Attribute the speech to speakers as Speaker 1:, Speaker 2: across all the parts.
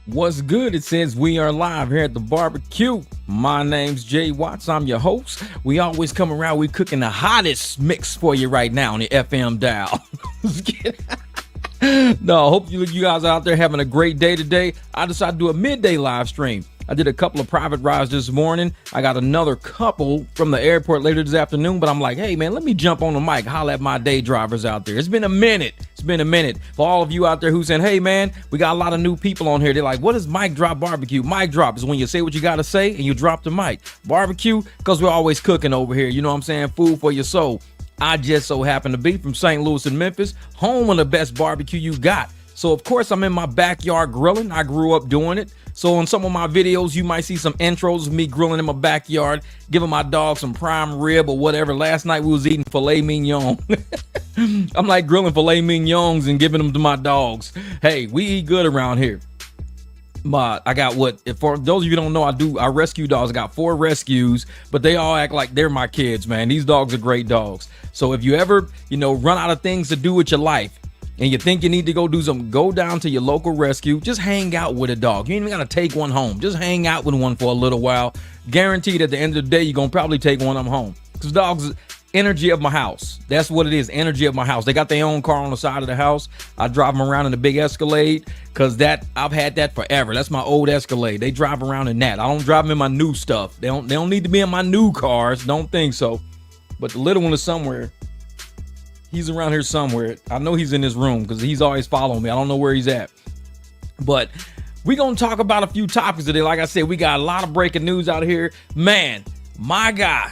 Speaker 1: What's good? It says we are live here at the barbecue. My name's JWatts. I'm your host. We always come around. We cooking the hottest mix for you right now on the FM dial. No, hope you guys out there having a great day today. I decided to do a midday live stream. I did a couple of private rides this morning. I got another couple from the airport later this afternoon, but I'm like, hey man, let me jump on the mic, holla at my day drivers out there. It's been a minute. For all of you out there who saying, hey man, we got a lot of new people on here. They're like, what is mic drop barbecue? Mic drop is when you say what you got to say and you drop the mic. Barbecue, because we're always cooking over here. You know what I'm saying? Food for your soul. I just so happen to be from St. Louis and Memphis, home of the best barbecue you got. So of course I'm in my backyard grilling. I grew up doing it. So on some of my videos, you might see some intros of me grilling in my backyard, giving my dog some prime rib or whatever. Last night we was eating filet mignon. I'm like grilling filet mignons and giving them to my dogs. Hey, we eat good around here. But I got for those of you who don't know, I rescue dogs. I got 4 rescues, but they all act like they're my kids, man. These dogs are great dogs. So if you ever, run out of things to do with your life, and you think you need to go do something, go down to your local rescue. Just hang out with a dog. You ain't even got to take one home. Just hang out with one for a little while. Guaranteed at the end of the day, you're going to probably take one of them home. Because dogs, energy of my house. That's what it is, energy of my house. They got their own car on the side of the house. I drive them around in a big Escalade because I've had that forever. That's my old Escalade. They drive around in that. I don't drive them in my new stuff. They don't need to be in my new cars. Don't think so. But the little one is somewhere. He's around here somewhere. I know he's in this room because he's always following me. I don't know where he's at. But we're going to talk about a few topics today. Like I said, we got a lot of breaking news out here. Man, my guy,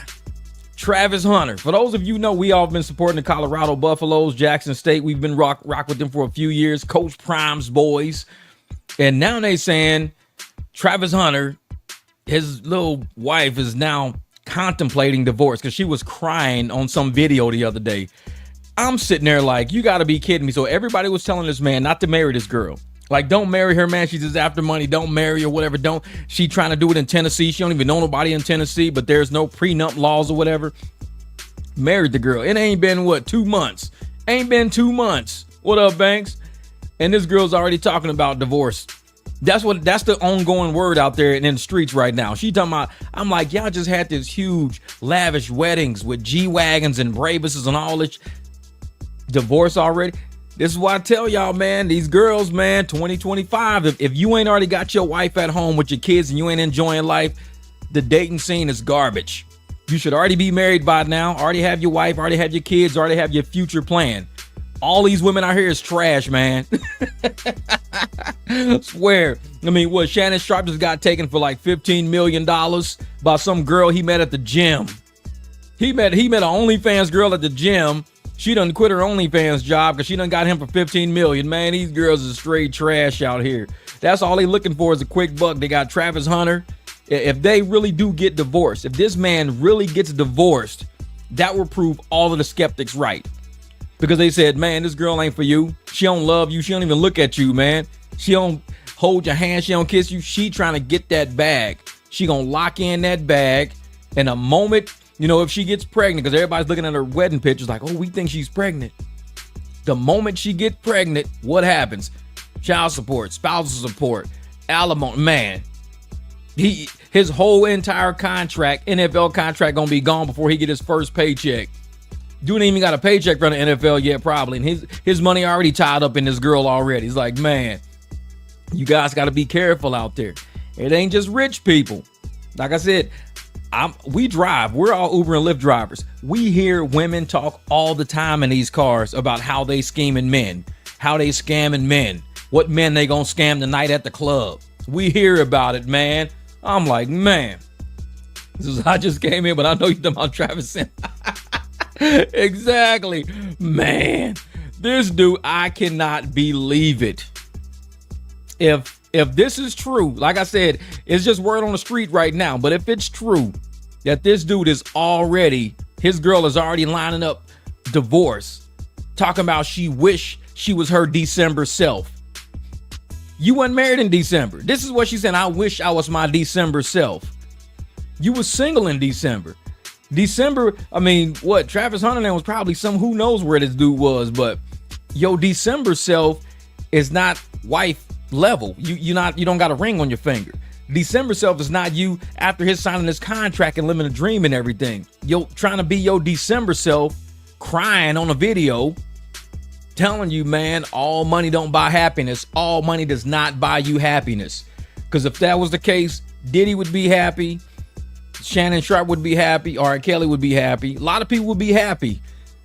Speaker 1: Travis Hunter. For those of you who know, we all been supporting the Colorado Buffaloes, Jackson State. We've been rock with them for a few years. Coach Prime's boys. And now they saying Travis Hunter, his little wife, is now contemplating divorce because she was crying on some video the other day. I'm sitting there like, you got to be kidding me. So everybody was telling this man not to marry this girl. Like, don't marry her, man. She's just after money. Don't marry her, whatever. She trying to do it in Tennessee. She don't even know nobody in Tennessee, but there's no prenup laws or whatever. Married the girl. It ain't been, 2 months? Ain't been 2 months. What up, Banks? And this girl's already talking about divorce. That's the ongoing word out there in the streets right now. She talking about, I'm like, y'all just had this huge, lavish weddings with G-Wagons and Brabuses and all this. Divorce already. This is why I tell y'all, man, these girls, man, 2025, if you ain't already got your wife at home with your kids and you ain't enjoying life, the dating scene is garbage. You should already be married by now, already have your wife, already have your kids, already have your future plan. All these women out here is trash, man. Swear. I mean, what, Shannon Sharp just got taken for like $15 million by some girl he met at the gym. He met an OnlyFans girl at the gym. She done quit her OnlyFans job because she done got him for $15 million. Man, these girls is straight trash out here. That's all they looking for is a quick buck. They got Travis Hunter. If they really do get divorced, if this man really gets divorced, that will prove all of the skeptics right. Because they said, man, this girl ain't for you. She don't love you. She don't even look at you, man. She don't hold your hand. She don't kiss you. She trying to get that bag. She gonna lock in that bag. And a moment, if she gets pregnant, because everybody's looking at her wedding pictures like, oh, we think she's pregnant. The moment she gets pregnant, what happens? Child support, spousal support, alimony. Man, his whole entire contract, NFL contract, gonna be gone before he get his first paycheck. Dude ain't even got a paycheck from the NFL yet, probably. And his money already tied up in this girl already. He's like, man, you guys got to be careful out there. It ain't just rich people. Like I said, we drive. We're all Uber and Lyft drivers. We hear women talk all the time in these cars about how they scheming men, how they scamming men, what men they gonna scam tonight at the club. We hear about it, man. I'm like, man, I just came in, but I know you're talking about Travis. Exactly, man. This dude, I cannot believe it. If this is true, like I said, it's just word on the street right now. But if it's true that this dude is already, his girl is already lining up divorce, talking about she wish she was her December self. You weren't married in December. This is what she said. I wish I was my December self. You was single in December. I mean, what? Travis Hunter was probably who knows where this dude was, but your December self is not wife level. You don't got a ring on your finger. December self is not you after his signing his contract and living a dream and everything. You're trying to be your December self, crying on a video, telling you, man, all money don't buy happiness. All money does not buy you happiness. Because if that was the case, Diddy would be happy, Shannon Sharpe would be happy, R. Kelly would be happy. A lot of people would be happy.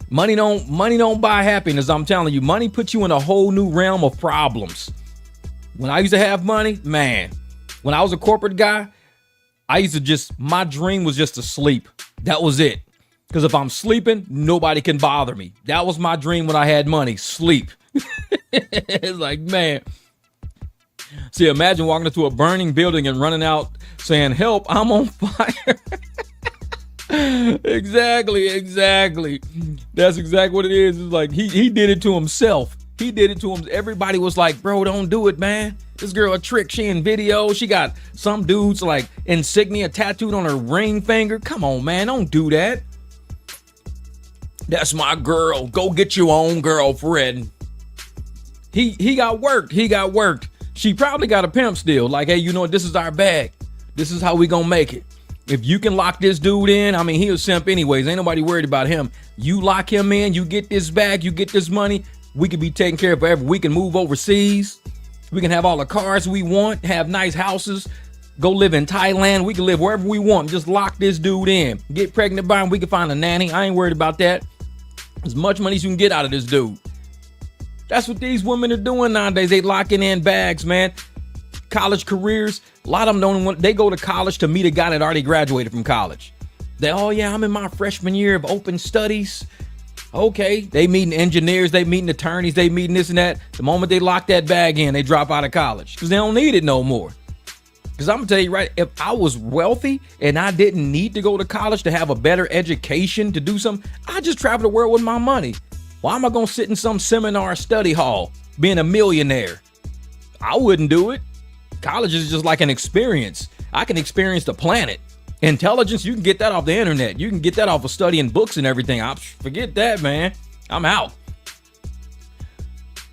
Speaker 1: Money don't buy happiness. I'm telling you, money puts you in a whole new realm of problems. When I used to have money, man, when I was a corporate guy, my dream was just to sleep. That was it. Because if I'm sleeping, nobody can bother me. That was my dream when I had money, sleep. It's like, man. See, imagine walking into a burning building and running out saying, help, I'm on fire. Exactly. That's exactly what it is. It's like he did it to himself. He did it to him. Everybody was like, bro, don't do it, man. This girl a trick. She in video. She got some dude's like insignia tattooed on her ring finger. Come on, man. Don't do that. That's my girl. Go get your own girlfriend. He got worked. She probably got a pimp still. Like, hey, you know what? This is our bag. This is how we gonna make it. If you can lock this dude in, I mean, he a simp anyways. Ain't nobody worried about him. You lock him in, you get this bag, you get this money. We can be taken care of forever. We can move overseas. We can have all the cars we want, have nice houses, go live in Thailand. We can live wherever we want. Just lock this dude in. Get pregnant by him. We can find a nanny. I ain't worried about that. As much money as you can get out of this dude. That's what these women are doing nowadays. They locking in bags, man. College careers. A lot of them they go to college to meet a guy that already graduated from college. Oh yeah, I'm in my freshman year of open studies. Okay, they meeting engineers, they meeting attorneys, they meeting this and that. The moment they lock that bag in, they drop out of college because they don't need it no more. Because I'm gonna tell you right, if I was wealthy and I didn't need to go to college to have a better education to do something, I just travel the world with my money. Why am I gonna sit in some seminar study hall being a millionaire? I wouldn't do it. College is just like an experience. I can experience the planet. Intelligence, you can get that off the internet. You can get that off of studying books and everything. Forget that, man. I'm out.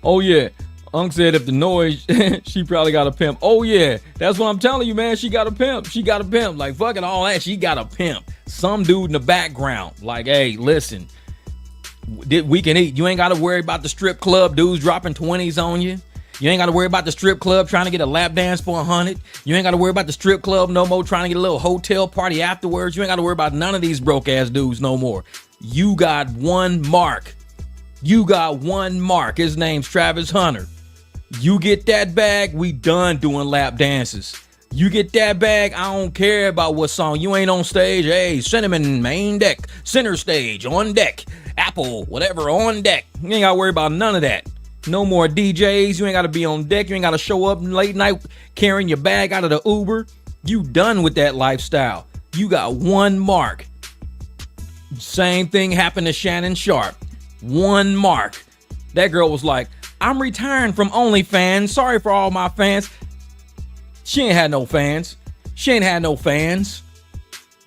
Speaker 1: Oh, yeah. Unc said if the noise, she probably got a pimp. Oh, yeah. That's what I'm telling you, man. She got a pimp. Like, fucking all that. She got a pimp. Some dude in the background. Like, hey, listen. We can eat. You ain't got to worry about the strip club dudes dropping 20s on you. You ain't got to worry about the strip club trying to get a lap dance for 100. You ain't got to worry about the strip club no more trying to get a little hotel party afterwards. You ain't got to worry about none of these broke ass dudes no more. You got one mark. His name's Travis Hunter. You get that bag, we done doing lap dances. You get that bag, I don't care about what song. You ain't on stage. Hey, Cinnamon, main deck, center stage, on deck, Apple, whatever, on deck. You ain't got to worry about none of that. No more DJs. You ain't got to be on deck. You ain't got to show up late night carrying your bag out of the Uber. You done with that lifestyle. You got one mark. Same thing happened to Shannon Sharpe. One mark. That girl was like, I'm retiring from OnlyFans. Sorry for all my fans. She ain't had no fans.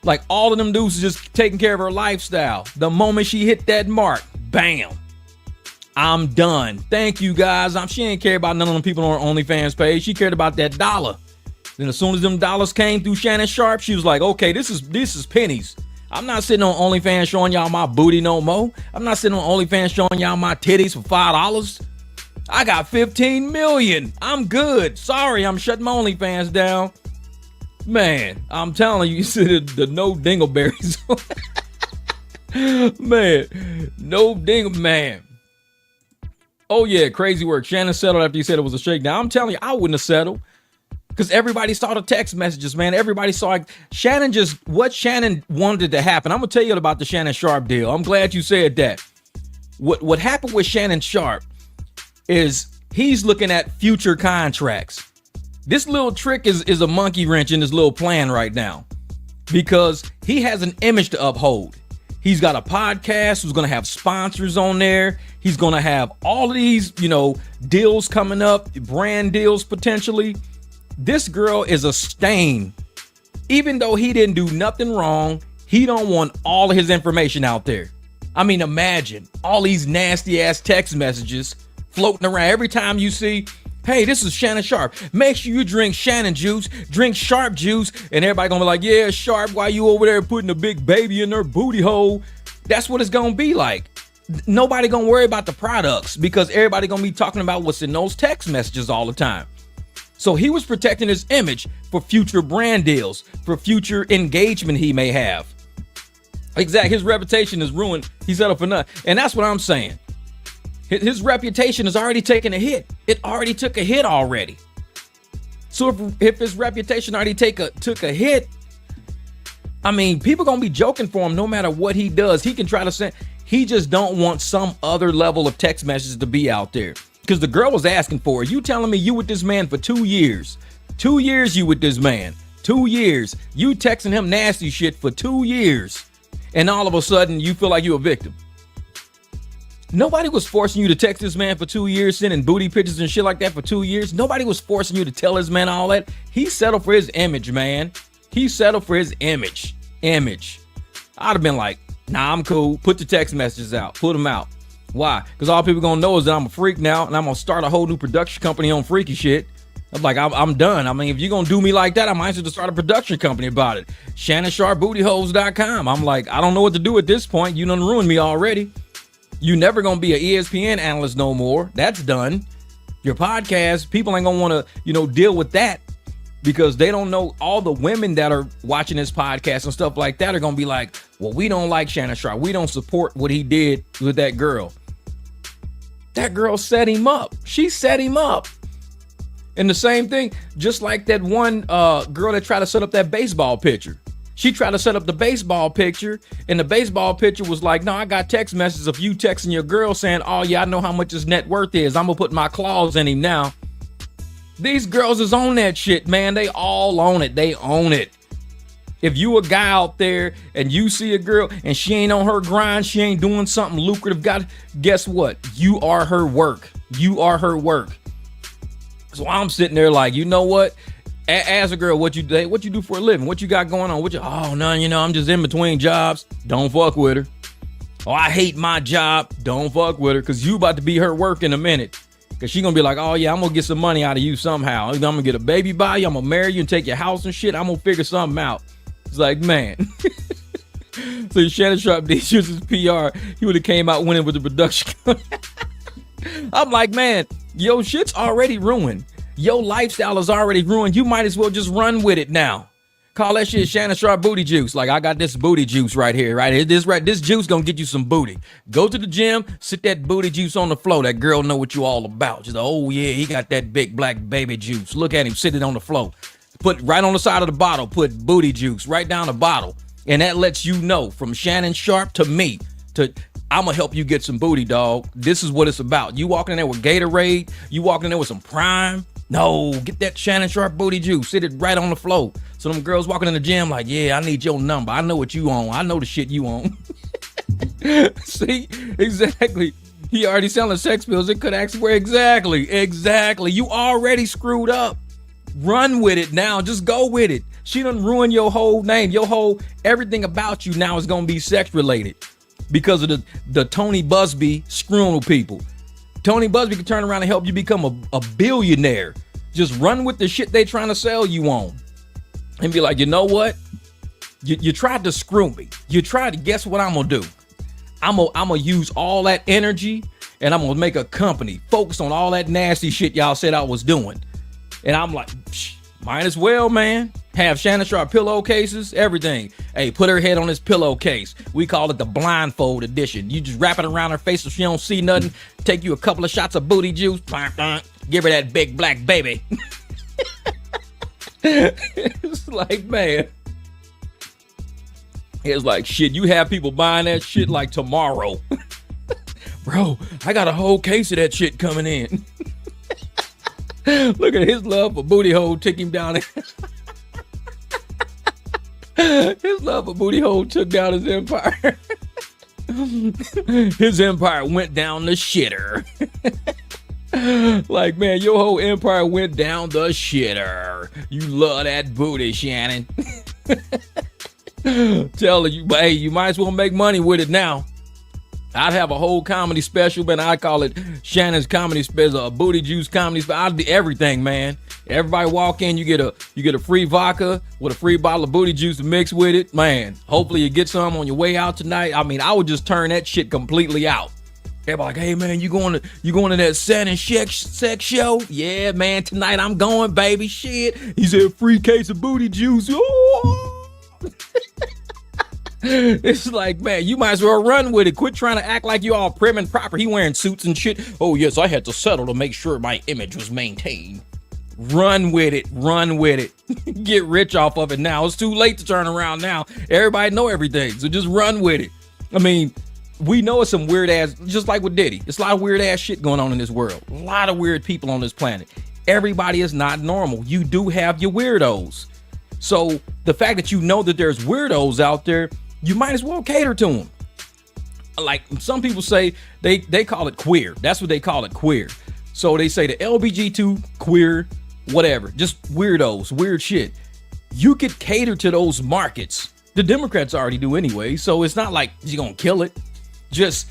Speaker 1: Like, all of them dudes is just taking care of her lifestyle. The moment she hit that mark, bam. I'm done. Thank you, guys. She ain't care about none of them people on her OnlyFans page. She cared about that dollar. Then as soon as them dollars came through Shannon Sharpe, she was like, okay, this is pennies. I'm not sitting on OnlyFans showing y'all my booty no more. I'm not sitting on OnlyFans showing y'all my titties for $5. I got 15 million. I'm good. Sorry, I'm shutting my OnlyFans down. Man, I'm telling you, see the no dingleberries. Man, no dingle, man. Oh, yeah, crazy work. Shannon settled after he said it was a shakedown. I'm telling you, I wouldn't have settled because everybody saw the text messages, man. Everybody saw what Shannon wanted to happen. I'm going to tell you about the Shannon Sharpe deal. I'm glad you said that. What happened with Shannon Sharpe is he's looking at future contracts. This little trick is a monkey wrench in his little plan right now because he has an image to uphold. He's got a podcast who's going to have sponsors on there. He's going to have all of these, deals coming up, brand deals potentially. This girl is a stain. Even though he didn't do nothing wrong, he don't want all of his information out there. I mean, imagine all these nasty ass text messages floating around. Every time you see Hey, this is Shannon Sharp. Make sure you drink Shannon juice, drink Sharp juice, and everybody gonna be like, yeah, Sharp, why you over there putting a big baby in her booty hole? That's what it's gonna be like. Nobody gonna worry about the products because everybody gonna be talking about what's in those text messages all the time. So he was protecting his image for future brand deals, for future engagement he may have. Exactly. His reputation is ruined. He's set up for nothing. And that's what I'm saying. His reputation has already taken a hit. It already took a hit already. So if his reputation already took a hit, I mean, people gonna be joking for him no matter what he does. He can try to send. He just don't want some other level of text messages to be out there. Because the girl was asking for it. You telling me you with this man for 2 years. 2 years you with this man. 2 years. You texting him nasty shit for 2 years. And all of a sudden you feel like you're a victim. Nobody was forcing you to text this man for 2 years, sending booty pictures and shit like that for 2 years. Nobody was forcing you to tell this man all that. He settled for his image, man. He settled for his image. I'd have been like, nah, I'm cool. Put the text messages out. Put them out. Why? Because all people gonna know is that I'm a freak now, and I'm gonna start a whole new production company on freaky shit. I'm like, I'm done. I mean, if you're gonna do me like that, I might as well start a production company about it. ShannonSharpBootyHoles.com. I'm like, I don't know what to do at this point. You done ruined me already. You never gonna be an ESPN analyst no more. That's done. Your podcast, people ain't gonna wanna, deal with that because they don't know all the women that are watching this podcast and stuff like that are gonna be like, well, we don't like Shannon Sharp. We don't support what he did with that girl. That girl set him up. She set him up. And the same thing, just like that one girl that tried to set up that baseball picture. She tried to set up the baseball picture, and the baseball picture was like, no, I got text messages of you texting your girl saying, oh, yeah, I know how much his net worth is. I'm going to put my claws in him now. These girls is on that shit, man. They all own it. They own it. If you a guy out there and you see a girl and she ain't on her grind, she ain't doing something lucrative, guess what? You are her work. You are her work. So I'm sitting there like, you know what? Ask a girl what you do for a living, what you got going on, none, I'm just in between jobs. Don't fuck with her. Oh, I hate my job. Don't fuck with her, because you about to be her work in a minute. Because she gonna be like, oh yeah, I'm gonna get some money out of you somehow. I'm gonna get a baby by you, I'm gonna marry you and take your house and shit. I'm gonna figure something out. It's like, man. So Shannon Sharp did use his PR. He would have came out winning with the production. I'm like, man, yo, shit's already ruined. Your lifestyle is already ruined. You might as well just run with it now. Call that shit Shannon Sharp booty juice. Like, I got this booty juice right here, right? This juice gonna get you some booty. Go to the gym, sit that booty juice on the floor. That girl know what you all about. She's like, oh yeah, he got that big black baby juice. Look at him sitting on the floor. Put right on the side of the bottle, put booty juice right down the bottle. And that lets you know from Shannon Sharp to me, I'm gonna help you get some booty, dog. This is what it's about. You walking in there with Gatorade, you walking in there with some Prime. No, get that Shannon Sharp booty juice. Sit it right on the floor. So them girls walking in the gym like, yeah, I need your number. I know what you own. I know the shit you own. See, exactly. He already selling sex pills. It could actually work. Exactly. You already screwed up. Run with it now. Just go with it. She done ruined your whole name. Everything about you now is gonna be sex related because of the Tony Busby screwing with people. Tony Busby can turn around and help you become a billionaire. Just run with the shit they trying to sell you on. And be like, you know what? You tried to screw me. You tried to, guess what I'm going to do? I'm going to use all that energy and I'm going to make a company focused on all that nasty shit y'all said I was doing. And I'm like, might as well, man. Have Shannon Sharp pillowcases, everything. Hey, put her head on this pillowcase. We call it the blindfold edition. You just wrap it around her face so she don't see nothing. Take you a couple of shots of booty juice. Give her that big black baby. It's like, man. It's like, shit, you have people buying that shit like tomorrow. Bro, I got a whole case of that shit coming in. Look at his love for booty hole took him down. His love for booty hole took down his empire. His empire went down the shitter. Like, man, your whole empire went down the shitter. You love that booty, Shannon. Tell you, but hey, you might as well make money with it now. I'd have a whole comedy special, man. I call it Shannon's comedy special, a booty juice comedy special. I'd do everything, man. Everybody walk in, you get a free vodka with a free bottle of booty juice to mix with it, man. Hopefully you get some on your way out tonight. I mean, I would just turn that shit completely out. Everybody like, hey man, you going to that San and sex show? Yeah, man, tonight I'm going, baby. Shit. He said free case of booty juice. Oh. It's like, man, you might as well run with it. Quit trying to act like you all prim and proper. He wearing suits and shit. Oh yes, I had to settle to make sure my image was maintained. Run with it. Run with it. Get rich off of it now. It's too late to turn around now. Everybody know everything, so just run with it. I mean, we know it's some weird ass, just like with Diddy. It's a lot of weird ass shit going on in this world. A lot of weird people on this planet. Everybody is not normal. You do have your weirdos. So the fact that you know that there's weirdos out there, you might as well cater to them. Like some people say, they call it queer. That's what they call it, queer. So they say the LBGT queer, whatever, just weirdos, weird shit. You could cater to those markets. The Democrats already do anyway, so it's not like you're gonna kill it. Just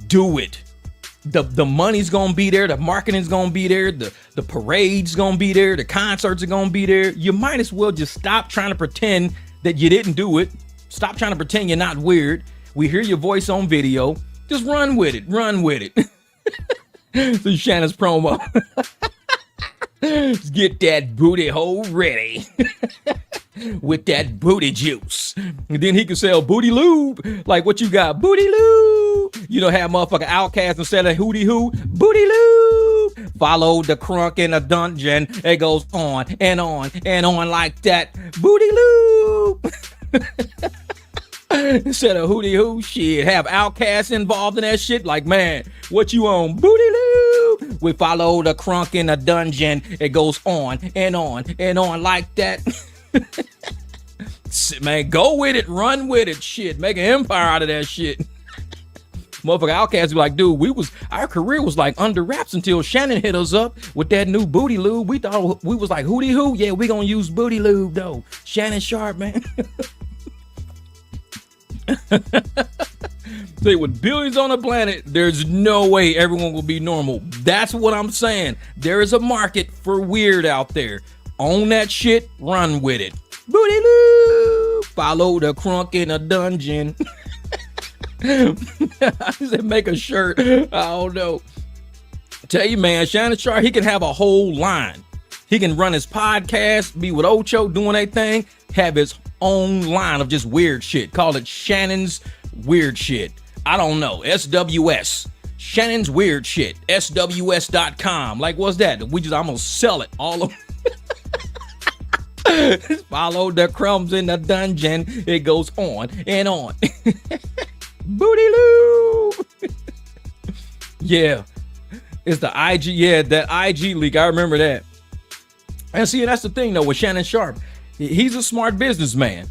Speaker 1: do it. The money's gonna be there, the marketing's gonna be there, the parade's gonna be there, the concerts are gonna be there. You might as well just stop trying to pretend that you didn't do it. Stop trying to pretend you're not weird. We hear your voice on video. Just run with it. Run with it. This is Shannon's promo. Let's get that booty hole ready. With that booty juice. And then he can sell booty lube. Like what you got? Booty lube. You know, have motherfucking Outcast instead of hootie hoo. Booty lube. Follow the crunk in a dungeon. It goes on and on and on like that. Booty lube. Instead of hootie hoo, shit, have Outcasts involved in that shit. Like, man, what you on? Booty lube. We follow the crunk in a dungeon. It goes on and on and on like that. Man, go with it, run with it, shit. Make an empire out of that shit. Motherfucker Outcast be like, dude, our career was like under wraps until Shannon hit us up with that new booty lube. We thought we was like hootie hoo. Yeah, we gonna use booty lube though. Shannon Sharp, man. Say, with billions on the planet, there's no way everyone will be normal. That's what I'm saying. There is a market for weird out there. Own that shit, run with it. Booty loo. Follow the crunk in a dungeon. I said make a shirt. I don't know. Tell you, man, Shannon Sharp, he can have a whole line. He can run his podcast, be with Ocho doing a thing, have his own line of just weird shit. Call it Shannon's Weird Shit. I don't know. SWS. Shannon's Weird Shit. SWS.com. Like, what's that? I'm gonna sell it. All of follow the crumbs in the dungeon. It goes on and on. Booty loo. Yeah. It's the IG. Yeah, that IG leak. I remember that. And see, that's the thing though with Shannon Sharp. He's a smart businessman.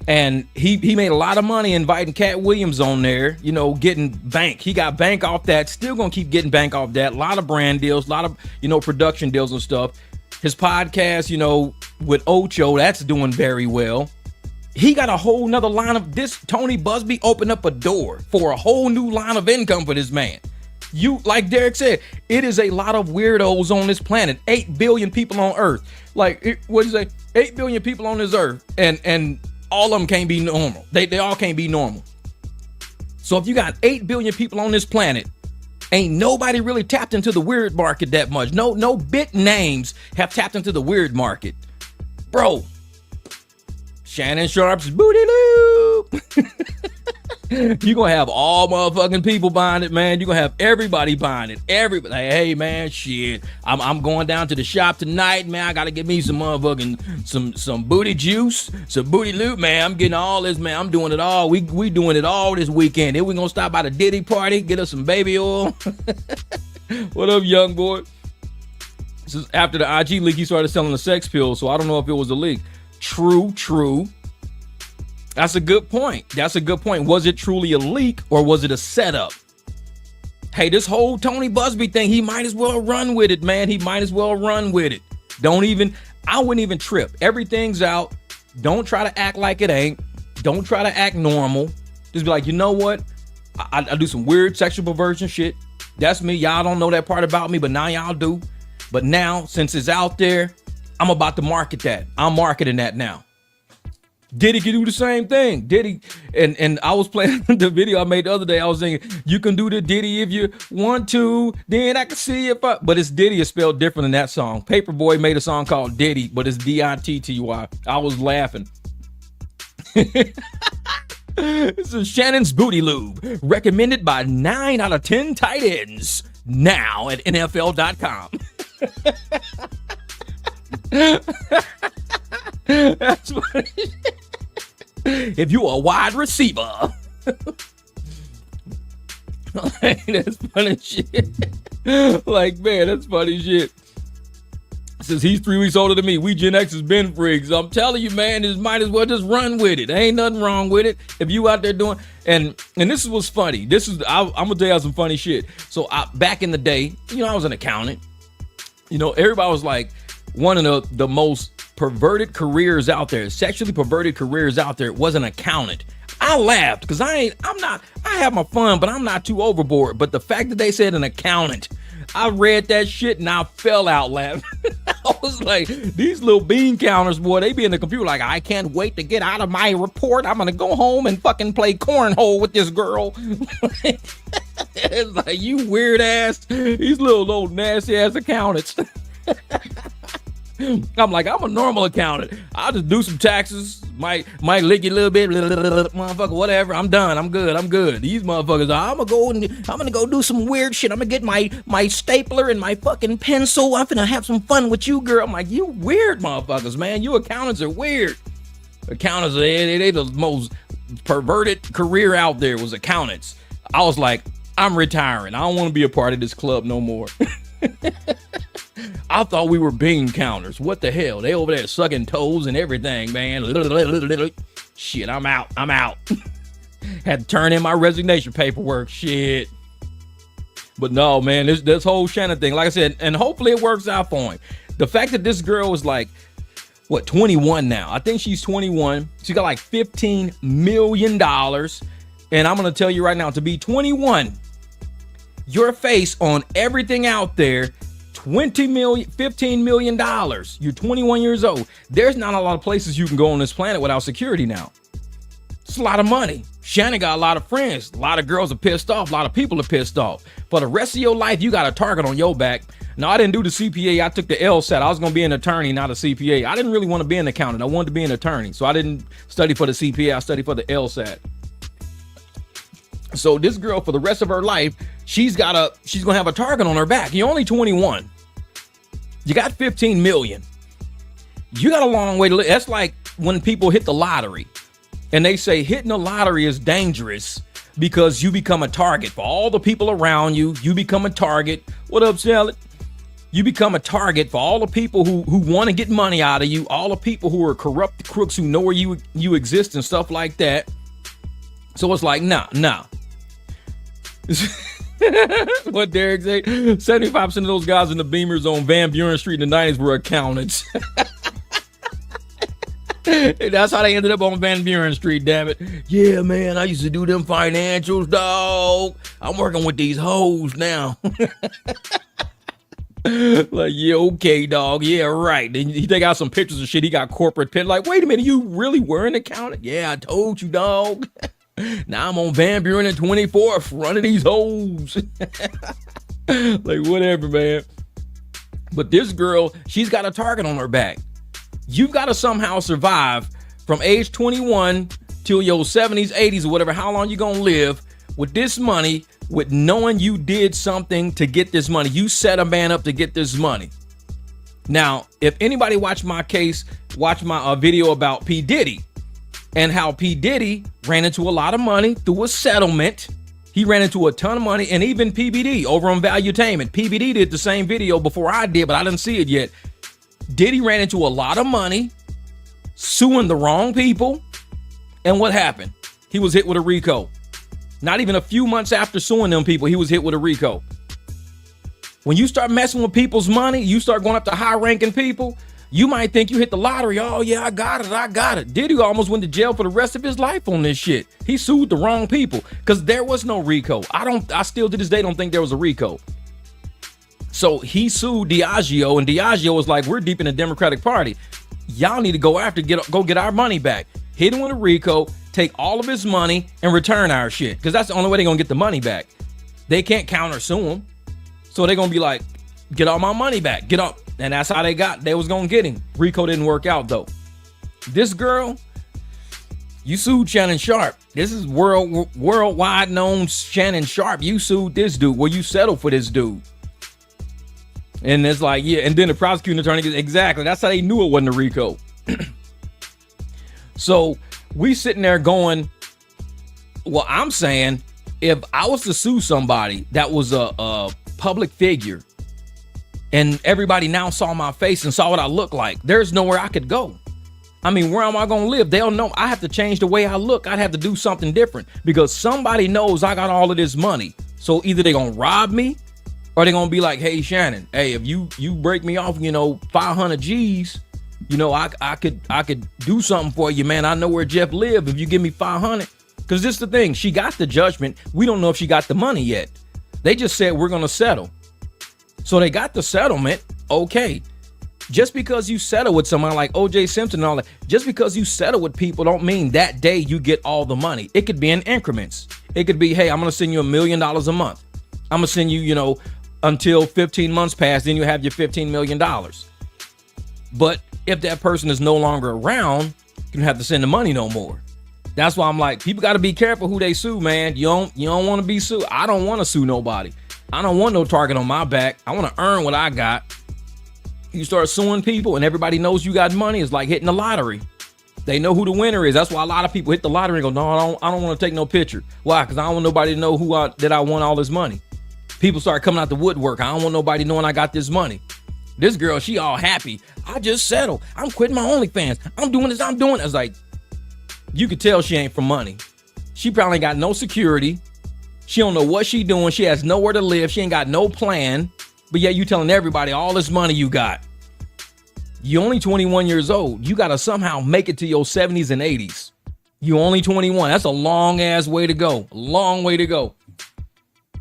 Speaker 1: And he made a lot of money inviting Cat Williams on there, you know, getting bank. He got bank off that. Still gonna keep getting bank off that. A lot of brand deals, a lot of, you know, production deals and stuff. His podcast, you know, with Ocho, that's doing very well. He got a whole nother line of this. Tony Busby opened up a door for a whole new line of income for this man. You, like Derek said, it is a lot of weirdos on this planet. 8 billion people on Earth. Like, what is it? 8 billion people on this Earth. And all of them can't be normal. They all can't be normal. So if you got 8 billion people on this planet, ain't nobody really tapped into the weird market that much. No big names have tapped into the weird market. Bro, Shannon Sharp's booty lube. You're gonna have all motherfucking people buying it, man. You're gonna have everybody buying it. Everybody, like, hey man, shit. I'm going down to the shop tonight, man. I gotta get me some motherfucking some booty juice, some booty lube, man. I'm getting all this, man. I'm doing it all. We doing it all this weekend. Then we gonna stop by the Diddy party, get us some baby oil. What up, young boy? This is after the IG leak, he started selling the sex pills, so I don't know if it was a leak. True. That's a good point. Was it truly a leak or was it a setup? Hey, this whole Tony Busby thing, he might as well run with it, man. He might as well run with it. I wouldn't even trip. Everything's out. Don't try to act like it ain't. Don't try to act normal. Just be like, you know what? I do some weird sexual perversion shit. That's me. Y'all don't know that part about me, but now y'all do. But now, since it's out there, I'm about to market that. I'm marketing that now. Diddy can do the same thing. Diddy, and I was playing the video I made the other day. I was thinking, you can do the Diddy if you want to, then I can see if I, but it's Diddy is spelled different than that song. Paperboy made a song called Diddy, but it's D-I-T-T-Y. I was laughing. This is Shannon's Booty Lube, recommended by 9 out of 10 tight ends, now at NFL.com. That's funny. If you a wide receiver. Like, that's funny shit. Like, man, that's funny shit. Since he's 3 weeks older than me, we Gen X has been freaks. I'm telling you, man, this might as well just run with it. Ain't nothing wrong with it. If you out there doing, and this is what's funny. I'm gonna tell you some funny shit. So back in the day, I was an accountant. Everybody was like, one of the most perverted careers out there, sexually perverted careers out there, was an accountant. I laughed because I have my fun, but I'm not too overboard. But the fact that they said an accountant, I read that shit and I fell out laughing. I was like, these little bean counters, boy, they be in the computer like, I can't wait to get out of my report. I'm gonna go home and fucking play cornhole with this girl. It's like, you weird ass, these little nasty ass accountants. I'm like, I'm a normal accountant. I'll just do some taxes, might lick you a little bit, motherfucker, whatever. I'm done. I'm good. These motherfuckers, I'm gonna go do some weird shit. I'm gonna get my stapler and my fucking pencil. I'm gonna have some fun with you, girl. I'm like, you weird motherfuckers, man. You accountants are weird. Accountants, they the most perverted career out there was accountants. I was like, I'm retiring. I don't want to be a part of this club no more. I thought we were bean counters. What the hell? They over there sucking toes and everything, man. Shit, I'm out. Had to turn in my resignation paperwork. Shit. But no, man, this whole Shannon thing, like I said, and hopefully it works out for him. The fact that this girl was like, 21 now? I think she's 21. She got like $15 million. And I'm going to tell you right now, to be 21, your face on everything out there, $20 million, $15 million. You're 21 years old. There's not a lot of places you can go on this planet without security now. It's a lot of money. Shannon got a lot of friends. A lot of girls are pissed off. A lot of people are pissed off. For the rest of your life, you got a target on your back. No, I didn't do the CPA. I took the LSAT. I was going to be an attorney, not a CPA. I didn't really want to be an accountant. I wanted to be an attorney. So I didn't study for the CPA. I studied for the LSAT. So this girl, for the rest of her life, she's going to have a target on her back. You're only 21. You got 15 million. You got a long way to live. That's like when people hit the lottery and they say hitting the lottery is dangerous because you become a target for all the people around you. You become a target. What up, Sally? You become a target for all the people who want to get money out of you, all the people who are corrupt crooks who know where you exist and stuff like that. So it's like, nah. What Derek say? 75% of those guys in the Beamers on Van Buren Street in the 90s were accountants. That's how they ended up on Van Buren Street, damn it. Yeah, man, I used to do them financials, dog. I'm working with these hoes now. Like, yeah, okay, dog. Yeah, right. Then he take out some pictures and shit. He got corporate pin. Like, wait a minute, you really were an accountant? Yeah, I told you, dog. Now I'm on Van Buren and 24th running these hoes. Like, whatever, man. But this girl, she's got a target on her back. You've got to somehow survive from age 21 till your 70s, 80s, or whatever, how long you going to live with this money, with knowing you did something to get this money. You set a man up to get this money. Now, if anybody watched my video about P. Diddy, and how P. Diddy ran into a lot of money through a settlement. He ran into a ton of money, and even PBD over on Valuetainment. PBD did the same video before I did, but I didn't see it yet. Diddy ran into a lot of money, suing the wrong people, and what happened? He was hit with a RICO. Not even a few months after suing them people, he was hit with a RICO. When you start messing with people's money, you start going up to high-ranking people, You might think you hit the lottery. Oh yeah, I got it. Diddy almost went to jail for the rest of his life on this shit. He sued the wrong people because there was no RICO. I still to this day don't think there was a RICO. So he sued Diageo, and Diageo was like, we're deep in the Democratic Party. Y'all need to go get our money back. Hit him with a RICO, take all of his money, and return our shit. Because that's the only way they're going to get the money back. They can't counter sue him. So they're going to be like, get all my money back. Get up. And that's how they was going to get him. RICO didn't work out, though. This girl, you sued Shannon Sharp. This is worldwide known Shannon Sharp. You sued this dude. Well, you settled for this dude. And it's like, yeah. And then the prosecuting attorney, exactly. That's how they knew it wasn't a RICO. So we sitting there going, well, I'm saying if I was to sue somebody that was a public figure and everybody now saw my face and saw what I look like, there's nowhere I could go. I mean, where am I going to live? They'll know I have to change the way I look. I'd have to do something different because somebody knows I got all of this money. So either they're going to rob me or they're going to be like, hey, Shannon, hey, if you break me off, 500 G's, I could do something for you, man. I know where Jeff live if you give me 500. Because this is the thing. She got the judgment. We don't know if she got the money yet. They just said we're going to settle. So they got the settlement. Okay. Just because you settle with someone like O.J. Simpson and all that, just because you settle with people don't mean that day you get all the money. It could be in increments. It could be, hey, I'm going to send you $1 million a month. I'm going to send you, until 15 months pass, then you have your $15 million. But if that person is no longer around, you don't have to send the money no more. That's why I'm like, people got to be careful who they sue, man. You don't want to be sued. I don't want to sue nobody. I don't want no target on my back. I want to earn what I got. You start suing people and everybody knows you got money. It's like hitting the lottery. They know who the winner is. That's why a lot of people hit the lottery and go, no, I don't want to take no picture. Why? Because I don't want nobody to know that I won all this money. People start coming out the woodwork. I don't want nobody knowing I got this money. This girl, she all happy. I just settled. I'm quitting my OnlyFans. I'm doing this. I was like, you could tell she ain't for money. She probably got no security. She don't know what she doing. She has nowhere to live. She ain't got no plan. But yeah, you telling everybody all this money you got. You're only 21 years old. You got to somehow make it to your 70s and 80s. You're only 21. That's a long ass way to go. A long way to go.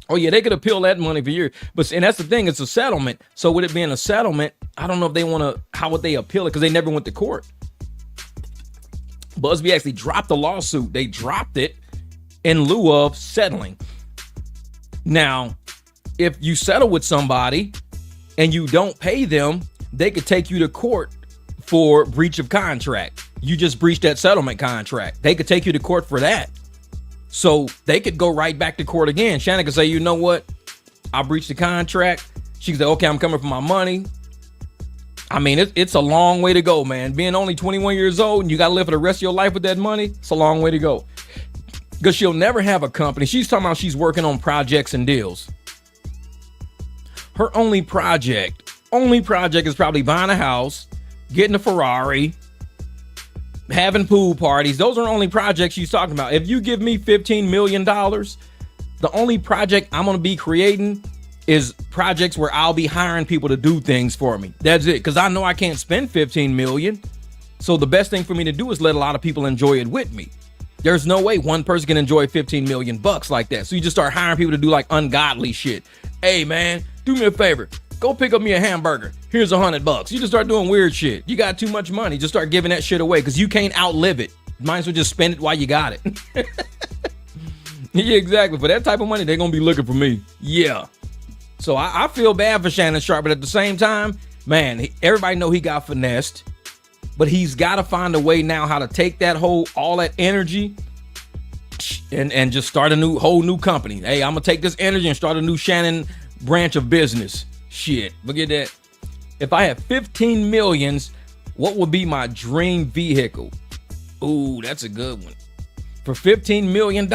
Speaker 1: Oh yeah, they could appeal that money for years. And that's the thing, it's a settlement. So with it being a settlement, I don't know if they want to, how would they appeal it? Because they never went to court. Busby actually dropped the lawsuit. They dropped it in lieu of settling. Now, if you settle with somebody and you don't pay them, they could take you to court for breach of contract. You just breached that settlement contract. They could take you to court for that. So they could go right back to court again. Shannon could say, you know what? I breached the contract. She could say, okay, I'm coming for my money. I mean, it's a long way to go, man. Being only 21 years old and you got to live for the rest of your life with that money, it's a long way to go. Because she'll never have a company. She's talking about she's working on projects and deals. Her only project is probably buying a house, getting a Ferrari, having pool parties. Those are the only projects she's talking about. If you give me $15 million, the only project I'm going to be creating is projects where I'll be hiring people to do things for me. That's it. Because I know I can't spend $15 million. So the best thing for me to do is let a lot of people enjoy it with me. There's no way one person can enjoy $15 million like that. So you just start hiring people to do like ungodly shit. Hey man, do me a favor. Go pick up me a hamburger. Here's $100. You just start doing weird shit. You got too much money. Just start giving that shit away because you can't outlive it. Might as well just spend it while you got it. Yeah, exactly. For that type of money, they're going to be looking for me. Yeah. So I feel bad for Shannon Sharp, but at the same time, man, everybody know he got finessed, but he's got to find a way now how to take that all that energy and just start a whole new company. Hey, I'm going to take this energy and start a new Shannon branch of business. Shit, look at that. If I had 15 millions, what would be my dream vehicle? Ooh, that's a good one. For $15 million,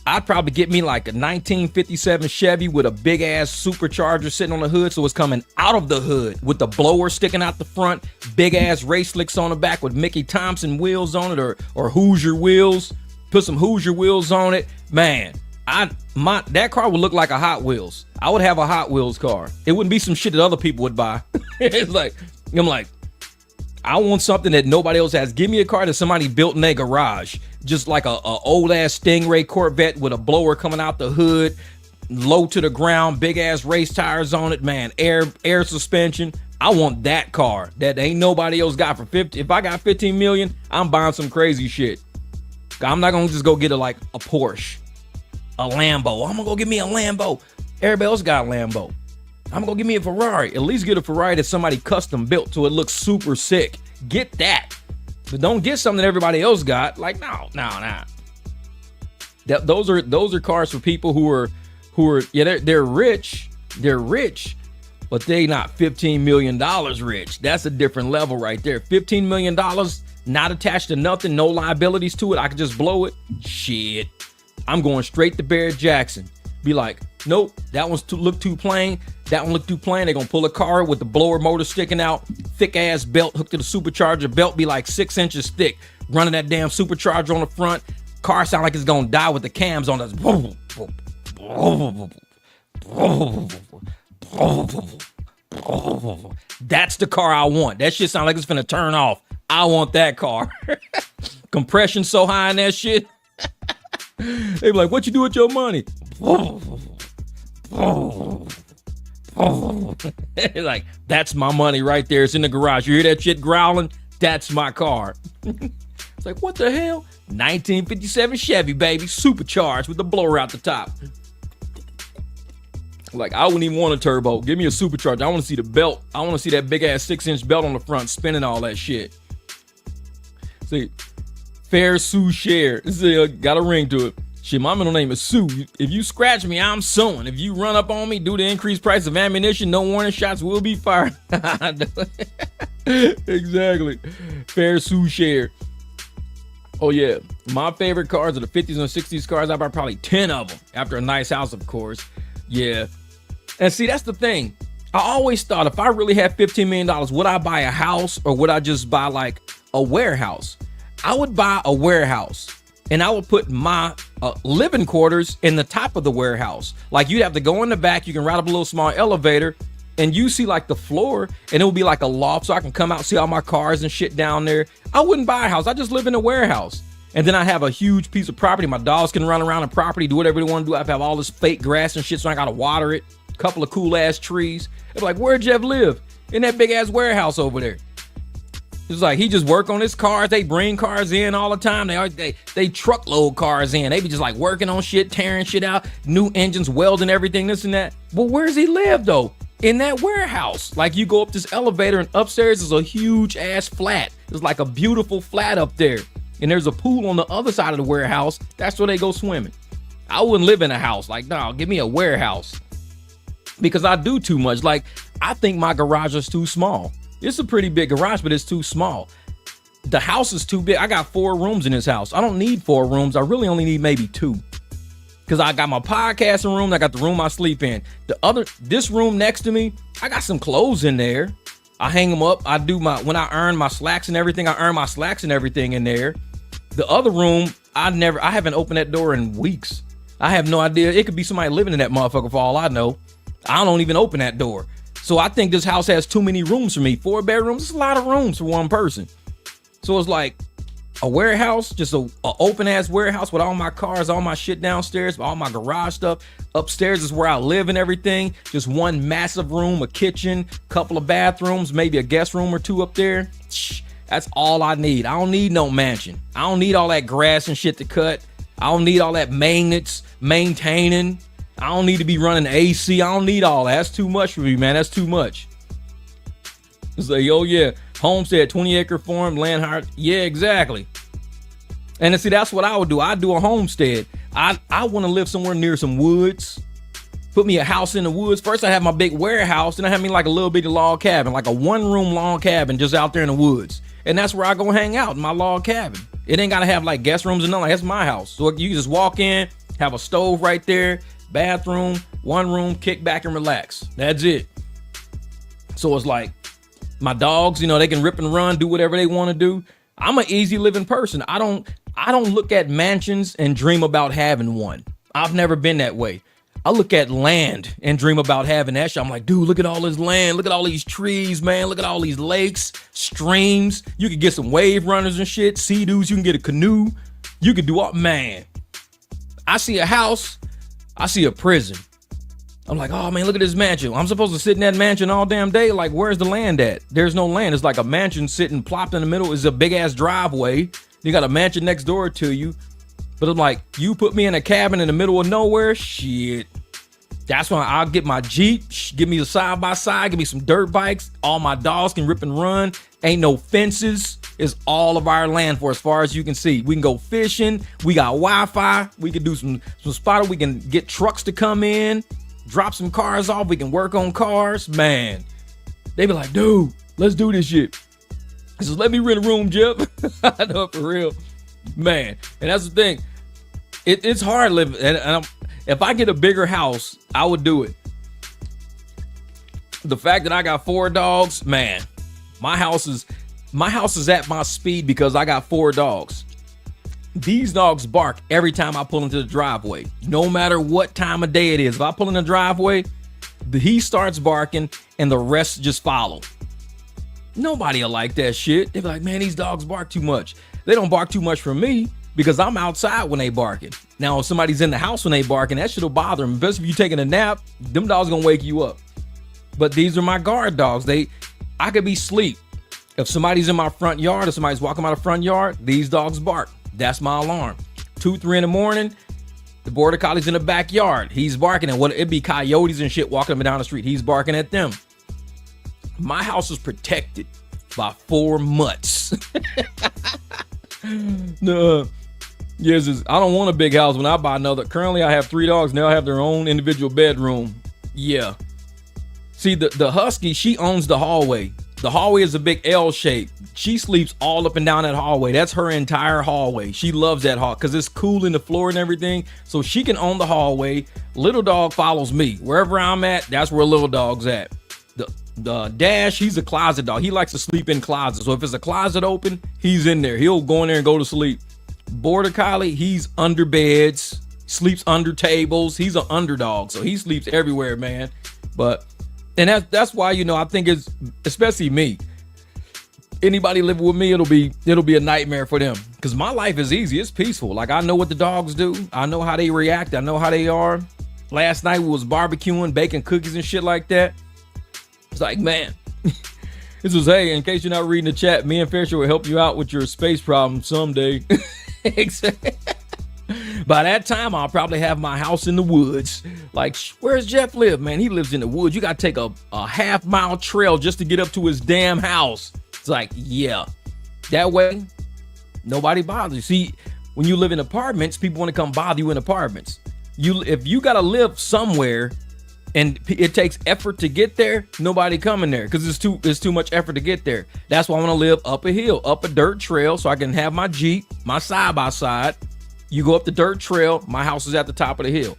Speaker 1: I'd probably get me like a 1957 Chevy with a big ass supercharger sitting on the hood. So it's coming out of the hood with the blower sticking out the front, big ass race slicks on the back with Mickey Thompson wheels on it or Hoosier wheels. Put some Hoosier wheels on it. Man, that car would look like a Hot Wheels. I would have a Hot Wheels car. It wouldn't be some shit that other people would buy. It's like, I'm like, I want something that nobody else has. Give me a car that somebody built in their garage. Just like a old ass Stingray Corvette with a blower coming out the hood, low to the ground, big ass race tires on it, man, air suspension. I want that car that ain't nobody else got for 50. If I got 15 million, I'm buying some crazy shit. I'm not gonna just go get a Porsche, a Lambo. I'm gonna go get me a Lambo. Everybody else got a Lambo. I'm gonna give me a Ferrari. At least get a Ferrari that somebody custom built so it looks super sick. Get that. But don't get something that everybody else got. Like, no. Those are cars for people who are they're rich. They're rich, but they not $15 million rich. That's a different level right there. $15 million, not attached to nothing, no liabilities to it. I could just blow it. Shit. I'm going straight to Barrett Jackson. Be like, nope, that one's look too plain. That one look too plain. They're gonna pull a car with the blower motor sticking out, thick ass belt hooked to the supercharger. Belt be like 6 inches thick. Running that damn supercharger on the front. Car sound like it's gonna die with the cams on us. That's the car I want. That shit sound like it's finna turn off. I want that car. Compression so high in that shit. They be like, what you do with your money? Like, that's my money right there. It's in the garage. You hear that shit growling? That's my car. It's like, what the hell? 1957 Chevy, baby. Supercharged with the blower out the top. Like, I wouldn't even want a turbo. Give me a supercharger. I want to see the belt. I want to see that big ass 6-inch belt on the front spinning all that shit. See, Fair Sue Share. This got a ring to it. Shit, my middle name is Sue. If you scratch me, I'm suing. If you run up on me, due to increased price of ammunition, no warning shots will be fired. Exactly. Fair Sue Share. Oh yeah, my favorite cars are the 50s and 60s cars. I buy probably 10 of them after a nice house, of course. Yeah. And see, that's the thing. I always thought if I really had $15 million, would I buy a house or would I just buy like a warehouse? I would buy a warehouse and I would put my living quarters in the top of the warehouse. Like, you'd have to go in the back. You can ride up a little small elevator and you see like the floor, and it would be like a loft so I can come out, see all my cars and shit down there. I wouldn't buy a house. I just live in a warehouse. And then I have a huge piece of property. My dogs can run around the property, do whatever they want to do. I have all this fake grass and shit, so I gotta water it. A couple of cool ass trees. They're like, where'd Jeff live? In that big ass warehouse over there. It's like he just work on his cars. They bring cars in all the time. They truckload cars in. They be just like working on shit, tearing shit out, new engines, welding everything, this and that. But where's he live though? In that warehouse. Like, you go up this elevator and upstairs is a huge ass flat. It's like a beautiful flat up there. And there's a pool on the other side of the warehouse. That's where they go swimming. I wouldn't live in a house. Like, no, give me a warehouse. Because I do too much. Like, I think my garage is too small. It's a pretty big garage, but it's too small. The house is too big. I got 4 rooms in this house. I don't need 4 rooms. I really only need maybe 2. Because I got my podcasting room. I got the room I sleep in. This room next to me, I got some clothes in there. I hang them up. When I earn my slacks and everything, I earn my slacks and everything in there. The other room, I haven't opened that door in weeks. I have no idea. It could be somebody living in that motherfucker for all I know. I don't even open that door. So I think this house has too many rooms for me. 4 bedrooms, it's a lot of rooms for one person. So it's like a warehouse, just a open ass warehouse with all my cars, all my shit downstairs, all my garage stuff. Upstairs is where I live and everything. Just one massive room, a kitchen, couple of bathrooms, maybe a guest room or 2 up there. That's all I need. I don't need no mansion. I don't need all that grass and shit to cut. I don't need all that maintenance, maintaining. I don't need to be running AC. I don't need all that. That's too much for me, man. That's too much. It's like, oh yeah, homestead, 20-acre farm, land hard. Yeah, exactly. And see, that's what I would do. I'd do a homestead. I want to live somewhere near some woods. Put me a house in the woods. First, I have my big warehouse. Then I have me like a little bitty log cabin, like a 1-room log cabin just out there in the woods. And that's where I go hang out, in my log cabin. It ain't got to have like guest rooms and nothing. That's my house. So you just walk in, have a stove right there, bathroom, 1 room, kick back and relax. That's it. So it's like my dogs, they can rip and run, do whatever they want to do. I'm an easy living person. I don't look at mansions and dream about having one. I've never been that way. I look at land and dream about having that shit. I'm like, dude, look at all this land. Look at all these trees, man. Look at all these lakes, streams. You could get some wave runners and shit. Sea-doos, you can get a canoe. You could do all, man. I see a house. I see a prison. I'm like, oh man, look at this mansion. I'm supposed to sit in that mansion all damn day. Like, where's the land at? There's no land. It's like a mansion sitting plopped in the middle. It's a big ass driveway. You got a mansion next door to you. But I'm like, you put me in a cabin in the middle of nowhere? Shit. That's when I'll get my Jeep, give me a side by side, give me some dirt bikes. All my dogs can rip and run. Ain't no fences. It's all of our land for as far as you can see. We can go fishing. We got Wi-Fi. We can do some spotting. We can get trucks to come in. Drop some cars off. We can work on cars. Man, they be like, dude, let's do this shit. I says, let me rent a room, Jeff. I know, for real. Man, and that's the thing. It's hard living. And if I get a bigger house, I would do it. The fact that I got 4 dogs, man, my house is at my speed because I got 4 dogs. These dogs bark every time I pull into the driveway, no matter what time of day it is. If I pull in the driveway, he starts barking and the rest just follow. Nobody will like that shit. They be like, man, these dogs bark too much. They don't bark too much for me because I'm outside when they barking. Now, if somebody's in the house when they barking, that shit'll bother them. Especially if you taking a nap, them dogs gonna wake you up. But these are my guard dogs. I could be asleep. If somebody's in my front yard or somebody's walking by the front yard, these dogs bark. That's my alarm. 2, 3 in the morning, the border collie's in the backyard. He's barking, and it'd be coyotes and shit walking up and down the street. He's barking at them. My house is protected by 4 mutts. No, yes, I don't want a big house when I buy another. Currently, I have 3 dogs. Now I have their own individual bedroom. Yeah. See, the husky, she owns the hallway. The hallway is a big L shape. She sleeps all up and down that hallway. That's her entire hallway. She loves that hall because it's cool in the floor and everything. So she can own the hallway. Little dog follows me. Wherever I'm at, that's where little dog's at. The Dash, he's a closet dog. He likes to sleep in closets. So if it's a closet open, he's in there. He'll go in there and go to sleep. Border Collie, he's under beds, sleeps under tables. He's an underdog. So he sleeps everywhere, man. And that's why, I think it's, especially me, anybody living with me, it'll be a nightmare for them because my life is easy. It's peaceful. Like, I know what the dogs do. I know how they react. I know how they are. Last night we was barbecuing, baking cookies and shit like that. It's like, man, this was, hey, in case you're not reading the chat, me and Fisher will help you out with your space problem someday. By that time, I'll probably have my house in the woods. Like, where's Jeff live, man? He lives in the woods. You got to take a half-mile trail just to get up to his damn house. It's like, yeah. That way, nobody bothers you. See, when you live in apartments, people want to come bother you in apartments. If you got to live somewhere and it takes effort to get there, nobody coming there because it's too much effort to get there. That's why I want to live up a hill, up a dirt trail so I can have my Jeep, my side-by-side. You go up the dirt trail, my house is at the top of the hill.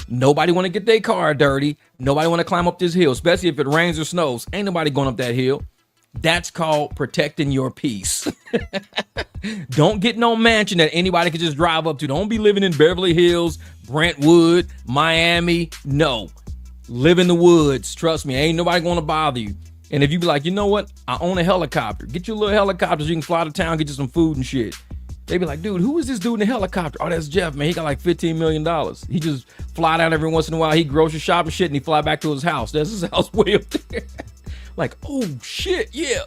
Speaker 1: Nobody want to get their car dirty. Nobody want to climb up this hill, especially if it rains or snows. Ain't nobody going up that hill. That's called protecting your peace. Don't get no mansion that anybody can just drive up to. Don't be living in Beverly Hills, Brentwood, Miami. No. Live in the woods. Trust me, ain't nobody going to bother you. And if you be like, you know what? I own a helicopter. Get you a little helicopter so you can fly to town, get you some food and shit. They be like, dude, who is this dude in the helicopter? Oh, that's Jeff, man. He got like $15 million. He just fly down every once in a while. He grocery shop and shit, and he fly back to his house. That's his house way up there. Like, oh, shit, yeah.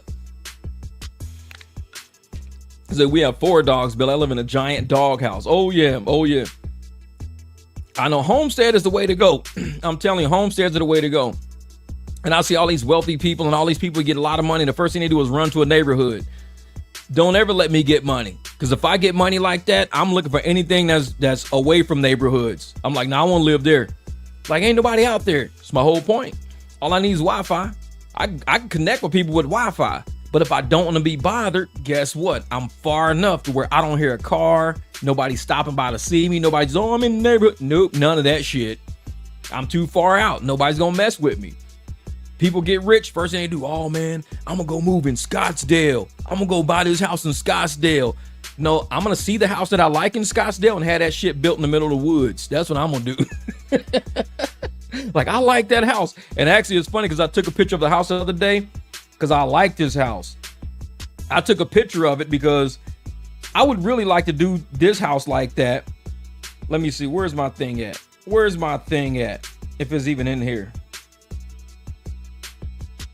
Speaker 1: So we have 4 dogs, Bill. I live in a giant dog house. Oh, yeah. Oh, yeah. I know homestead is the way to go. I'm telling you, homesteads are the way to go. And I see all these wealthy people and all these people get a lot of money. The first thing they do is run to a neighborhood. Don't ever let me get money. Because if I get money like that, I'm looking for anything that's away from neighborhoods. I'm like, nah, I want to live there. Like, ain't nobody out there. It's my whole point. All I need is Wi-Fi. I can connect with people with Wi-Fi. But if I don't want to be bothered, guess what? I'm far enough to where I don't hear a car. Nobody stopping by to see me. Nobody's, oh, I'm in the neighborhood. Nope, none of that shit. I'm too far out. Nobody's going to mess with me. People get rich. First thing they do, oh, man, I'm going to go move in Scottsdale. I'm going to go buy this house in Scottsdale. No, I'm going to see the house that I like in Scottsdale and have that shit built in the middle of the woods. That's what I'm going to do. Like, I like that house. And actually, it's funny because I took a picture of the house the other day because I like this house. I took a picture of it because I would really like to do this house like that. Let me see. Where's my thing at? Where's my thing at? If it's even in here.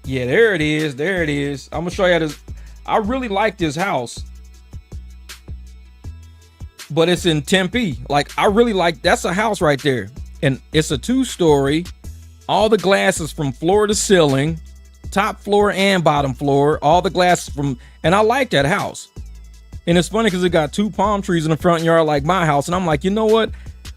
Speaker 1: Yeah, there it is. There it is. I'm going to show you this. I really like this house. But it's in Tempe. Like, I really like, that's a house right there. And it's a 2-story. All the glass is from floor to ceiling. Top floor and bottom floor. All the glass from, and I like that house. And it's funny because it got 2 palm trees in the front yard like my house. And I'm like, you know what?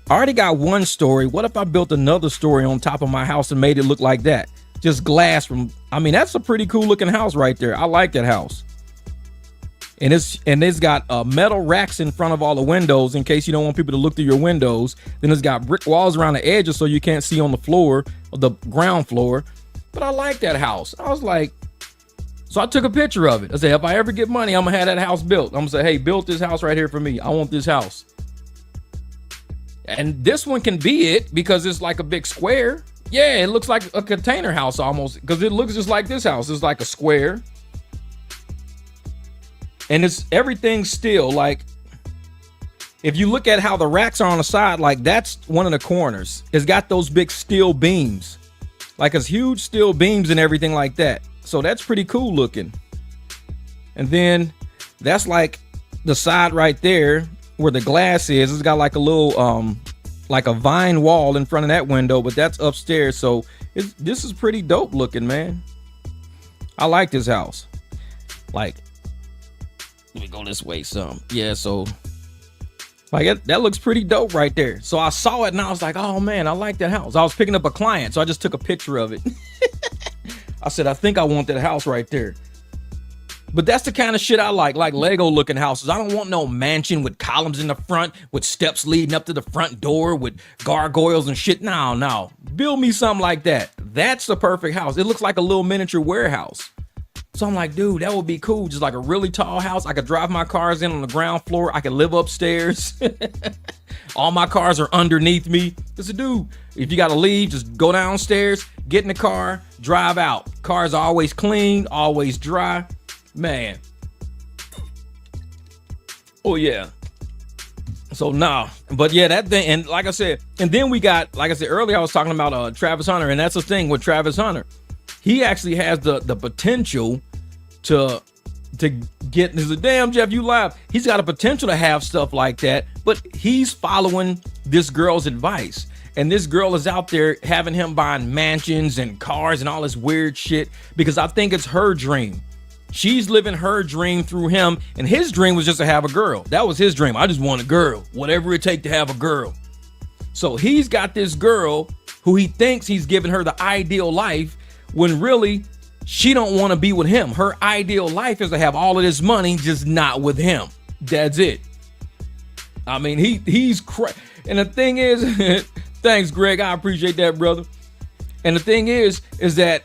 Speaker 1: I already got 1 story. What if I built another story on top of my house and made it look like that? Just glass from, I mean, that's a pretty cool looking house right there. I like that house. And it's got metal racks in front of all the windows in case you don't want people to look through your windows. Then it's got brick walls around the edges so you can't see on the floor, or the ground floor. But I like that house. I was like, so I took a picture of it. I said, if I ever get money, I'm gonna have that house built. I'm gonna say, hey, build this house right here for me. I want this house. And this one can be it because it's like a big square. Yeah, it looks like a container house almost because it looks just like this house. It's like a square. And it's everything still, like, if you look at how the racks are on the side, like that's one of the corners. It's got those big steel beams, like it's huge steel beams and everything like that. So that's pretty cool looking. And then that's like the side right there where the glass is. It's got like a little, like a vine wall in front of that window, but that's upstairs. So this is pretty dope looking, man. I like this house. Like, let me go this way some. Yeah, so like that looks pretty dope right there. So I saw it and I was like, oh man, I like that house. I was picking up a client, so I just took a picture of it. I said, I think I want that house right there. But that's the kind of shit I like Lego looking houses. I don't want no mansion with columns in the front, with steps leading up to the front door, with gargoyles and shit. No. Build me something like that. That's the perfect house. It looks like a little miniature warehouse. So I'm like, dude, that would be cool. Just like a really tall house. I could drive my cars in on the ground floor. I could live upstairs. All my cars are underneath me. Just a dude, if you got to leave, just go downstairs, get in the car, drive out. Cars are always clean, always dry. Man. Oh, yeah. So, nah. But yeah, that thing. And like I said, and then we got, like I said earlier, I was talking about Travis Hunter. And that's the thing with Travis Hunter. He actually has the potential to get, he's like, damn, Jeff, you live. He's got a potential to have stuff like that, but he's following this girl's advice. And this girl is out there having him buying mansions and cars and all this weird shit because I think it's her dream. She's living her dream through him, and his dream was just to have a girl. That was his dream. I just want a girl, whatever it take to have a girl. So he's got this girl who he thinks he's giving her the ideal life, when really she don't want to be with him. Her ideal life is to have all of this money, just not with him. That's it. I mean, he's and the thing is, thanks, Greg. I appreciate that, brother. And the thing is that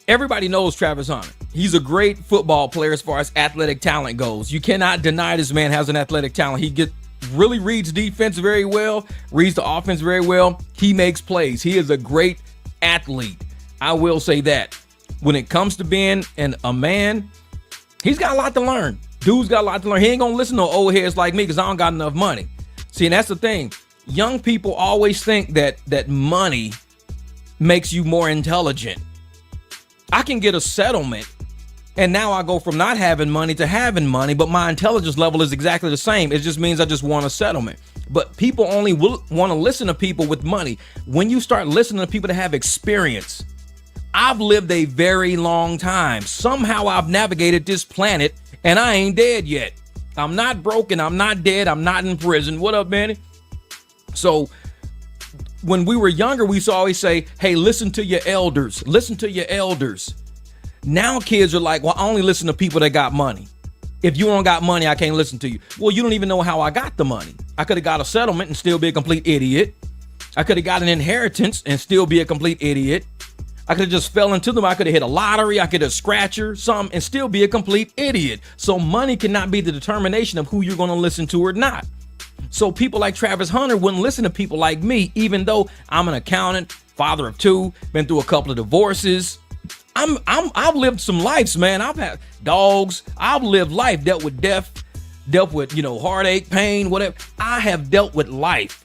Speaker 1: everybody knows Travis Hunter. He's a great football player as far as athletic talent goes. You cannot deny this man has an athletic talent. He really reads defense very well, reads the offense very well. He makes plays. He is a great athlete. I will say that. When it comes to being a man, he's got a lot to learn. Dude's got a lot to learn. He ain't gonna listen to old heads like me because I don't got enough money. See, and that's the thing. Young people always think that money makes you more intelligent. I can get a settlement, and now I go from not having money to having money, but my intelligence level is exactly the same. It just means I just want a settlement. But people only will want to listen to people with money. When you start listening to people that have experience, I've lived a very long time. Somehow I've navigated this planet and I ain't dead yet. I'm not broken. I'm not dead. I'm not in prison. What up, Manny? So when we were younger, we used to always say, hey, listen to your elders. Listen to your elders. Now kids are like, well, I only listen to people that got money. If you don't got money, I can't listen to you. Well, you don't even know how I got the money. I could have got a settlement and still be a complete idiot. I could have got an inheritance and still be a complete idiot. I could have just fell into them. I could have hit a lottery. I could have scratcher some and still be a complete idiot. So money cannot be the determination of who you're going to listen to or not. So people like Travis Hunter wouldn't listen to people like me, even though I'm an accountant, father of 2, been through a couple of divorces. I've lived some lives, man. I've had dogs. I've lived life, dealt with death, dealt with, heartache, pain, whatever. I have dealt with life.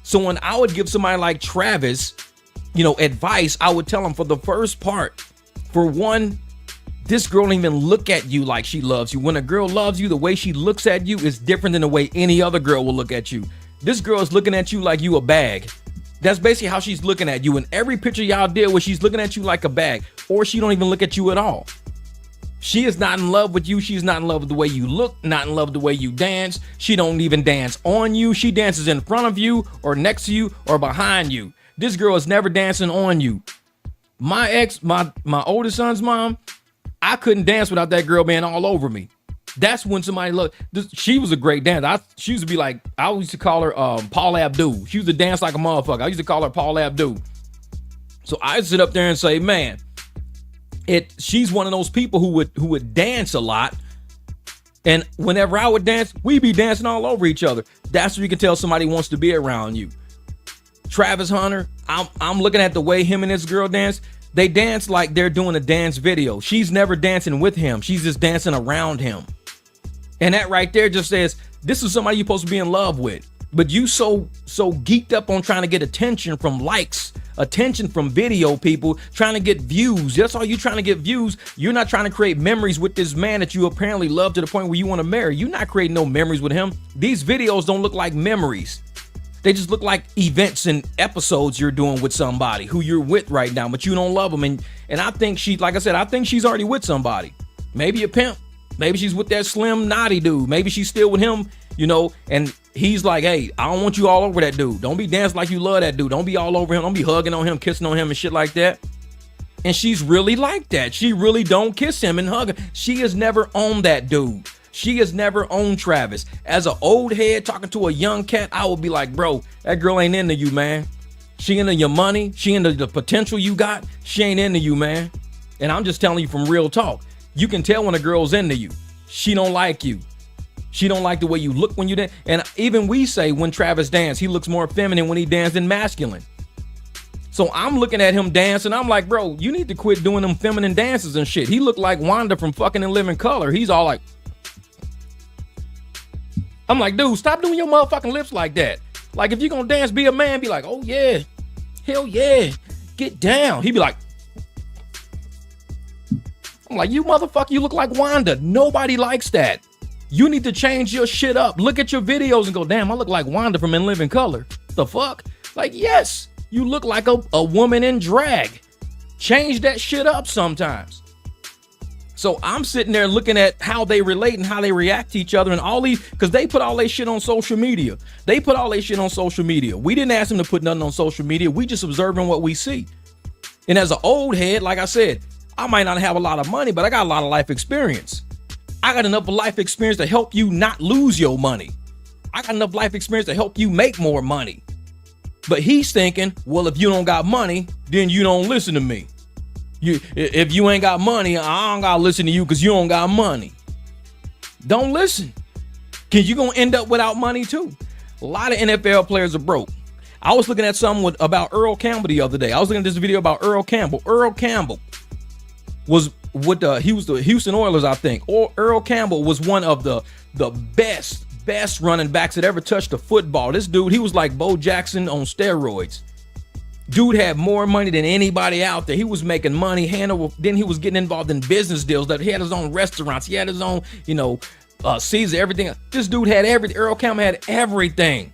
Speaker 1: So when I would give somebody like Travis, advice, I would tell him for the first part, for one, this girl don't even look at you like she loves you. When a girl loves you, the way she looks at you is different than the way any other girl will look at you. This girl is looking at you like you a bag. That's basically how she's looking at you. In every picture y'all deal with, she's looking at you like a bag, or she don't even look at you at all. She is not in love with you. She's not in love with the way you look, not in love with the way you dance. She don't even dance on you. She dances in front of you or next to you or behind you. This girl is never dancing on you. My ex, my oldest son's mom, I couldn't dance without that girl being all over me. That's when somebody looked. She was a great dancer. She used to be like, I used to call her Paul Abdul. She used to dance like a motherfucker. I used to call her Paul Abdul. So I sit up there and say, man, she's one of those people who would dance a lot. And whenever I would dance, we'd be dancing all over each other. That's where you can tell somebody wants to be around you. Travis Hunter, I'm looking at the way him and this girl dance. They dance like they're doing a dance video. She's never dancing with him. She's just dancing around him. And that right there just says, this is somebody you're supposed to be in love with. But you so geeked up on trying to get attention from likes, attention from video people, trying to get views. That's all you're trying to get views. You're not trying to create memories with this man that you apparently love to the point where you want to marry. You're not creating no memories with him. These videos don't look like memories. They just look like events and episodes you're doing with somebody who you're with right now, but you don't love them. And I think like I said, I think she's already with somebody. Maybe a pimp. Maybe she's with that slim, naughty dude. Maybe she's still with him, and he's like, hey, I don't want you all over that dude. Don't be dancing like you love that dude. Don't be all over him. Don't be hugging on him, kissing on him and shit like that. And she's really like that. She really don't kiss him and hug him. She is never on that dude. She has never owned Travis. As an old head talking to a young cat, I would be like, bro, that girl ain't into you, man. She into your money. She into the potential you got. She ain't into you, man. And I'm just telling you from real talk. You can tell when a girl's into you. She don't like you. She don't like the way you look when you dance. And even we say when Travis dance, he looks more feminine when he dance than masculine. So I'm looking at him dance and I'm like, bro, you need to quit doing them feminine dances and shit. He looked like Wanda from fucking In Living Color. He's all like, I'm like, dude, stop doing your motherfucking lips like that. Like, if you're gonna dance, be a man, be like, oh yeah, hell yeah, get down. He'd be like, I'm like, you motherfucker, you look like Wanda. Nobody likes that. You need to change your shit up. Look at your videos and go, damn, I look like Wanda from In Living Color. The fuck? Like, yes, you look like a woman in drag. Change that shit up sometimes. So I'm sitting there looking at how they relate and how they react to each other and all these, because they put all their shit on social media. They put all their shit on social media. We didn't ask them to put nothing on social media. We just observing what we see. And as an old head, like I said, I might not have a lot of money, but I got a lot of life experience. I got enough life experience to help you not lose your money. I got enough life experience to help you make more money. But he's thinking, well, if you don't got money, then you don't listen to me. If you ain't got money, I don't gotta listen to you because you don't got money. Don't listen, because you're gonna end up without money too. A lot of NFL players are broke. I was looking at something about Earl Campbell the other day. I was looking at this video about Earl Campbell. Earl Campbell was with the Houston Oilers, I think. Or Earl Campbell was one of the best running backs that ever touched a football. This dude, he was like Bo Jackson on steroids. Dude had more money than anybody out there. He was making money. Then he was getting involved in business deals. That he had his own restaurants. He had his own, Caesar, everything. This dude had everything. Earl Campbell had everything.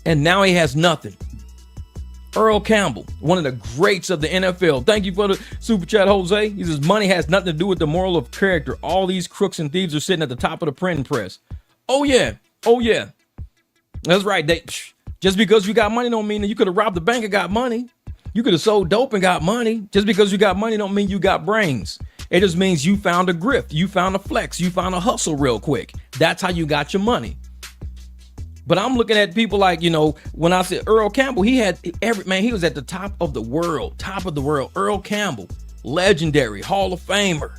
Speaker 1: And now he has nothing. Earl Campbell, one of the greats of the NFL. Thank you for the super chat, Jose. He says money has nothing to do with the moral of character. All these crooks and thieves are sitting at the top of the printing press. Oh yeah. That's right. Just because you got money don't mean that you could have robbed the bank and got money. You could have sold dope and got money. Just because you got money don't mean you got brains. It just means you found a grift. You found a flex. You found a hustle real quick. That's how you got your money. But I'm looking at people like, when I said Earl Campbell, he had he was at the top of the world. Earl Campbell, legendary, Hall of Famer.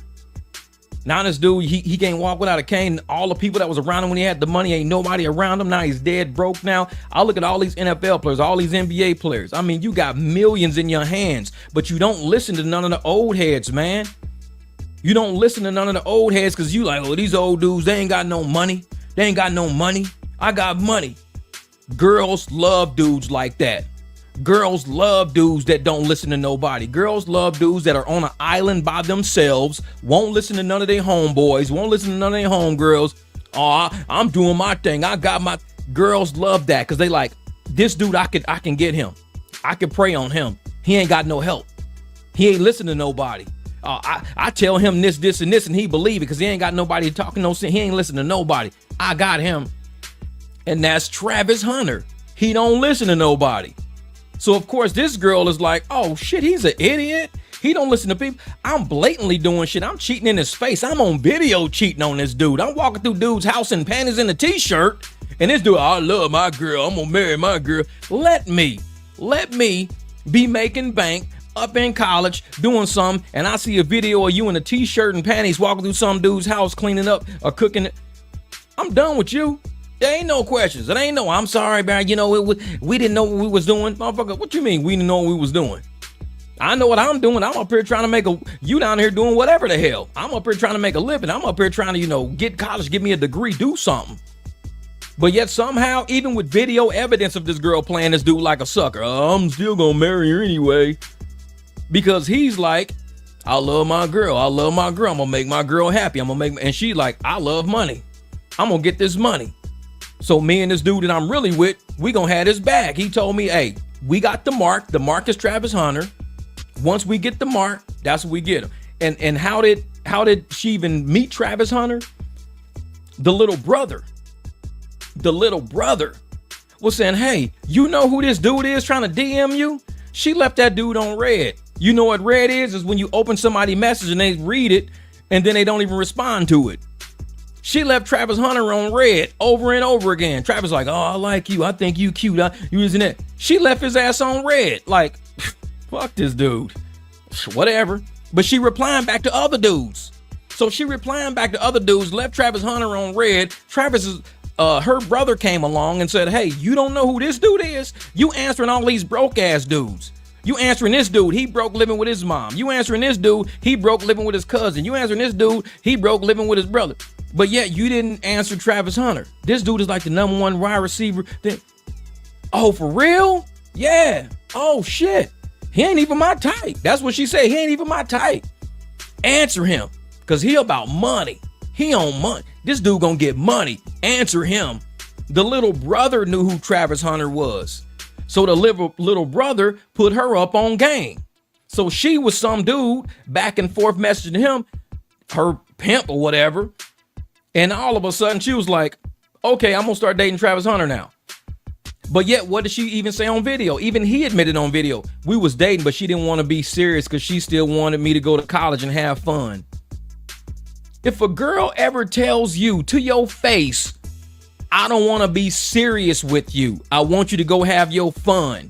Speaker 1: Now this dude, he can't walk without a cane. All the people that was around him when he had the money, ain't nobody around him. Now he's dead broke now. I look at all these NFL players, all these NBA players. I mean, you got millions in your hands, but you don't listen to none of the old heads, man. You don't listen to none of the old heads because you like, oh, these old dudes, they ain't got no money. They ain't got no money. I got money. Girls love dudes like that. Girls love dudes that don't listen to nobody. Girls love dudes that are on an island by themselves, won't listen to none of their homeboys, won't listen to none of their homegirls. Oh, I'm doing my thing. I got my... Girls love that because they like, this dude, I can get him. I can prey on him. He ain't got no help. He ain't listening to nobody. I tell him this, and this, and he believe it because he ain't got nobody talking no sense. He ain't listening to nobody. I got him. And that's Travis Hunter. He don't listen to nobody. So, of course, this girl is like, oh, shit, he's an idiot. He don't listen to people. I'm blatantly doing shit. I'm cheating in his face. I'm on video cheating on this dude. I'm walking through dude's house in panties and a t-shirt. And this dude, I love my girl. I'm going to marry my girl. Let me be making bank up in college doing something. And I see a video of you in a t-shirt and panties walking through some dude's house cleaning up or cooking. I'm done with you. There ain't no questions. It ain't no, I'm sorry, man. You know, we didn't know what we was doing. Motherfucker, what you mean we didn't know what we was doing? I know what I'm doing. I'm up here trying to make you down here doing whatever the hell. I'm up here trying to make a living. I'm up here trying to, get college, give me a degree, do something. But yet somehow, even with video evidence of this girl playing this dude like a sucker, I'm still gonna marry her anyway. Because he's like, I love my girl. I'm gonna make my girl happy. And she like, I love money. I'm gonna get this money. So me and this dude that I'm really with, we gonna have this bag. He told me, hey, we got the mark. The mark is Travis Hunter. Once we get the mark, that's what we get him. And how did she even meet Travis Hunter? The little brother was saying, hey, you know who this dude is trying to DM you? She left that dude on red. You know what red is when you open somebody's message and they read it and then they don't even respond to it. She left Travis Hunter on red over and over again. Travis like, oh, I like you. I think you cute. You using that. She left his ass on red. Like, fuck this dude. Whatever. But she replying back to other dudes. So she replying back to other dudes, left Travis Hunter on red. Her brother came along and said, hey, you don't know who this dude is? You answering all these broke ass dudes. You answering this dude, he broke living with his mom. You answering this dude, he broke living with his cousin. You answering this dude, he broke living with his brother. But yet you didn't answer Travis Hunter. This dude is like the number one wide receiver. Oh, for real? Yeah. Oh, shit. He ain't even my type. That's what she said. He ain't even my type. Answer him, because he about money. He on money. This dude gonna get money. Answer him. The little brother knew who Travis Hunter was. So the little brother put her up on game. So she was some dude back and forth messaging him, her pimp or whatever. And all of a sudden she was like, okay, I'm gonna start dating Travis Hunter now. But yet, what did she even say on video? Even he admitted on video, we was dating, but she didn't want to be serious because she still wanted me to go to college and have fun. If a girl ever tells you to your face, I don't want to be serious with you, I want you to go have your fun,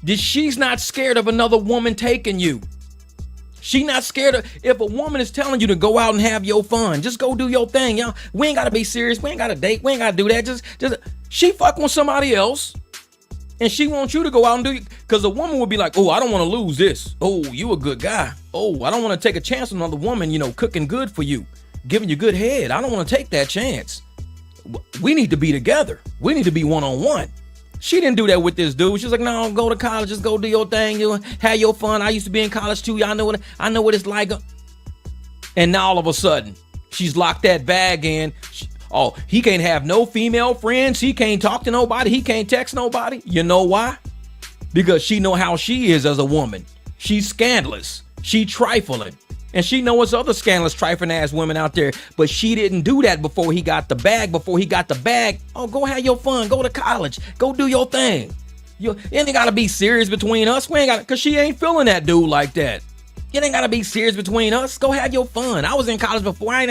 Speaker 1: she's not scared of another woman taking you. She not scared of, if a woman is telling you to go out and have your fun, just go do your thing, y'all. We ain't got to be serious. We ain't got to date. We ain't got to do that. Just she fuck with somebody else and she wants you to go out and do it. Because a woman would be like, oh, I don't want to lose this. Oh, you a good guy. Oh, I don't want to take a chance on another woman, cooking good for you, giving you good head. I don't want to take that chance. We need to be together. We need to be one-on-one. She didn't do that with this dude. She was like, no, go to college, just go do your thing, you have your fun. I used to be in college too. Y'all know what it's like. And now all of a sudden, she's locked that bag in. He can't have no female friends. He can't talk to nobody. He can't text nobody. You know why? Because she know how she is as a woman. She's scandalous. She trifling. And she knows other scandalous, trifling ass women out there, but she didn't do that before he got the bag. Oh, go have your fun. Go to college. Go do your thing. You ain't got to be serious between us. We ain't got, because she ain't feeling that dude like that. You ain't got to be serious between us. Go have your fun. I was in college before.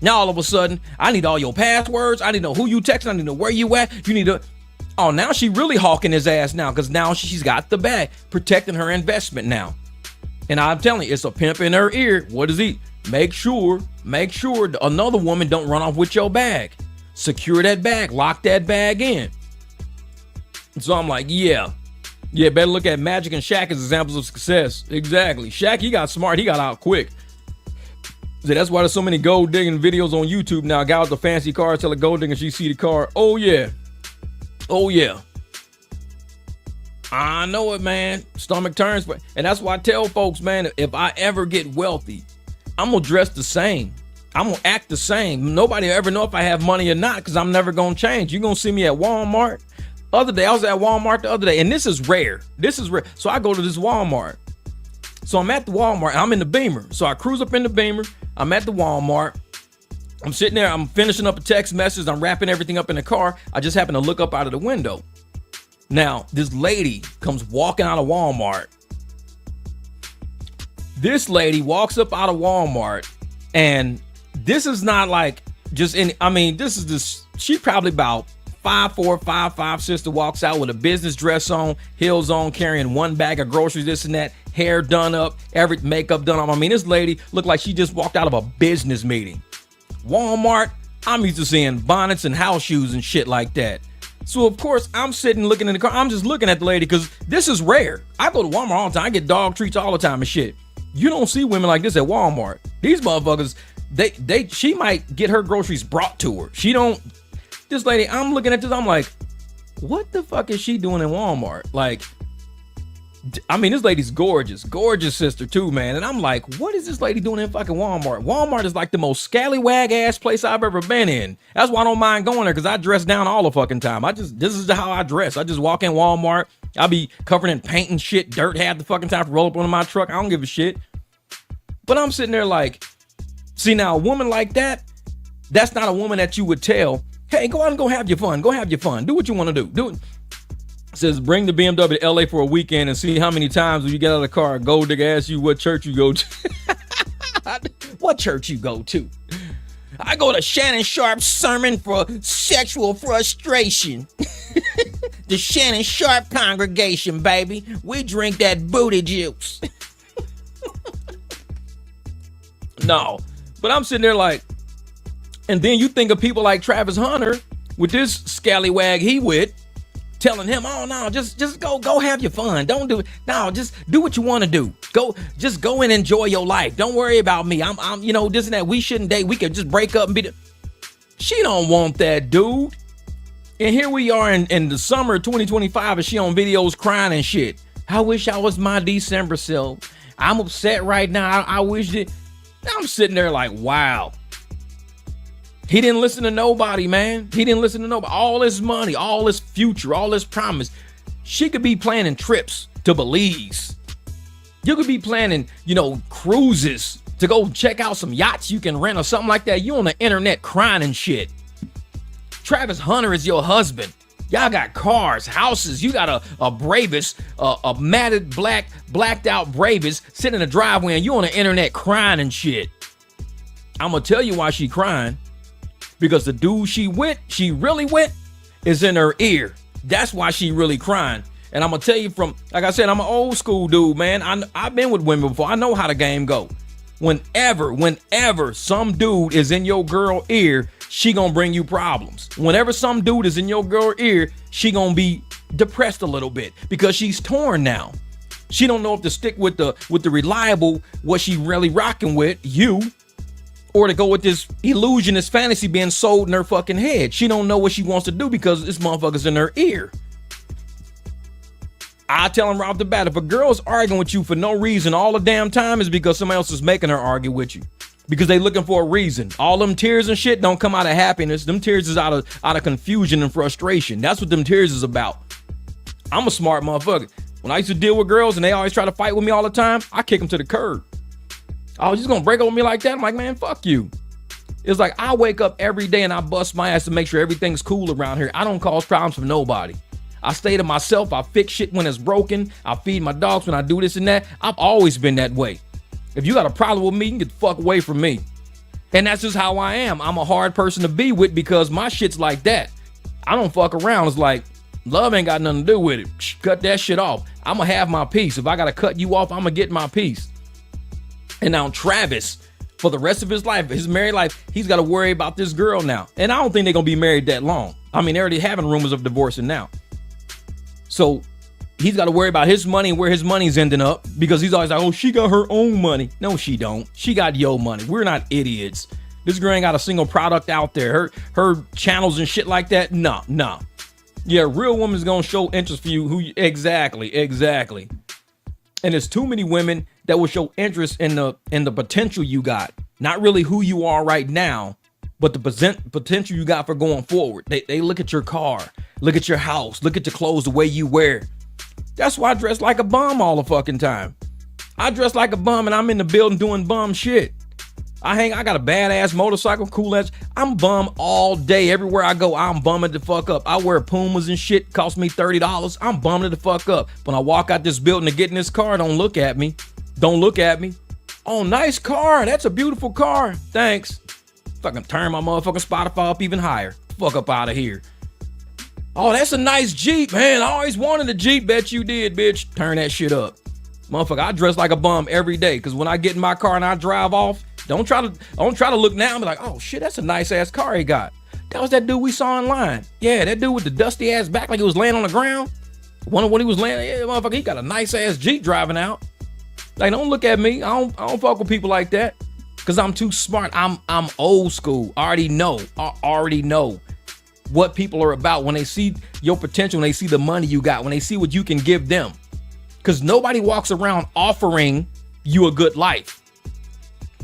Speaker 1: Now all of a sudden, I need all your passwords. I need to know who you texting. I need to know where you at. You need to. Oh, now she really hawking his ass now, because now she's got the bag, protecting her investment now. And I'm telling you, it's a pimp in her ear. What is he? make sure another woman don't run off with your bag. Secure that bag, lock that bag in. So I'm like, yeah, better look at Magic and Shaq as examples of success. Exactly. Shaq, he got smart, he got out quick. So that's why there's so many gold digging videos on YouTube now. A guy with the fancy car tell a gold digger she see the car. Oh yeah. I know it, man. Stomach turns. And that's why I tell folks, man, if I ever get wealthy, I'm gonna dress the same. I'm gonna act the same. Nobody will ever know if I have money or not, because I'm never gonna change. You're gonna see me at Walmart. Other day, I was at Walmart the other day, and this is rare. So I go to this Walmart. So I'm at the Walmart. I'm in the Beamer. So I cruise up in the Beamer. I'm at the Walmart. I'm sitting there. I'm finishing up a text message. I'm wrapping everything up in the car. I just happen to look up out of the window. Now, this lady comes walking out of Walmart. This lady walks up out of Walmart, and this is not like just any, I mean, this is this, she probably about 5'4", 5'5" sister, walks out with a business dress on, heels on, carrying one bag of groceries, this and that, hair done up, every makeup done up. I mean, this lady looked like she just walked out of a business meeting. Walmart, I'm used to seeing bonnets and house shoes and shit like that. So of course I'm sitting looking in the car. I'm just looking at the lady because this is rare. I go to Walmart all the time. I get dog treats all the time and shit. You don't see women like this at Walmart. These motherfuckers, she might get her groceries brought to her. She don't. This lady, I'm looking at this. I'm like, what the fuck is she doing in Walmart? Like, I mean, this lady's gorgeous sister too, man. And I'm like, what is this lady doing in fucking Walmart? Walmart is like the most scallywag ass place I've ever been in. That's why I don't mind going there, because I dress down all the fucking time. This is how I dress. I just walk in Walmart. I'll be covered in paint and shit, dirt half the fucking time to roll up onto my truck. I don't give a shit. But I'm sitting there like, see, now a woman like that, that's not a woman that you would tell, hey, go out and go have your fun. Go have your fun. Do what you want to do. Do it. Says bring the BMW to LA for a weekend and see how many times when you get out of the car, a gold digger asks you what church you go to. What church you go to? I go to Shannon Sharp's sermon for sexual frustration. The Shannon Sharp congregation, baby. We drink that booty juice. No, but I'm sitting there like, and then you think of people like Travis Hunter with this scallywag he with, telling him, oh no, just go have your fun. Don't do it. No, just do what you want to do. Just go and enjoy your life. Don't worry about me. I'm this and that. We shouldn't date. We could just break up and be She don't want that dude. And here we are in the summer of 2025 and she on videos crying and shit. I wish I was my December self. I'm upset right now. I wish that. I'm sitting there like, wow. He didn't listen to nobody, man. He didn't listen to nobody. All his money, all his future, all his promise. She could be planning trips to Belize. You could be planning, cruises to go check out some yachts you can rent or something like that. You on the internet crying and shit. Travis Hunter is your husband. Y'all got cars, houses. You got a Bravus, a matted blacked out Bravus sitting in the driveway and you on the internet crying and shit. I'm going to tell you why she crying. Because the dude she really went, is in her ear. That's why she really crying. And I'm going to tell you like I said, I'm an old school dude, man. I've been with women before. I know how the game go. Whenever some dude is in your girl ear, she going to bring you problems. Whenever some dude is in your girl ear, she going to be depressed a little bit because she's torn now. She don't know if to stick with the reliable, what she really rocking with, you, or to go with this illusion, this fantasy being sold in her fucking head. She don't know what she wants to do because this motherfucker's in her ear. I tell him right off the bat, if a girl's arguing with you for no reason all the damn time, is because somebody else is making her argue with you. Because they looking for a reason. All them tears and shit don't come out of happiness. Them tears is out of confusion and frustration. That's what them tears is about. I'm a smart motherfucker. When I used to deal with girls and they always try to fight with me all the time, I kick them to the curb. I was just gonna break up with me like that. I'm like, man, fuck you. It's like I wake up every day and I bust my ass to make sure everything's cool around here. I don't cause problems for nobody. I stay to myself. I fix shit when it's broken. I feed my dogs when I do this and that. I've always been that way. If you got a problem with me, you can get the fuck away from me. And that's just how I am. I'm a hard person to be with because my shit's like that. I don't fuck around. It's like, love ain't got nothing to do with it. Cut that shit off. I'm gonna have my peace. If I gotta cut you off, I'm gonna get my peace. And now Travis, for the rest of his life, his married life, he's got to worry about this girl now. And I don't think they're going to be married that long. I mean, they're already having rumors of divorcing now. So he's got to worry about his money and where his money's ending up, because he's always like, oh, she got her own money. No, she don't. She got your money. We're not idiots. This girl ain't got a single product out there. Her channels and shit like that. Nah. Yeah, a real woman's going to show interest for you. Exactly. And there's too many women that will show interest in the potential you got. Not really who you are right now, but the potential you got for going forward. They look at your car, look at your house, look at your clothes, the way you wear. That's why I dress like a bum all the fucking time. I dress like a bum and I'm in the building doing bum shit. I got a badass motorcycle, cool ass. I'm bum all day. Everywhere I go, I'm bumming the fuck up. I wear Pumas and shit. Cost me $30. I'm bumming the fuck up. When I walk out this building to get in this car, don't look at me. Oh, nice car. That's a beautiful car. Thanks. Fucking turn my motherfucking Spotify up even higher. Fuck up out of here. Oh, that's a nice Jeep, man. I always wanted a Jeep. Bet you did, bitch. Turn that shit up. Motherfucker, I dress like a bum every day, because when I get in my car and I drive off, don't try to look now and be like, oh shit, that's a nice ass car he got. That was that dude we saw online. Yeah, that dude with the dusty ass back like he was laying on the ground. When he was laying, yeah, motherfucker, he got a nice ass Jeep driving out. Like, don't look at me. I don't fuck with people like that, because I'm too smart. I'm old school. I already know what people are about when they see your potential, when they see the money you got, when they see what you can give them. Because nobody walks around offering you a good life.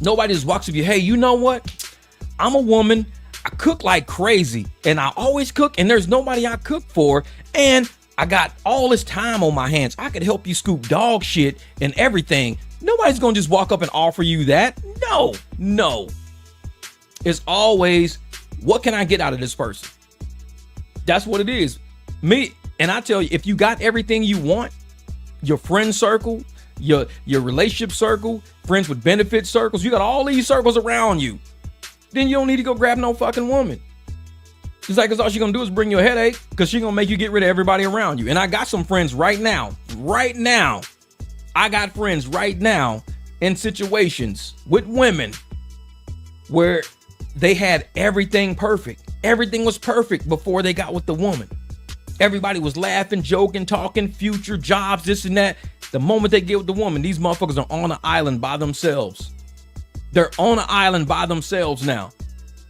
Speaker 1: Nobody just walks up to you, hey, you know what? I'm a woman. I cook like crazy, and I always cook, and there's nobody I cook for, and I got all this time on my hands. I could help you scoop dog shit and everything. Nobody's gonna just walk up and offer you that. No. It's always, what can I get out of this person? That's what it is. Me, and I tell you, if you got everything you want, your friend circle, your relationship circle, friends with benefit circles, you got all these circles around you, then you don't need to go grab no fucking woman. It's like, 'cause all she's gonna do is bring you a headache, because she's gonna make you get rid of everybody around you. And I got some friends right now. I got friends right now in situations with women where they had everything perfect. Everything was perfect before they got with the woman. Everybody was laughing, joking, talking, future, jobs, this and that. The moment they get with the woman, these motherfuckers are on an island by themselves. They're on an island by themselves now.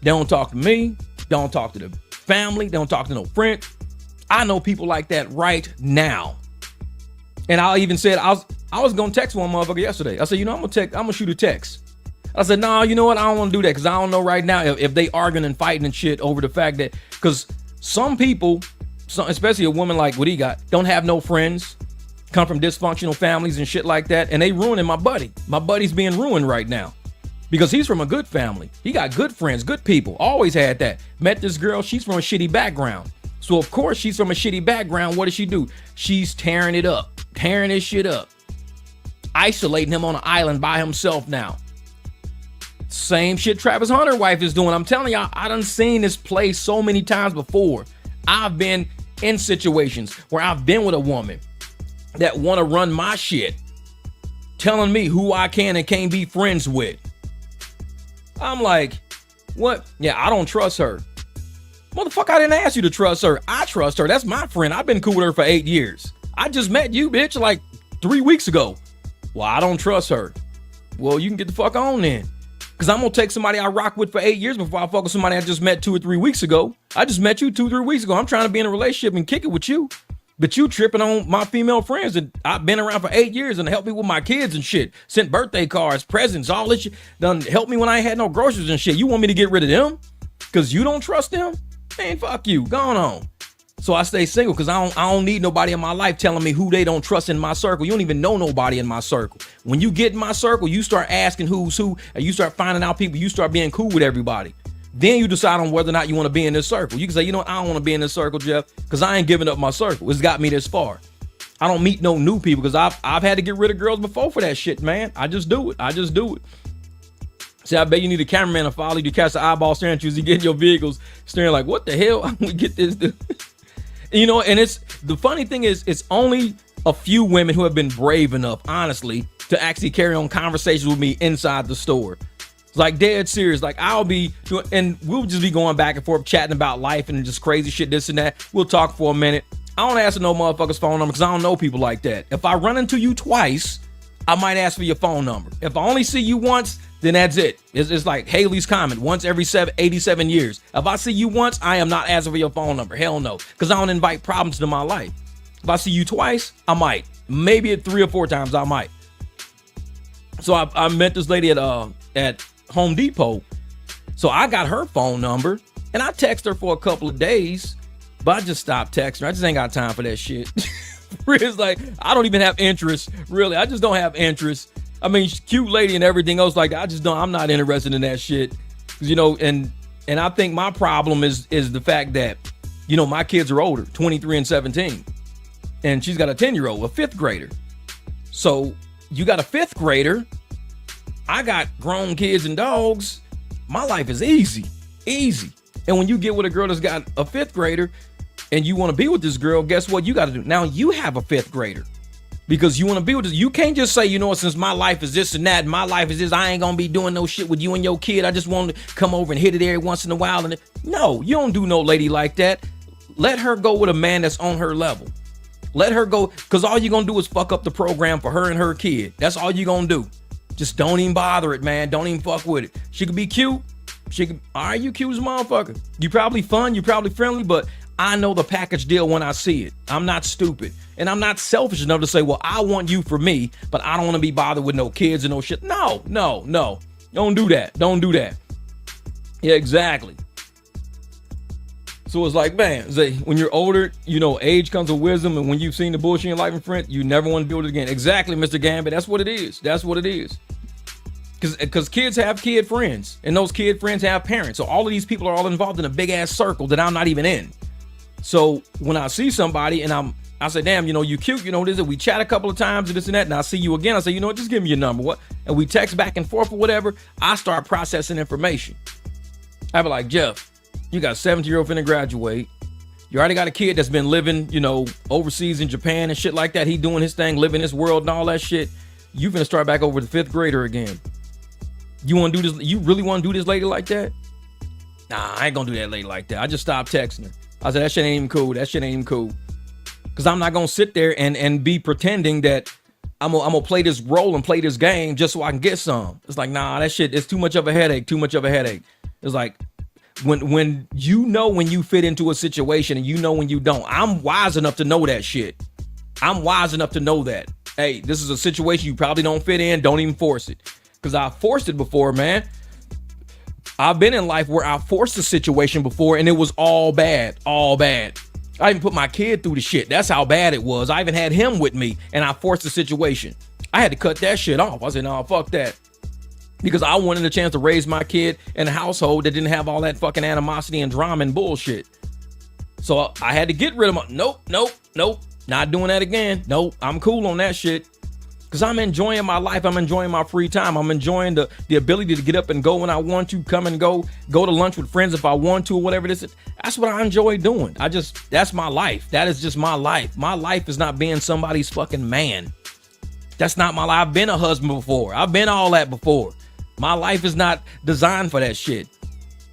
Speaker 1: They don't talk to me. Don't talk to the family. They don't talk to no friends. I know people like that right now. And I even said, I was going to text one motherfucker yesterday. I said, you know, I'm going to shoot a text. I said, no, you know what? I don't want to do that, because I don't know right now if they arguing and fighting and shit over the fact that, because some people, especially a woman like what he got, don't have no friends, come from dysfunctional families and shit like that, and they ruining my buddy. My buddy's being ruined right now because he's from a good family. He got good friends, good people, always had that. Met this girl, she's from a shitty background. So of course she's from a shitty background. What does she do? She's tearing his shit up, isolating him on an island by himself now. Same shit Travis Hunter's wife is doing. I'm telling y'all, I done seen this play so many times before. I've been in situations where I've been with a woman that want to run my shit, telling me who I can and can't be friends with. I'm like, what? Yeah, I don't trust her. Motherfucker, I didn't ask you to trust her. I trust her. That's my friend. I've been cool with her for 8 years. I just met you, bitch, like 3 weeks ago. Well, I don't trust her. Well, you can get the fuck on then. Because I'm going to take somebody I rock with for 8 years before I fuck with somebody I just met 2 or 3 weeks ago. I just met you 2 or 3 weeks ago. I'm trying to be in a relationship and kick it with you. But you tripping on my female friends that I've been around for 8 years and helped me with my kids and shit. Sent birthday cards, presents, all this shit. Done helped me when I ain't had no groceries and shit. You want me to get rid of them? Because you don't trust them? Man, fuck you. Going on. So I stay single because I don't need nobody in my life telling me who they don't trust in my circle. You don't even know nobody in my circle. When you get in my circle, you start asking who's who, and you start finding out people. You start being cool with everybody. Then you decide on whether or not you want to be in this circle. You can say, you know what, I don't want to be in this circle, Jeff, because I ain't giving up my circle. It's got me this far. I don't meet no new people because I've had to get rid of girls before for that shit, man. I just do it. See, I bet you need a cameraman to follow you to catch the eyeball staring at you as you get in your vehicles, staring like, what the hell? I'm gonna get this dude. You know, and it's the funny thing is, it's only a few women who have been brave enough, honestly, to actually carry on conversations with me inside the store. It's like dead serious. Like I'll be doing, and we'll just be going back and forth chatting about life and just crazy shit, this and that. We'll talk for a minute. I don't ask for no motherfucker's phone number because I don't know people like that. If I run into you twice, I might ask for your phone number. If I only see you once, then that's it. It's like Haley's comment, once every 87 years. If I see you once, I am not asking for your phone number. Hell no, because I don't invite problems to my life. If I see you twice, I might. Maybe 3 or 4 times, I might. So I met this lady at Home Depot. So I got her phone number and I text her for a couple of days, but I just stopped texting her. I just ain't got time for that shit. It's like, I don't even have interest, really. I just don't have interest. I mean, she's a cute lady and everything else like that. I'm not interested in that shit. You know, and I think my problem is the fact that, you know, my kids are older, 23 and 17. And she's got a 10-year-old, a 5th grader. So you got a 5th grader. I got grown kids and dogs. My life is easy. And when you get with a girl that's got a 5th grader and you want to be with this girl, guess what you got to do? Now you have a 5th grader because you want to be with this. You can't just say, you know, since my life is this and that, and my life is this, I ain't going to be doing no shit with you and your kid. I just want to come over and hit it every once in a while. And no, you don't do no lady like that. Let her go with a man that's on her level. Let her go, because all you're going to do is fuck up the program for her and her kid. That's all you're going to do. Just don't even bother it, man. Don't even fuck with it. She could be cute. All right, you cute as a motherfucker. You probably fun. You probably friendly, but I know the package deal when I see it. I'm not stupid. And I'm not selfish enough to say, well, I want you for me, but I don't want to be bothered with no kids and no shit. No. Don't do that. Yeah, exactly. So it's like, man, when you're older, you know, age comes with wisdom. And when you've seen the bullshit in your life in front, you never want to do it again. Exactly, Mr. Gambit. That's what it is. Because kids have kid friends. And those kid friends have parents. So all of these people are all involved in a big ass circle that I'm not even in. So when I see somebody and I say, damn, you know, you cute, you know, this, we chat a couple of times and this and that, and I see you again. I say, you know what, just give me your number. What? And we text back and forth or whatever. I start processing information. I be like, Jeff, you got a 17-year-old finna graduate. You already got a kid that's been living, you know, overseas in Japan and shit like that. He doing his thing, living his world and all that shit. You finna start back over with the 5th grader again. You want to do this? You really want to do this lady like that? Nah, I ain't gonna do that lady like that. I just stopped texting her. I said, that shit ain't even cool. Because I'm not gonna sit there and be pretending that I'm gonna play this role and play this game just so I can get some. It's like, nah, that shit is too much of a headache. It's like, when you know when you fit into a situation and you know when you don't. I'm wise enough to know that shit. I'm wise enough to know that. Hey, this is a situation you probably don't fit in. Don't even force it. Because I forced it before, man. I've been in life where I forced a situation before and it was all bad. I even put my kid through the shit. That's how bad it was. I even had him with me and I forced the situation. I had to cut that shit off. I said, no, fuck that. Because I wanted a chance to raise my kid in a household that didn't have all that fucking animosity and drama and bullshit. So I had to get rid of my, nope. Not doing that again. Nope, I'm cool on that shit. Because I'm enjoying my life. I'm enjoying my free time. I'm enjoying the ability to get up and go when I want to, come and go to lunch with friends if I want to, or whatever it is. That's what I enjoy doing. That's my life. That is just my life. My life is not being somebody's fucking man. That's not my life. I've been a husband before. I've been all that before. My life is not designed for that shit.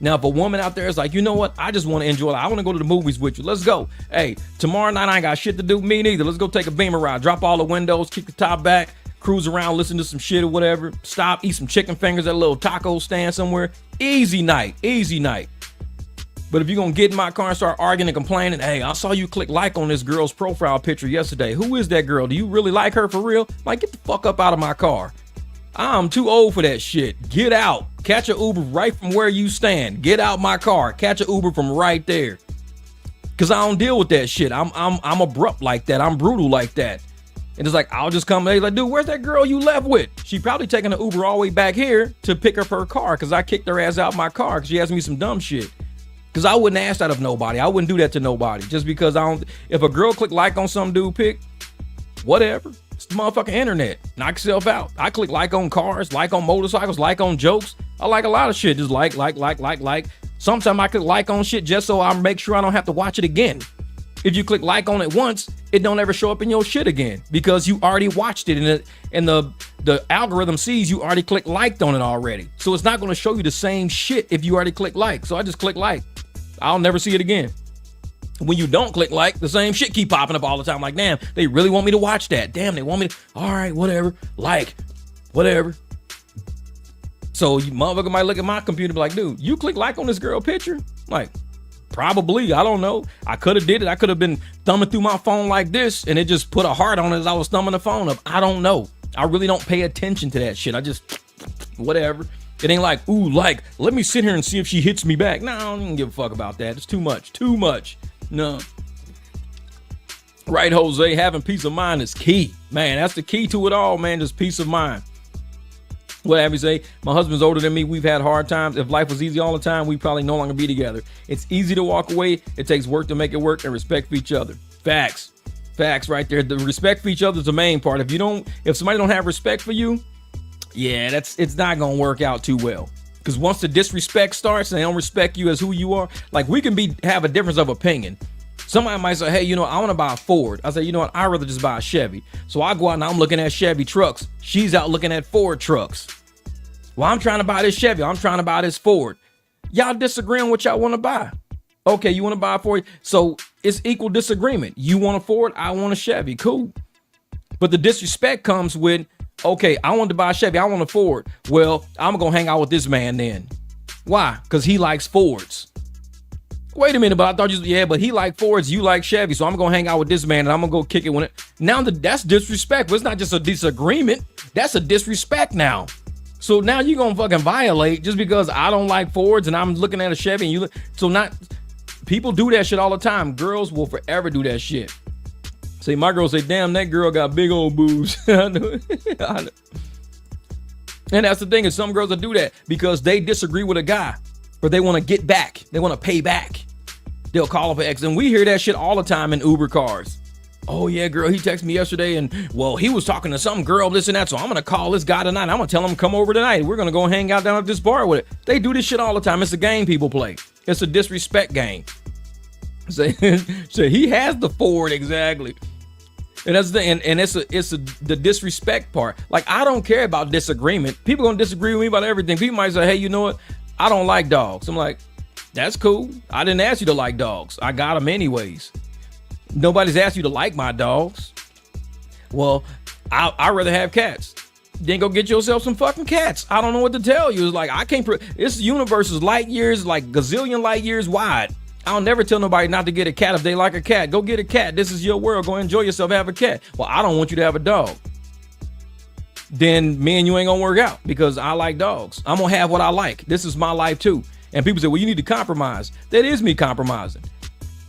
Speaker 1: Now, if a woman out there is like, you know what? I just want to enjoy it. I want to go to the movies with you. Let's go. Hey, tomorrow night I ain't got shit to do. Me neither. Let's go take a Beamer ride. Drop all the windows, kick the top back, cruise around, listen to some shit or whatever. Stop, eat some chicken fingers at a little taco stand somewhere. Easy night. But if you're going to get in my car and start arguing and complaining, hey, I saw you click like on this girl's profile picture yesterday. Who is that girl? Do you really like her for real? Like, get the fuck up out of my car. I'm too old for that shit. Get out. Catch an Uber right from where you stand. Get out my car. Catch an Uber from right there. Cause I don't deal with that shit. I'm abrupt like that. I'm brutal like that. And it's like, I'll just come there like, dude, where's that girl you left with? She probably taking an Uber all the way back here to pick up her car because I kicked her ass out my car because she asked me some dumb shit. Because I wouldn't ask that of nobody. I wouldn't do that to nobody. Just because if a girl click like on some dude pic, whatever. It's the motherfucking internet. Knock yourself out. I click like on cars, like on motorcycles, like on jokes. I like a lot of shit. Just like. Sometimes I click like on shit just so I make sure I don't have to watch it again. If you click like on it once, it don't ever show up in your shit again because you already watched it and the the algorithm sees you already clicked liked on it already. So it's not going to show you the same shit if you already click like. So I just click like. I'll never see it again. When you don't click like, the same shit keep popping up all the time. Like, damn, they really want me to watch that. Damn, they want me to, all right, whatever, like, whatever. So you motherfucker might look at my computer and be like, dude, you click like on this girl picture? Like, probably, I don't know. I could have did it. I could have been thumbing through my phone like this and it just put a heart on it as I was thumbing the phone up. I don't know. I really don't pay attention to that shit. I just, whatever. It ain't like, ooh, like, let me sit here and see if she hits me back. No, I don't even give a fuck about that. It's too much, too much. No. Right, Jose, having peace of mind is key. Man, that's the key to it all, man, just peace of mind. What have you say? My husband's older than me. We've had hard times. If life was easy all the time, we'd probably no longer be together. It's easy to walk away. It takes work to make it work and respect for each other. Facts. Facts right there. The respect for each other is the main part. If somebody don't have respect for you, yeah, it's not going to work out too well. Because once the disrespect starts and they don't respect you as who you are, like we can have a difference of opinion. Somebody might say, hey, I want to buy a Ford. I say, you know what? I'd rather just buy a Chevy. So I go out and I'm looking at Chevy trucks. She's out looking at Ford trucks. Well, I'm trying to buy this Chevy. I'm trying to buy this Ford. Y'all disagree on what y'all want to buy. Okay, you want to buy a Ford? So it's equal disagreement. You want a Ford? I want a Chevy. Cool. But the disrespect comes with, okay, I want to buy a Chevy. I want a Ford. Well, I'm going to hang out with this man then. Why? Because he likes Fords. Wait a minute, but I thought but he likes Fords, you like Chevy. So I'm going to hang out with this man and I'm going to go kick it when it. Now that's disrespect. But it's not just a disagreement. That's a disrespect now. So now you're going to fucking violate just because I don't like Fords and I'm looking at a Chevy and people do that shit all the time. Girls will forever do that shit. See, my girl say, damn, that girl got big old boobs. I know. And that's the thing is some girls will do that because they disagree with a guy or they want to get back. They want to pay back. They'll call up an ex. And we hear that shit all the time in Uber cars. Oh, yeah, girl, he texted me yesterday and, well, he was talking to some girl, this and that. So I'm going to call this guy tonight. I'm going to tell him come over tonight. We're going to go hang out down at this bar with it. They do this shit all the time. It's a game people play. It's a disrespect game. So he has the Ford, exactly. And that's the thing. And it's the disrespect part. Like, I don't care about disagreement. People going to disagree with me about everything. People might say, hey, you know what? I don't like dogs. I'm like, that's cool. I didn't ask you to like dogs. I got them anyways. Nobody's asked you to like my dogs. Well, I'd rather have cats. Then go get yourself some fucking cats. I don't know what to tell you. It's like, this universe is light years, like gazillion light years wide. I'll never tell nobody not to get a cat if they like a cat. Go get a cat. This is your world. Go enjoy yourself. Have a cat. Well, I don't want you to have a dog. Then me and you ain't gonna work out because I like dogs. I'm gonna have what I like. This is my life too. And people say, well, you need to compromise. That is me compromising.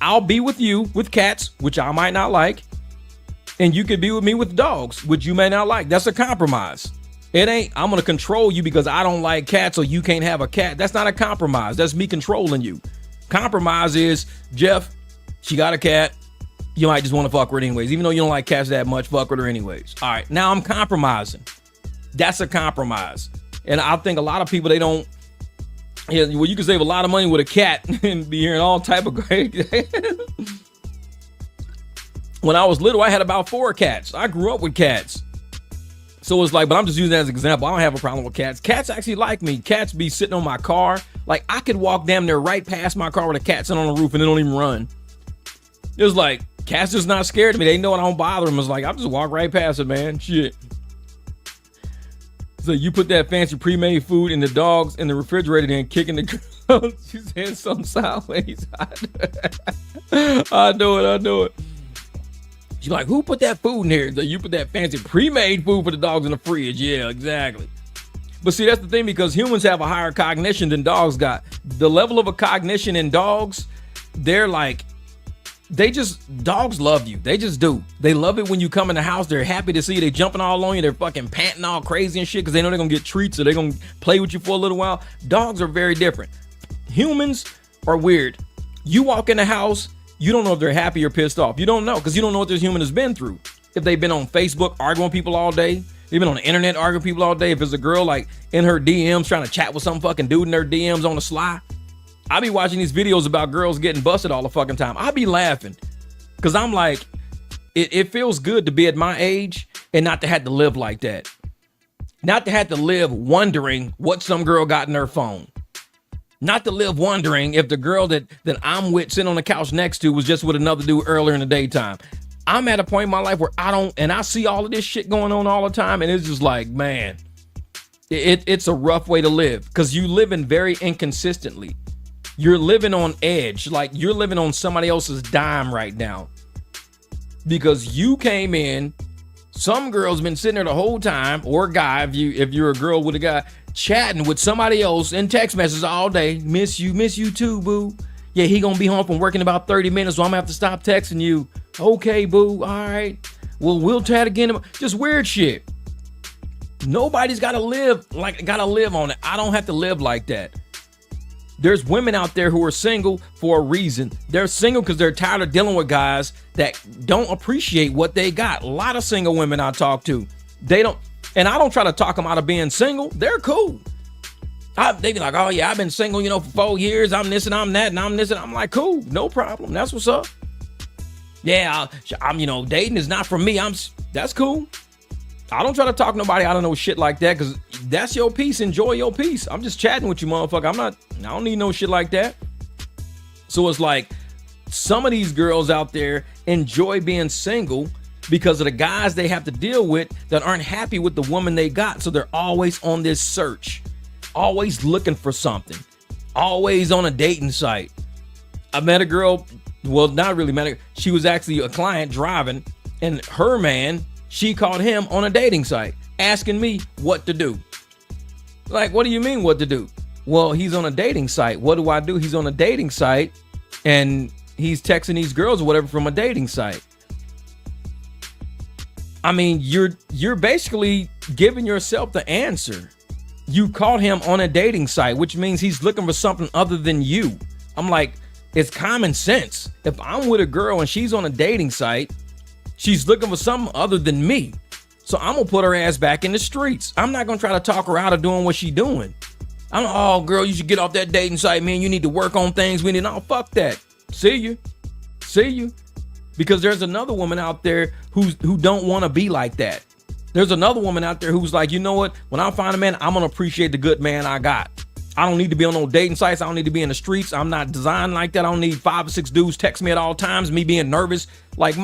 Speaker 1: I'll be with you with cats, which I might not like. And you could be with me with dogs, which you may not like. That's a compromise. It ain't, I'm going to control you because I don't like cats or you can't have a cat. That's not a compromise. That's me controlling you. Compromise is, Jeff, she got a cat. You might just want to fuck with her anyways. Even though you don't like cats that much, fuck with her anyways. All right, now I'm compromising. That's a compromise. And I think a lot of people, they don't, yeah, well, you can save a lot of money with a cat and be hearing all type of great. When I was little, I had about 4 cats. I grew up with cats. So it's like, but I'm just using that as an example. I don't have a problem with cats. Cats actually like me. Cats be sitting on my car. Like, I could walk damn near right past my car with a cat sitting on the roof and they don't even run. It's like, cats just not scared of me. They know I don't bother them. It's like, I'll just walk right past it, man. Shit. So you put that fancy pre-made food in the dogs in the refrigerator and kicking the ground. She said something sideways. I know it. She's like, who put that food in here? So you put that fancy pre-made food for the dogs in the fridge. Yeah, exactly. But see, that's the thing, because humans have a higher cognition than dogs got. The level of a cognition in dogs, they're like, dogs love you. They just do. They love it when you come in the house. They're happy to see you. They jumping all on you. They're fucking panting all crazy and shit because they know they're going to get treats, so they're going to play with you for a little while. Dogs are very different. Humans are weird. You walk in the house, you don't know if they're happy or pissed off. You don't know because you don't know what this human has been through. If they've been on Facebook arguing with people all day, they've been on the internet arguing with people all day. If it's a girl like in her DMs trying to chat with some fucking dude in their DMs on the sly. I be watching these videos about girls getting busted all the fucking time. I be laughing because I'm like, it feels good to be at my age and not to have to live like that. Not to have to live wondering what some girl got in her phone. Not to live wondering if the girl that I'm with sitting on the couch next to was just with another dude earlier in the daytime. I'm at a point in my life where I see all of this shit going on all the time, and it's just like, man, it's a rough way to live because you living very inconsistently. You're living on edge, like you're living on somebody else's dime right now because you came in. Some girl's been sitting there the whole time, or a guy, if you're a girl with a guy, chatting with somebody else in text messages all day. Miss you too, boo. Yeah, he gonna be home from work in about 30 minutes, so I'm gonna have to stop texting you. Okay, boo. All right. Well, we'll chat again. Just weird shit. Nobody's gotta live on it. I don't have to live like that. There's women out there who are single for a reason. They're single because they're tired of dealing with guys that don't appreciate what they got. A lot of single women I talk to, they don't, and I don't try to talk them out of being single. They're cool. They be like, oh yeah, I've been single, for 4 years. I'm this and I'm that and I'm this and I'm like, cool, no problem. That's what's up. Yeah, I'm dating is not for me. That's cool. I don't try to talk nobody out of no shit like that because that's your peace. Enjoy your peace. I'm just chatting with you, motherfucker. I don't need no shit like that. So it's like some of these girls out there enjoy being single because of the guys they have to deal with that aren't happy with the woman they got. So they're always on this search, always looking for something, always on a dating site. I met a girl, well, not really met her. She was actually a client driving, and her man, she called him on a dating site asking me what to do. Like, what do you mean what to do? Well, he's on a dating site. What do I do? He's on a dating site and he's texting these girls or whatever from a dating site. I mean, you're basically giving yourself the answer. You caught him on a dating site, which means he's looking for something other than you. I'm like, it's common sense. If I'm with a girl and she's on a dating site, she's looking for something other than me. So I'm going to put her ass back in the streets. I'm not going to try to talk her out of doing what she's doing. Oh, girl, you should get off that dating site, man. You need to work on things. No, fuck that. See you. Because there's another woman out there who don't want to be like that. There's another woman out there who's like, you know what? When I find a man, I'm going to appreciate the good man I got. I don't need to be on no dating sites. I don't need to be in the streets. I'm not designed like that. I don't need 5 or 6 dudes text me at all times, me being nervous. Like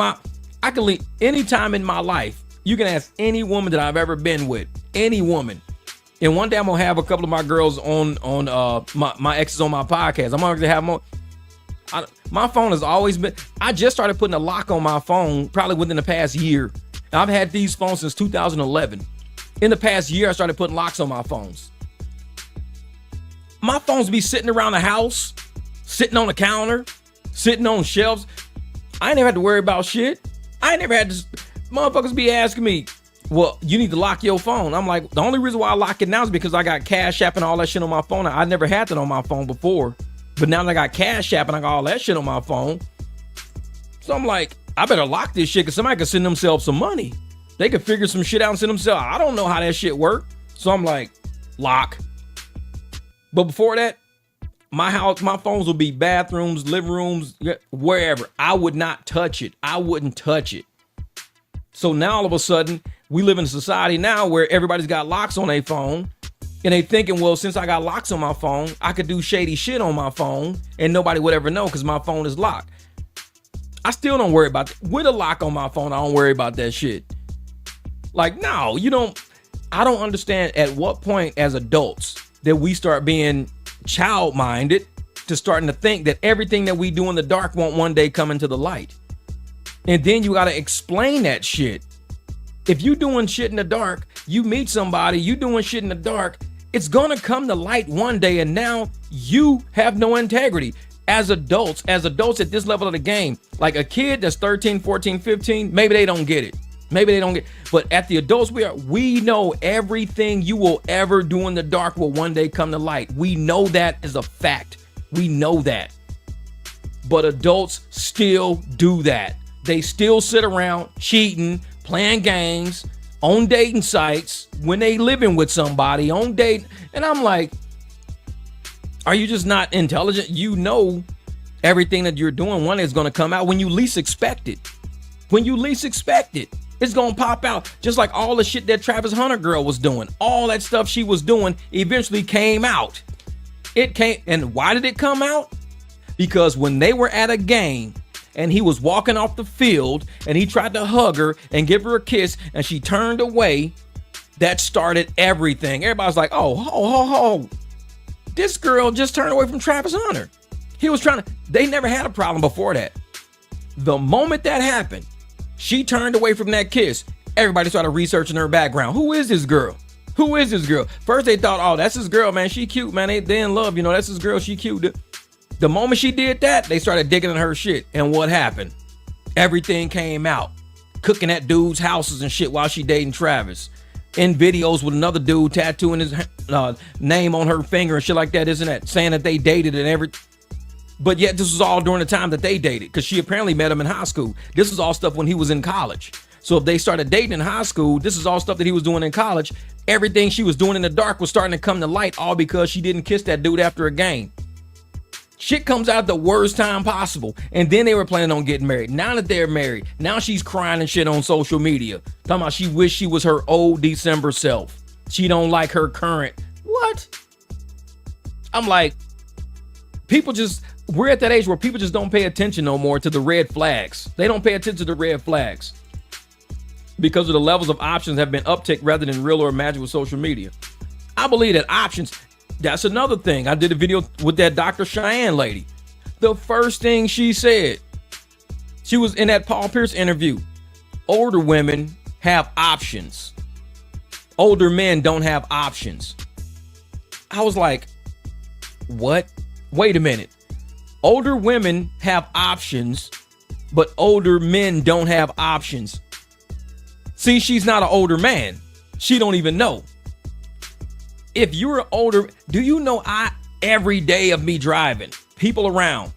Speaker 1: I can leave any time in my life. You can ask any woman that I've ever been with, any woman. And one day I'm gonna have a couple of my girls on my exes on my podcast. I'm gonna have more. My phone has always been. I just started putting a lock on my phone probably within the past year. And I've had these phones since 2011. In the past year, I started putting locks on my phones. My phones be sitting around the house, sitting on the counter, sitting on shelves. I ain't never had to worry about shit. I ain't never had to. Motherfuckers be asking me, well, you need to lock your phone. I'm like, the only reason why I lock it now is because I got Cash App and all that shit on my phone. I never had that on my phone before. But now that I got Cash App and I got all that shit on my phone. So I'm like, I better lock this shit because somebody could send themselves some money. They could figure some shit out and send themselves. I don't know how that shit work. So I'm like, lock. But before that, my house, my phones would be bathrooms, living rooms, wherever. I would not touch it. I wouldn't touch it. So now all of a sudden, we live in a society now where everybody's got locks on their phone. And they thinking, well, since I got locks on my phone, I could do shady shit on my phone and nobody would ever know because my phone is locked. I still don't worry about it. With a lock on my phone, I don't worry about that shit. Like, no, I don't understand at what point as adults that we start being child-minded to starting to think that everything that we do in the dark won't one day come into the light. And then you got to explain that shit. If you doing shit in the dark, you meet somebody, you doing shit in the dark, it's going to come to light one day. And now you have no integrity. As adults at this level of the game, like a kid that's 13, 14, 15, maybe they don't get it. But at the adults we know everything you will ever do in the dark will one day come to light. We know that is a fact. We know that. But adults still do that. They still sit around cheating, playing games on dating sites when they living with somebody on date. And I'm like, are you just not intelligent? You know everything that you're doing one day is going to come out when you least expect it. When you least expect it. It's gonna pop out. Just like all the shit that Travis Hunter girl was doing. All that stuff she was doing eventually came out. It came, and why did it come out? Because when they were at a game and he was walking off the field and he tried to hug her and give her a kiss and she turned away, that started everything. Everybody's like, oh, ho. This girl just turned away from Travis Hunter. He was they never had a problem before that. The moment that happened, she turned away from that kiss. Everybody started researching her background. Who is this girl? Who is this girl? First they thought, oh, that's his girl, man. She cute, man. They in love, that's his girl. She cute. The moment she did that, they started digging in her shit. And what happened? Everything came out. Cooking at dudes' houses and shit while she dating Travis. In videos with another dude tattooing his name on her finger and shit like that, isn't that? Saying that they dated and everything. But yet this was all during the time that they dated, because she apparently met him in high school. This is all stuff when he was in college. So if they started dating in high school, this is all stuff that he was doing in college. Everything she was doing in the dark was starting to come to light, all because she didn't kiss that dude after a game. Shit comes out at the worst time possible. And then they were planning on getting married. Now that they're married, now she's crying and shit on social media. Talking about she wished she was her old December self. She don't like her current. What? I'm like, we're at that age where people just don't pay attention no more to the red flags. They don't pay attention to the red flags because of the levels of options have been uptick rather than real or imagined with social media. I believe that options, that's another thing. I did a video with that Dr. Cheyenne lady. The first thing she said, she was in that Paul Pierce interview. Older women have options. Older men don't have options. I was like, what? Wait a minute. Older women have options, but older men don't have options. See, she's not an older man. She don't even know. If you're older, do you know every day of me driving, people around,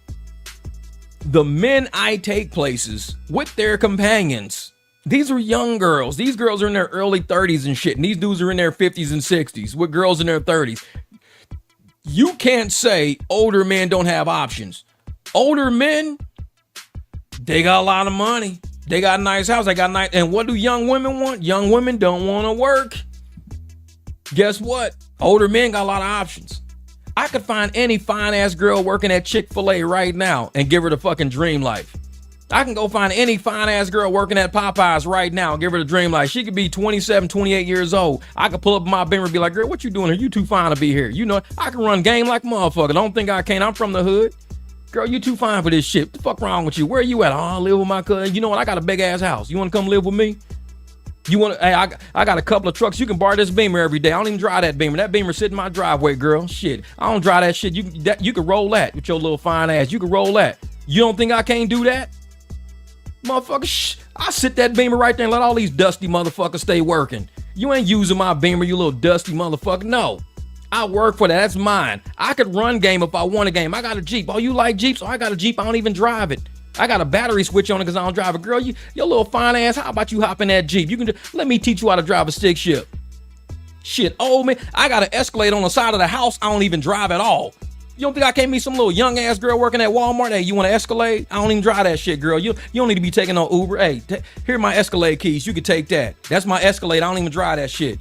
Speaker 1: the men I take places with their companions, these are young girls. These girls are in their early 30s and shit, and these dudes are in their 50s and 60s with girls in their 30s. You can't say older men don't have options. Older men, they got a lot of money. They got a nice house. They got nice. And what do young women want? Young women don't want to work. Guess what? Older men got a lot of options. I could find any fine ass girl working at Chick-fil-A right now and give her the fucking dream life. I can go find any fine ass girl working at Popeyes right now and give her the dream life. She could be 27, 28 years old. I could pull up my Beamer and be like, girl, what you doing here? You too fine to be here. I can run game like a motherfucker. Don't think I can't. I'm from the hood. Girl, you too fine for this shit. What the fuck wrong with you? Where you at? Oh, I live with my cousin. You know what? I got a big ass house. You want to come live with me? Hey, I got a couple of trucks. You can borrow this Beamer every day. I don't even drive that Beamer. That Beamer sit in my driveway, girl. Shit. I don't drive that shit. You can roll that with your little fine ass. You can roll that. You don't think I can't do that? Motherfucker, I sit that Beamer right there and let all these dusty motherfuckers stay working. You ain't using my Beamer, you little dusty motherfucker. No, I work for that. That's mine. I could run game if I want a game. I got a Jeep. Oh, you like Jeeps? Oh, I got a Jeep. I don't even drive it. I got a battery switch on it because I don't drive it. Girl, your little fine ass, how about you hop in that Jeep? Let me teach you how to drive a stick shift. Shit, oh man, I got an Escalade on the side of the house. I don't even drive at all. You don't think I can't meet some little young ass girl working at Walmart? Hey, you want an Escalade? I don't even drive that shit, girl. You don't need to be taking no Uber. Hey, here are my Escalade keys. You can take that. That's my Escalade. I don't even drive that shit.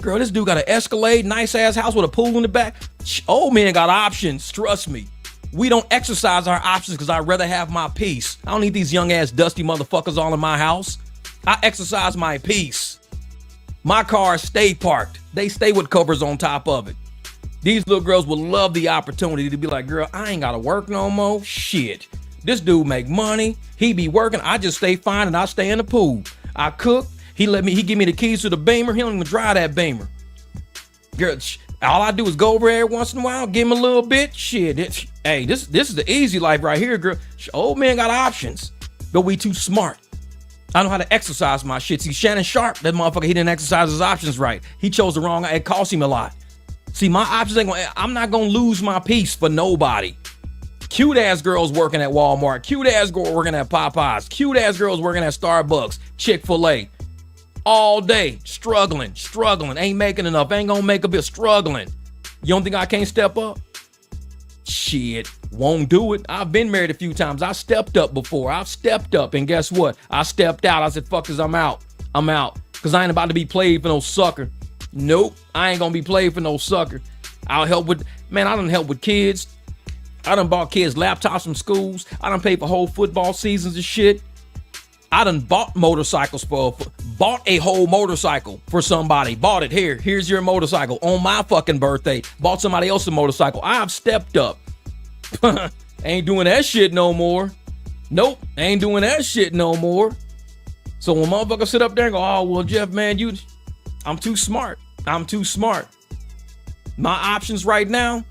Speaker 1: Girl, this dude got an Escalade, nice ass house with a pool in the back. Old man got options. Trust me. We don't exercise our options because I'd rather have my peace. I don't need these young ass dusty motherfuckers all in my house. I exercise my peace. My cars stay parked. They stay with covers on top of it. These little girls would love the opportunity to be like, girl, I ain't got to work no more. Shit. This dude make money. He be working. I just stay fine and I stay in the pool. I cook. He give me the keys to the Beamer. He don't even drive that Beamer. Girl, all I do is go over there once in a while, give him a little bit. Shit. Hey, this is the easy life right here, girl. Old man got options, but we too smart. I know how to exercise my shit. See, Shannon Sharp, that motherfucker, he didn't exercise his options right. He chose the wrong, it cost him a lot. See, my options I'm not gonna lose my peace for nobody. Cute ass girls working at Walmart, cute ass girls working at Popeyes, cute ass girls working at Starbucks, Chick-fil-A. All day, struggling, ain't making enough, ain't gonna make a bit, struggling. You don't think I can't step up? Shit, won't do it. I've been married a few times. I stepped up before. I've stepped up, and guess what? I stepped out. I said, fuck this, I'm out. I'm out. Because I ain't about to be played for no sucker. Nope, I ain't gonna be played for no sucker. I done help with kids. I done bought kids laptops from schools. I done paid for whole football seasons and shit. I done bought motorcycles bought a whole motorcycle for somebody. Bought it. Here's your motorcycle on my fucking birthday. Bought somebody else's motorcycle. I've stepped up. Ain't doing that shit no more. Nope, ain't doing that shit no more. So when motherfuckers sit up there and go, oh, well, Jeff, man, I'm too smart. I'm too smart. My options right now,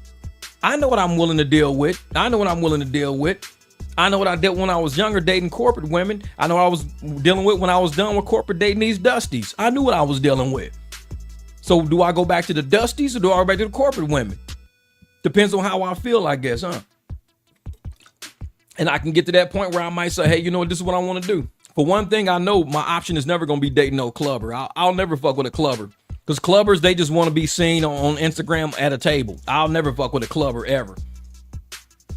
Speaker 1: I know what I'm willing to deal with. I know what I'm willing to deal with. I know what I did when I was younger dating corporate women. I know what I was dealing with when I was done with corporate dating these dusties. I knew what I was dealing with. So do I go back to the dusties or do I go back to the corporate women? Depends on how I feel, I guess, huh? And I can get to that point where I might say, hey, you know what, this is what I want to do. For one thing, I know my option is never going to be dating no clubber. I'll never fuck with a clubber. Because clubbers, they just want to be seen on Instagram at a table. I'll never fuck with a clubber ever.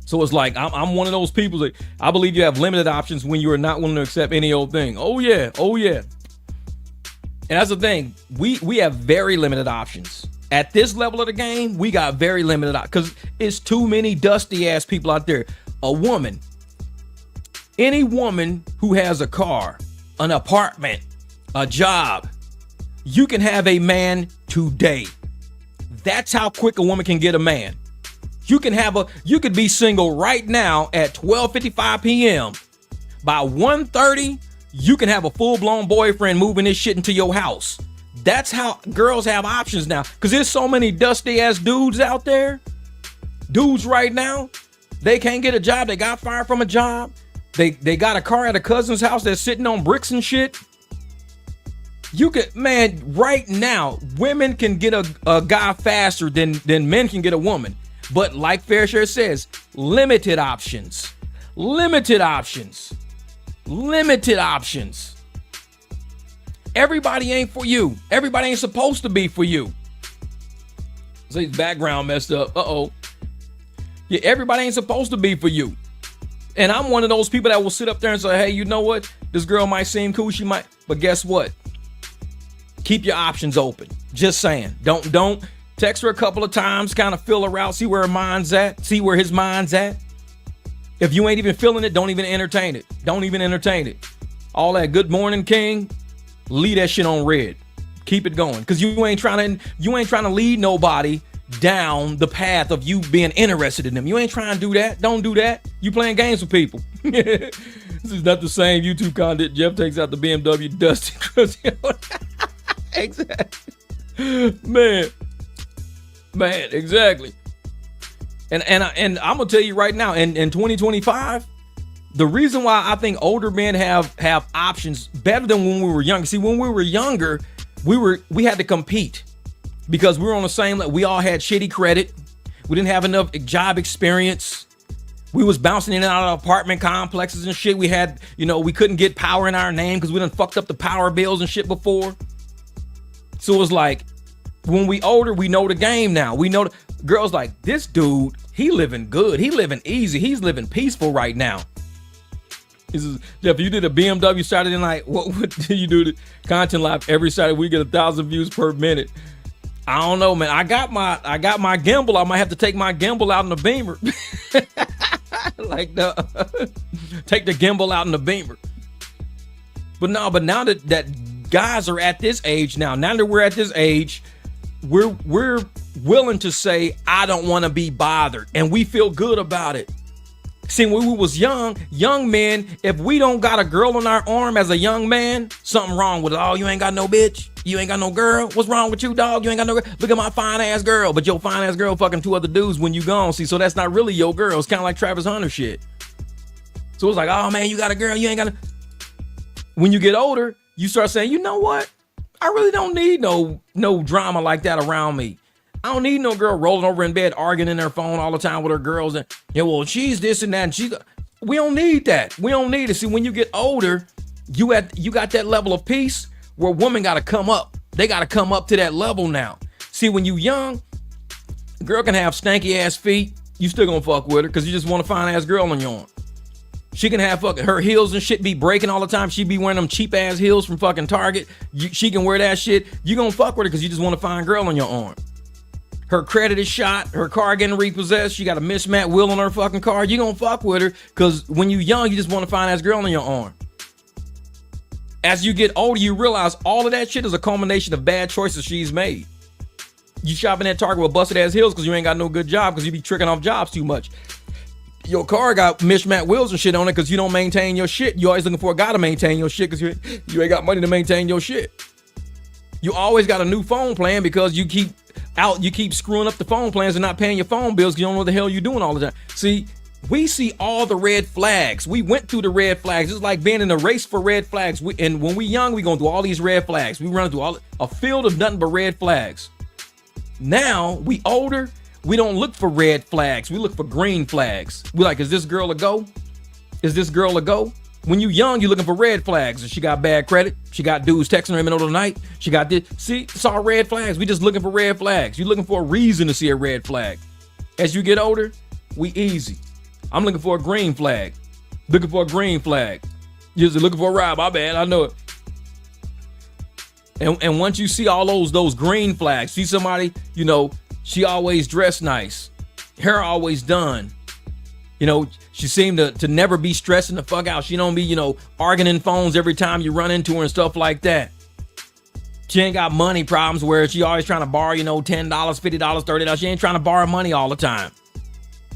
Speaker 1: So it's like, I'm one of those people that I believe you have limited options when you are not willing to accept any old thing. Oh yeah. And that's the thing. We have very limited options. At this level of the game, we got very limited options. Because it's too many dusty ass people out there. A woman. Any woman who has a car, an apartment, a job, you can have a man today. That's how quick a woman can get a man. You could be single right now at 12:55 p.m. By 1:30, you can have a full-blown boyfriend moving this shit into your house. That's how girls have options now. Because there's so many dusty ass dudes out there. Dudes right now, they can't get a job. They got fired from a job. They got a car at a cousin's house that's sitting on bricks and shit. Right now, women can get a guy faster than men can get a woman. But like Fair Share says, limited options. Everybody ain't for you. Everybody ain't supposed to be for you. So his background messed up. Yeah, everybody ain't supposed to be for you. And I'm one of those people that will sit up there and say, hey, you know what? This girl might seem cool. She might. But guess what? Keep your options open. Just saying. Don't text her a couple of times. Kind of feel her out. See where her mind's at. See where his mind's at. If you ain't even feeling it, don't even entertain it. Don't even entertain it. All that good morning, King. Leave that shit on red. Keep it going. Because you ain't trying to lead nobody down the path of you being interested in them. You ain't trying to do that. Don't do that. You playing games with people. This is not the same YouTube content. Jeff takes out the BMW Dusty. Exactly. Man, exactly. And I'm gonna tell you right now, in 2025, the reason why I think older men have options better than when we were younger. See, when we were younger, we had to compete. Because we were on the same level. We all had shitty credit. We didn't have enough job experience. We was bouncing in and out of apartment complexes and shit. We had, we couldn't get power in our name because we done fucked up the power bills and shit before. So it was like, when we older, we know the game now. We know girls like, this dude, he living good. He living easy. He's living peaceful right now. Jeff, you did a BMW Saturday night. What do you do? The content live every Saturday. We get 1,000 views per minute. I don't know, man. I got my gimbal. I might have to take my gimbal out in the Beamer. Take the gimbal out in the Beamer. But now that guys are at this age now that we're at this age, we're willing to say, I don't want to be bothered. And we feel good about it. See, when we was young men, if we don't got a girl on our arm as a young man, something wrong with it. Oh, you ain't got no bitch. You ain't got no girl. What's wrong with you, dog? You ain't got no girl. Look at my fine ass girl. But your fine ass girl fucking 2 other dudes when you gone. See, so that's not really your girl. It's kind of like Travis Hunter shit. So it's like, oh man, you got a girl. You ain't got a... When you get older, you start saying, you know what? I really don't need no drama like that around me. I don't need no girl rolling over in bed arguing in her phone all the time with her girls. And well, she's this and that. And we don't need that. We don't need it. See, when you get older, you got that level of peace where women got to come up. They got to come up to that level now. See, when you young, a girl can have stanky ass feet. You still gonna fuck with her because you just want a fine ass girl on your arm. She can have fucking her heels and shit be breaking all the time. She be wearing them cheap ass heels from fucking Target. She can wear that shit. You gonna fuck with her because you just want to find girl on your arm. Her credit is shot. Her car getting repossessed. She got a mismatched wheel on her fucking car. You gonna fuck with her because when you young, you just want to find that girl on your arm. As you get older, you realize all of that shit is a culmination of bad choices she's made. You shopping at Target with busted ass heels because you ain't got no good job because you be tricking off jobs too much. Your car got mismatched wheels and shit on it because you don't maintain your shit. You always looking for a guy to maintain your shit because you ain't got money to maintain your shit. You always got a new phone plan because you keep screwing up the phone plans and not paying your phone bills because you don't know what the hell you're doing all the time. See, we see all the red flags. We went through the red flags. It's like being in a race for red flags. And when we young, we going through all these red flags. We run through a field of nothing but red flags. Now, we older. We don't look for red flags. We look for green flags. We like, is this girl a go? Is this girl a go? When you young, you're looking for red flags. She got bad credit. She got dudes texting her in the middle of the night. She got this. See, it's all red flags. We just looking for red flags. You're looking for a reason to see a red flag. As you get older, we easy. I'm looking for a green flag. Looking for a green flag. You're just looking for a ride. My bad. I know it. And once you see all those green flags, see somebody, you know, she always dressed nice, hair always done. You know, she seemed to never be stressing the fuck out. She don't be, you know, arguing in phones every time you run into her and stuff like that. She ain't got money problems where she always trying to borrow, you know, $10, $50, $30. She ain't trying to borrow money all the time.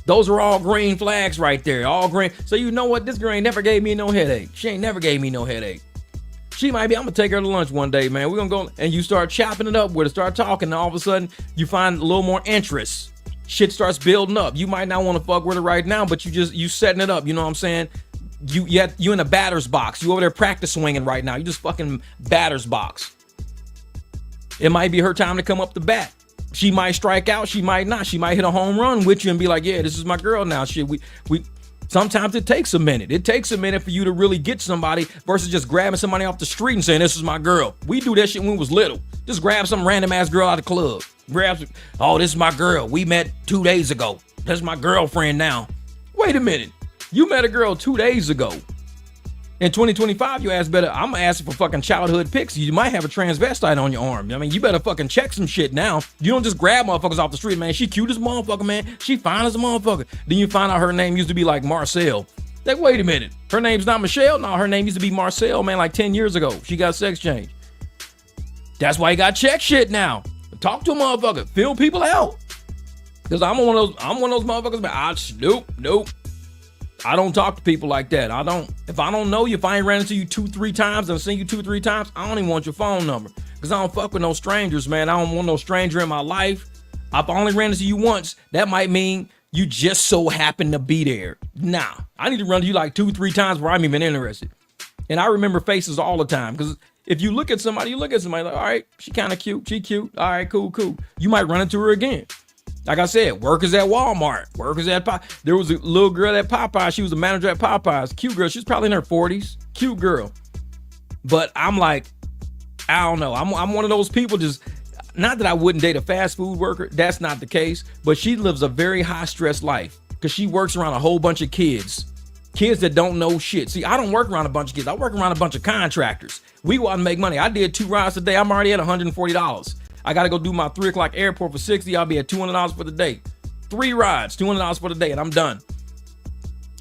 Speaker 1: Those are all green flags right there, all green. So you know what? This girl ain't never gave me no headache. She ain't never gave me no headache. She might be, I'm gonna take her to lunch one day, man. We're gonna go, and you start chopping it up with her, start talking, and all of a sudden you find a little more interest. Shit starts building up. You might not want to fuck with her right now, but you setting it up. You know what I'm saying? You in a batter's box. You over there practice swinging right now. You just fucking batter's box. It might be her time to come up the bat. She might strike out. She might not. She might hit a home run with you and be like, yeah, this is my girl now. Shit, we. Sometimes it takes a minute. It takes a minute for you to really get somebody versus just grabbing somebody off the street and saying, this is my girl. We do that shit when we was little. Just grab some random ass girl out of the club. Oh, this is my girl. We met 2 days ago. That's my girlfriend now. Wait a minute. You met a girl 2 days ago. In 2025, you ask better. I'm asking for fucking childhood pics. You might have a transvestite on your arm. I mean, you better fucking check some shit now. You don't just grab motherfuckers off the street, man. She cute as a motherfucker, man. She fine as a motherfucker. Then you find out her name used to be like Marcel. Like, wait a minute. Her name's not Michelle? No, her name used to be Marcel, man, like 10 years ago. She got sex change. That's why you got check shit now. Talk to a motherfucker. Fill people out. Because I'm one of those motherfuckers, man. Nope. I don't talk to people like that. I don't. If I don't know you, if I ain't ran into you 2-3 times and seen you 2-3 times, I don't even want your phone number. Because I don't fuck with no strangers, man. I don't want no stranger in my life. If I only ran into you once, that might mean you just so happen to be there. Nah, I need to run to you like 2-3 times where I'm even interested. And I remember faces all the time. Because if you look at somebody like, all right, she kind of cute. She cute. All right, cool. You might run into her again. Like I said, workers at Walmart, workers at Popeyes. There was a little girl at Popeyes. She was a manager at Popeyes. Cute girl. She's probably in her 40s. Cute girl. But I'm like, I don't know. I'm one of those people just, not that I wouldn't date a fast food worker. That's not the case. But she lives a very high stress life because she works around a whole bunch of kids. Kids that don't know shit. See, I don't work around a bunch of kids. I work around a bunch of contractors. We go out and make money. I did 2 rides today. I'm already at $140. I got to go do my 3 o'clock airport for 60. I'll be at $200 for the day. 3 rides, $200 for the day, and I'm done.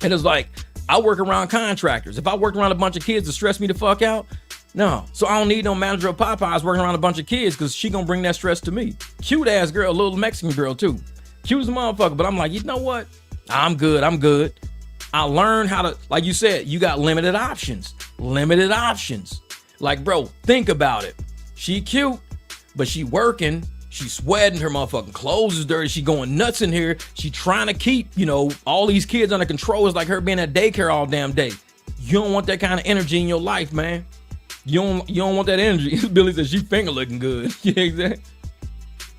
Speaker 1: And it's like, I work around contractors. If I worked around a bunch of kids to stress me the fuck out, no. So I don't need no manager of Popeyes working around a bunch of kids because she gonna bring that stress to me. Cute ass girl, a little Mexican girl too. Cute as a motherfucker, but I'm like, you know what? I'm good. I learned how to, like you said, you got limited options. Like, bro, think about it. She cute. But she working, she sweating, her motherfucking clothes is dirty, she going nuts in here, she trying to keep, you know, all these kids under control. It's like her being at daycare all damn day. You don't want that kind of energy in your life, man. You don't want that energy. Billy says she finger looking good. Yeah, exactly.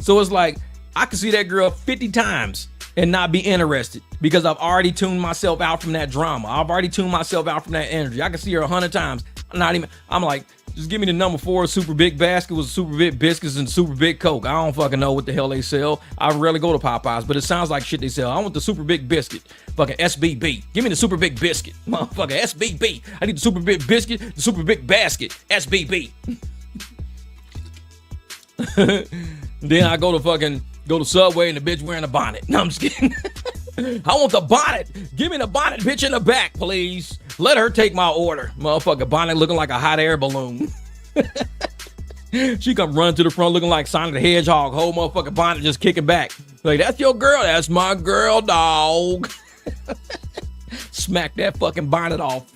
Speaker 1: So it's like, I could see that girl 50 times and not be interested because I've already tuned myself out from that drama. I've already tuned myself out from that energy. I can see her 100 times. I'm like, Just give me the number 4 super big basket with super big biscuits and super big Coke. I don't fucking know what the hell they sell. I rarely go to Popeyes, but it sounds like shit they sell. I want the super big biscuit. Fucking SBB. Give me the super big biscuit. Motherfucker, SBB. I need the super big biscuit, the super big basket. SBB. Then I go to Subway and the bitch wearing a bonnet. No, I'm just kidding. I want the bonnet. Give me the bonnet, bitch, in the back, please. Let her take my order. Motherfucker, bonnet looking like a hot air balloon. She come run to the front looking like Sonic the Hedgehog. Whole motherfucker bonnet just kicking back. Like, that's your girl. That's my girl, dog. Smack that fucking bonnet off.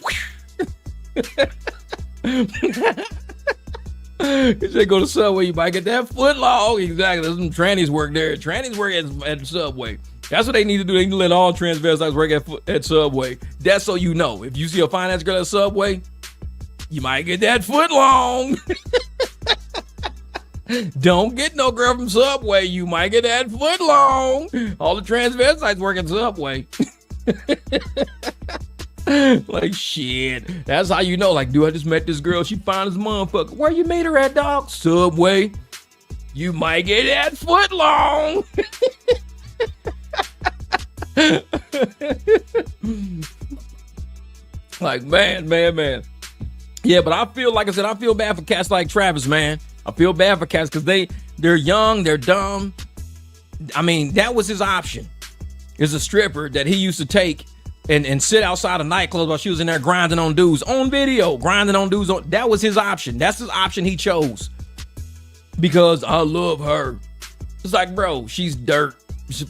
Speaker 1: If they go to Subway, you might get that foot long. Exactly. There's some trannies work there. Trannies work at Subway. That's what they need to do. They need to let all transvestites work at Subway. That's so you know. If you see a fine-ass girl at Subway, you might get that foot long. Don't get no girl from Subway. You might get that foot long. All the transvestites work at Subway. Like, shit. That's how you know. Like, dude, I just met this girl. She fine as a motherfucker. Where you meet her at, dog? Subway. You might get that foot long. Like, man. Yeah, but I feel, like I said, I feel bad for cats like Travis, man. I feel bad for cats because they're young, they're dumb. I mean, that was his option. Is a stripper that he used to take and sit outside of nightclubs while she was in there grinding on dudes on video, that was his option. That's his option he chose. Because I love her. It's like, bro, she's dirt.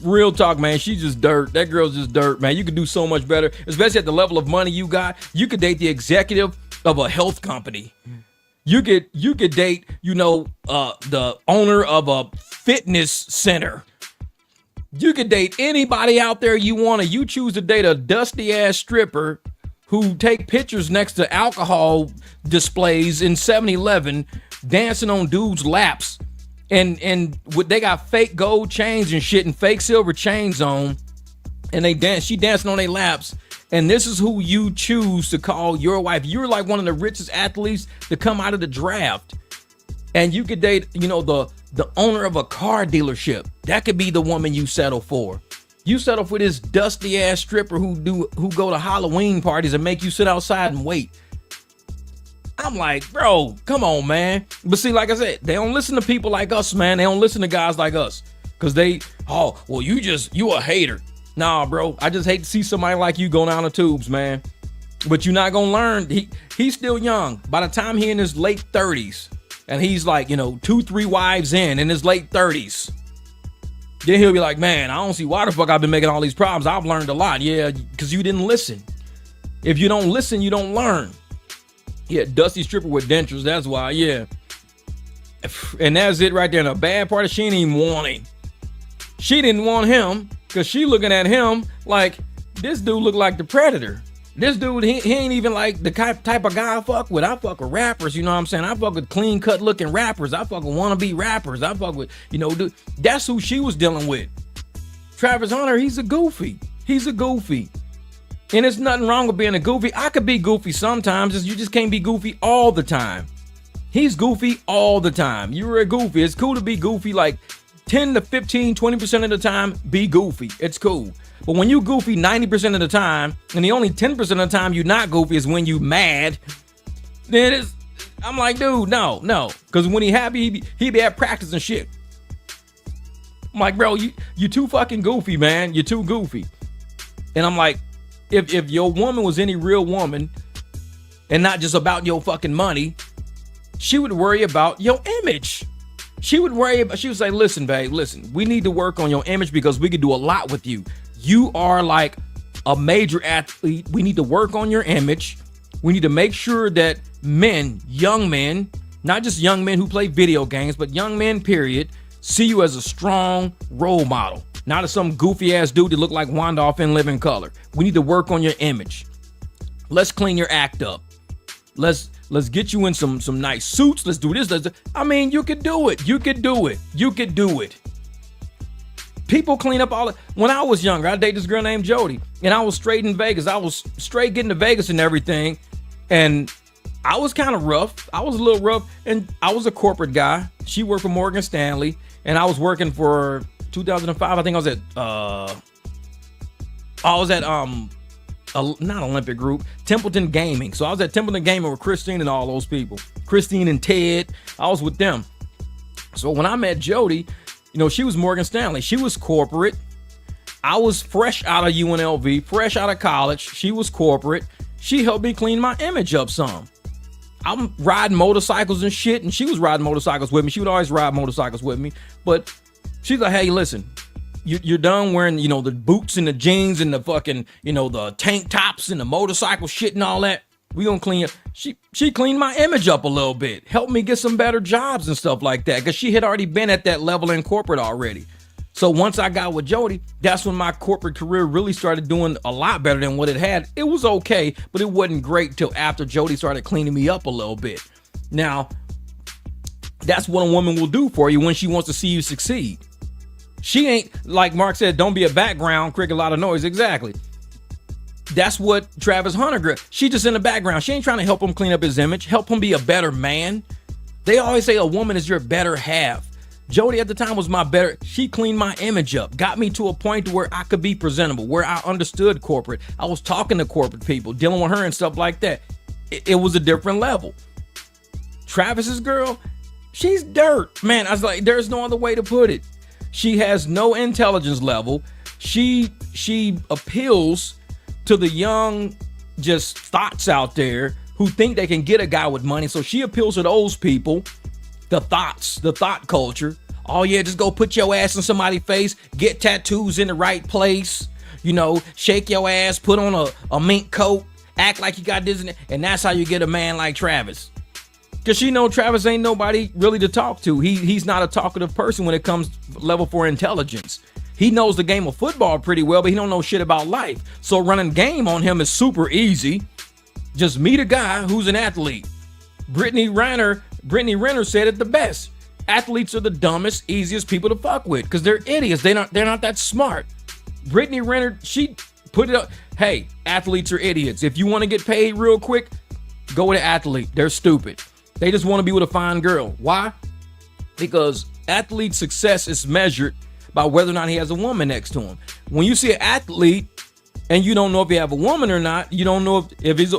Speaker 1: Real talk, man. She's just dirt. That girl's just dirt, man. You could do so much better, especially at the level of money you got. You could date the executive of a health company. You could date, the owner of a fitness center. You could date anybody out there you want to. You choose to date a dusty ass stripper who take pictures next to alcohol displays in 7-Eleven, dancing on dudes' laps. And they got fake gold chains and shit and fake silver chains on, and she dancing on their laps. And this is who you choose to call your wife. You're like one of the richest athletes to come out of the draft. And you could date, the owner of a car dealership. That could be the woman you settle for. You settle for this dusty ass stripper who go to Halloween parties and make you sit outside and wait. I'm like, bro, come on, man. But see, like I said, they don't listen to people like us, man. They don't listen to guys like us. Cause you a hater. Nah, bro. I just hate to see somebody like you go down the tubes, man. But you're not gonna learn. He's still young. By the time he in his late 30s, and he's like, 2-3 wives in his late 30s, then he'll be like, man, I don't see why the fuck I've been making all these problems. I've learned a lot. Yeah, because you didn't listen. If you don't listen, you don't learn. Yeah, dusty stripper with dentures. That's why, yeah. And that's it right there. And the bad part is she didn't even want him. She didn't want him because she looking at him like, this dude look like the Predator. This dude, he ain't even like the type of guy I fuck with. I fuck with rappers, you know what I'm saying? I fuck with clean cut looking rappers. I fuck with wannabe rappers. I fuck with, dude. That's who she was dealing with. Travis Hunter, he's a goofy. And there's nothing wrong with being a goofy. I could be goofy sometimes. You just can't be goofy all the time. He's goofy all the time. You're a goofy. It's cool to be goofy like 10 to 15, 20% of the time, be goofy. It's cool. But when you goofy 90% of the time, and the only 10% of the time you're not goofy is when you mad, then I'm like, dude, no. Because when he happy, he be at practice and shit. I'm like, bro, you too fucking goofy, man. You're too goofy. And I'm like, if your woman was any real woman and not just about your fucking money, she would worry about your image. She would say, listen, babe, we need to work on your image because we could do a lot with you. You are like a major athlete. We need to work on your image. We need to make sure that young men, not just young men who play video games, but young men, period, see you as a strong role model. Not as some goofy ass dude that look like Wandolph in Living Color. We need to work on your image. Let's clean your act up. Let's get you in some nice suits. Let's do this. I mean, you could do it. You could do it. People clean up when I was younger, I dated this girl named Jody, and I was straight in Vegas. I was straight getting to Vegas and everything. And I was kind of rough. I was a little rough, and I was a corporate guy. She worked for Morgan Stanley, and I was working for 2005. I think I was at not Olympic Group, Templeton Gaming. So I was at Templeton Gaming with Christine and all those people. Christine and Ted, I was with them. So when I met Jody, she was Morgan Stanley. She was corporate. I was fresh out of UNLV, fresh out of college. She was corporate. She helped me clean my image up some. I'm riding motorcycles and shit, and she was riding motorcycles with me. She would always ride motorcycles with me. But she's like, hey, listen, you're done wearing, the boots and the jeans and the fucking, the tank tops and the motorcycle shit and all that. We gonna clean up. She cleaned my image up a little bit, helped me get some better jobs and stuff like that, because she had already been at that level in corporate already. So once I got with Jody, that's when my corporate career really started doing a lot better than what it had. It was okay, but it wasn't great till after Jody started cleaning me up a little bit. Now, that's what a woman will do for you when she wants to see you succeed. She ain't, like Mark said, don't be a background, create a lot of noise. Exactly. That's what Travis Hunter girl. She just in the background. She ain't trying to help him clean up his image, help him be a better man. They always say a woman is your better half. Jody at the time was my better. She cleaned my image up, got me to a point to where I could be presentable, where I understood corporate. I was talking to corporate people, dealing with her and stuff like that. It was a different level. Travis's girl, she's dirt, man. I was like, there's no other way to put it. She has no intelligence level. She appeals to the young, just thoughts out there who think they can get a guy with money. So she appeals to those people. The thought culture. Oh yeah, just go put your ass in somebody's face, get tattoos in the right place, shake your ass, put on a mink coat, act like you got this, and that's how you get a man like Travis. Cause she know Travis ain't nobody really to talk to. He's not a talkative person when it comes level for intelligence. He knows the game of football pretty well, but he don't know shit about life. So running game on him is super easy. Just meet a guy who's an athlete. Brittany Renner said it the best. Athletes are the dumbest, easiest people to fuck with because they're idiots. They're not that smart. Brittany Renner, she put it up. Hey, athletes are idiots. If you want to get paid real quick, go with an athlete. They're stupid. They just want to be with a fine girl. Why? Because athlete success is measured by whether or not he has a woman next to him. When you see an athlete and you don't know if he have a woman or not, you don't know if he's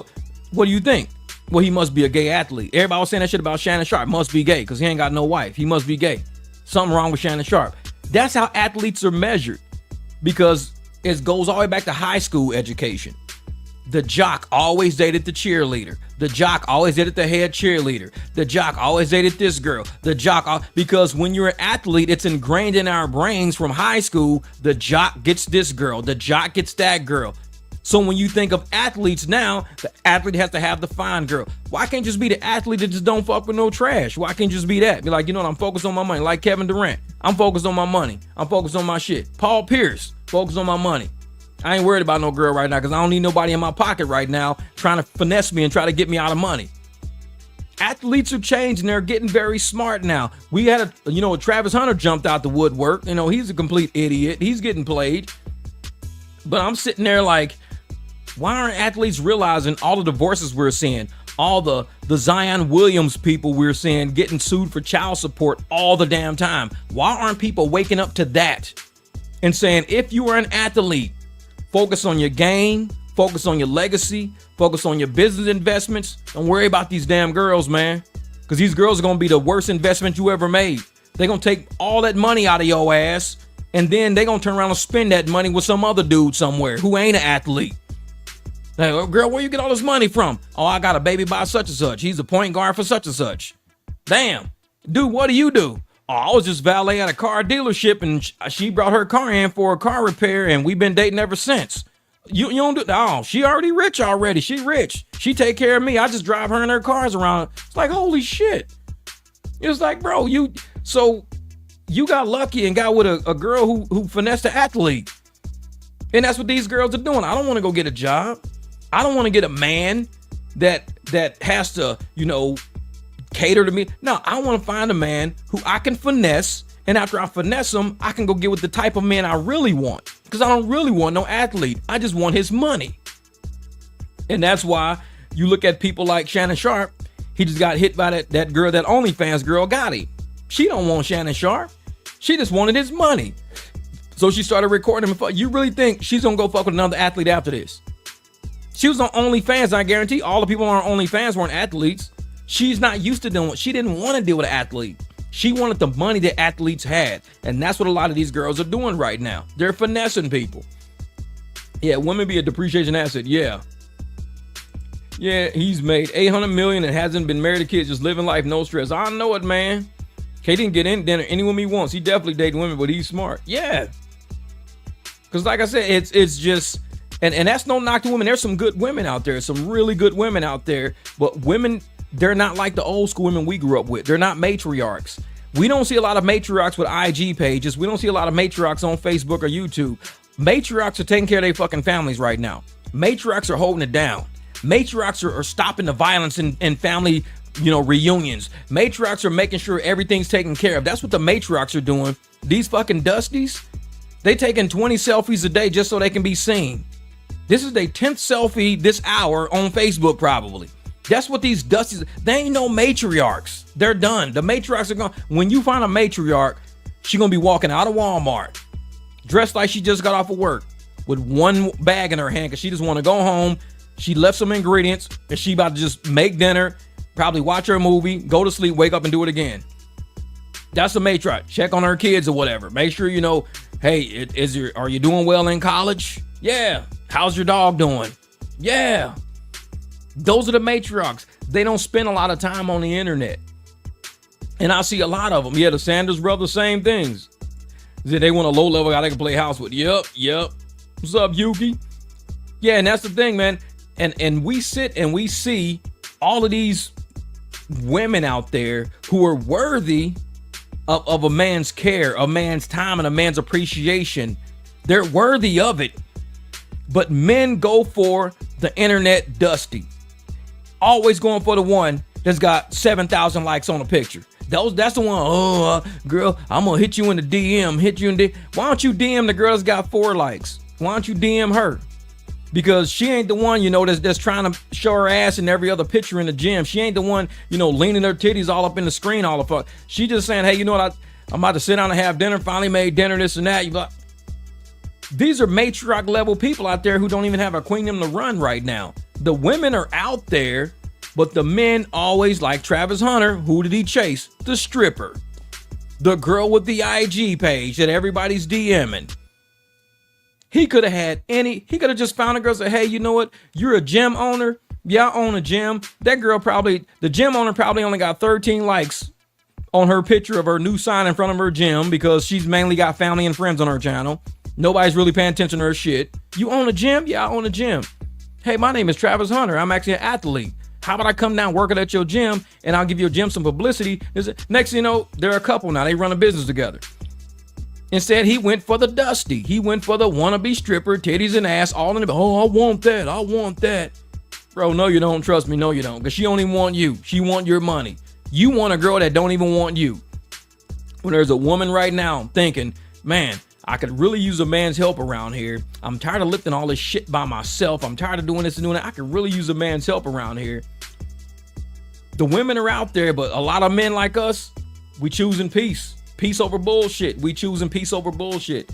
Speaker 1: what do you think? Well, he must be a gay athlete. Everybody was saying that shit about Shannon Sharp. Must be gay because he ain't got no wife. He must be gay. Something wrong with Shannon Sharp. That's how athletes are measured, because it goes all the way back to high school education. The jock always dated the cheerleader. The jock always dated the head cheerleader. The jock always dated this girl. Because when you're an athlete, it's ingrained in our brains from high school. The jock gets this girl. The jock gets that girl. So when you think of athletes now, the athlete has to have the fine girl. Why can't just be the athlete that just don't fuck with no trash? Why can't just be that? Be like, I'm focused on my money. Like Kevin Durant. I'm focused on my money. I'm focused on my shit. Paul Pierce, focused on my money. I ain't worried about no girl right now because I don't need nobody in my pocket right now trying to finesse me and try to get me out of money. Athletes are changing. They're getting very smart now. We had Travis Hunter jumped out the woodwork. He's a complete idiot. He's getting played. But I'm sitting there like, why aren't athletes realizing all the divorces we're seeing, all the Zion Williams people we're seeing getting sued for child support all the damn time? Why aren't people waking up to that and saying, if you are an athlete, focus on your game, focus on your legacy, focus on your business investments. Don't worry about these damn girls, man, because these girls are going to be the worst investment you ever made. They're going to take all that money out of your ass, and then they're going to turn around and spend that money with some other dude somewhere who ain't an athlete. Like, girl, where you get all this money from? Oh, I got a baby by such and such. He's a point guard for such and such. Damn. Dude, what do you do? Oh, I was just valet at a car dealership, and she brought her car in for a car repair, and we've been dating ever since. You don't do that. Oh, she already rich already. She rich. She take care of me. I just drive her and her cars around. It's like, holy shit. It's like, bro, you got lucky and got with a girl who finessed an athlete. And that's what these girls are doing. I don't want to go get a job. I don't want to get a man that has to, cater to me. No, I want to find a man who I can finesse. And after I finesse him, I can go get with the type of man I really want. Because I don't really want no athlete. I just want his money. And that's why You look at people like Shannon Sharp. He just got hit by that girl, that OnlyFans girl, Gotti. She don't want Shannon Sharp. She just wanted his money. So she started recording him. You really think she's gonna go fuck with another athlete after this? She was on OnlyFans. I guarantee all the people on OnlyFans weren't athletes. She's not used to doing. She didn't want to deal with an athlete. She wanted the money that athletes had, and that's what a lot of these girls are doing right now. They're finessing people. Yeah, women be a depreciation asset. Yeah, he's made $800 million and hasn't been married to kids, just living life, no stress. I know it, man. He didn't get in dinner any woman he wants. He definitely dates women, but he's smart. Yeah, because like I said, it's just. And that's no knock to women. There's some good women out there, some really good women out there. But women, they're not like the old school women we grew up with. They're not matriarchs. We don't see a lot of matriarchs with IG pages. We don't see a lot of matriarchs on Facebook or YouTube. Matriarchs are taking care of their fucking families right now. Matriarchs are holding it down. Matriarchs are stopping the violence in family, reunions. Matriarchs are making sure everything's taken care of. That's what the matriarchs are doing. These fucking dusties, they taking 20 selfies a day just so they can be seen. This is their 10th selfie this hour on Facebook, probably. That's what these dusties, they ain't no matriarchs. They're done. The matriarchs are gone. When you find a matriarch, she gonna be walking out of Walmart, dressed like she just got off of work, with one bag in her hand, because she just want to go home. She left some ingredients, and she about to just make dinner, probably watch her movie, go to sleep, wake up, and do it again. That's a matriarch. Check on her kids or whatever. Make sure hey, are you doing well in college? Yeah. How's your dog doing? Yeah. Those are the matriarchs. They don't spend a lot of time on the internet. And I see a lot of them. Yeah, the Sanders brothers, same things. They want a low level guy they can play house with. Yep. What's up, Yuki? Yeah, and that's the thing, man. And we sit and we see all of these women out there who are worthy of a man's care, a man's time, and a man's appreciation. They're worthy of it. But men go for the internet dusty. Always going for the one that's got 7,000 likes on a picture. That's the one, girl, I'm going to hit you in the DM, Why don't you DM the girl that's got 4 likes? Why don't you DM her? Because she ain't the one, that's trying to show her ass in every other picture in the gym. She ain't the one, leaning her titties all up in the screen all the fuck. She just saying, hey, you know what? I'm about to sit down and have dinner, finally made dinner, this and that. These are matriarch level people out there who don't even have a queendom to run right now. The women are out there, but the men always like Travis Hunter. Who did he chase? The stripper. The girl with the IG page that everybody's DMing. He could have just found a girl and said, hey, you know what? You're a gym owner. Yeah, I own a gym. The gym owner probably only got 13 likes on her picture of her new sign in front of her gym because she's mainly got family and friends on her channel. Nobody's really paying attention to her shit. You own a gym? Yeah, I own a gym. Hey, my name is Travis Hunter. I'm actually an athlete. How about I come down working at your gym and I'll give your gym some publicity? Next thing you know, they're a couple now. They run a business together. Instead, he went for the dusty. He went for the wannabe stripper, titties and ass, all in the, I want that. Bro, no, you don't. Trust me, no, you don't. Because she don't even want you. She want your money. You want a girl that don't even want you. When there's a woman right now thinking, man, I could really use a man's help around here. I'm tired of lifting all this shit by myself. I'm tired of doing this and doing that. I could really use a man's help around here. The women are out there, but a lot of men like us, we choosing peace. Peace over bullshit. We choosing peace over bullshit.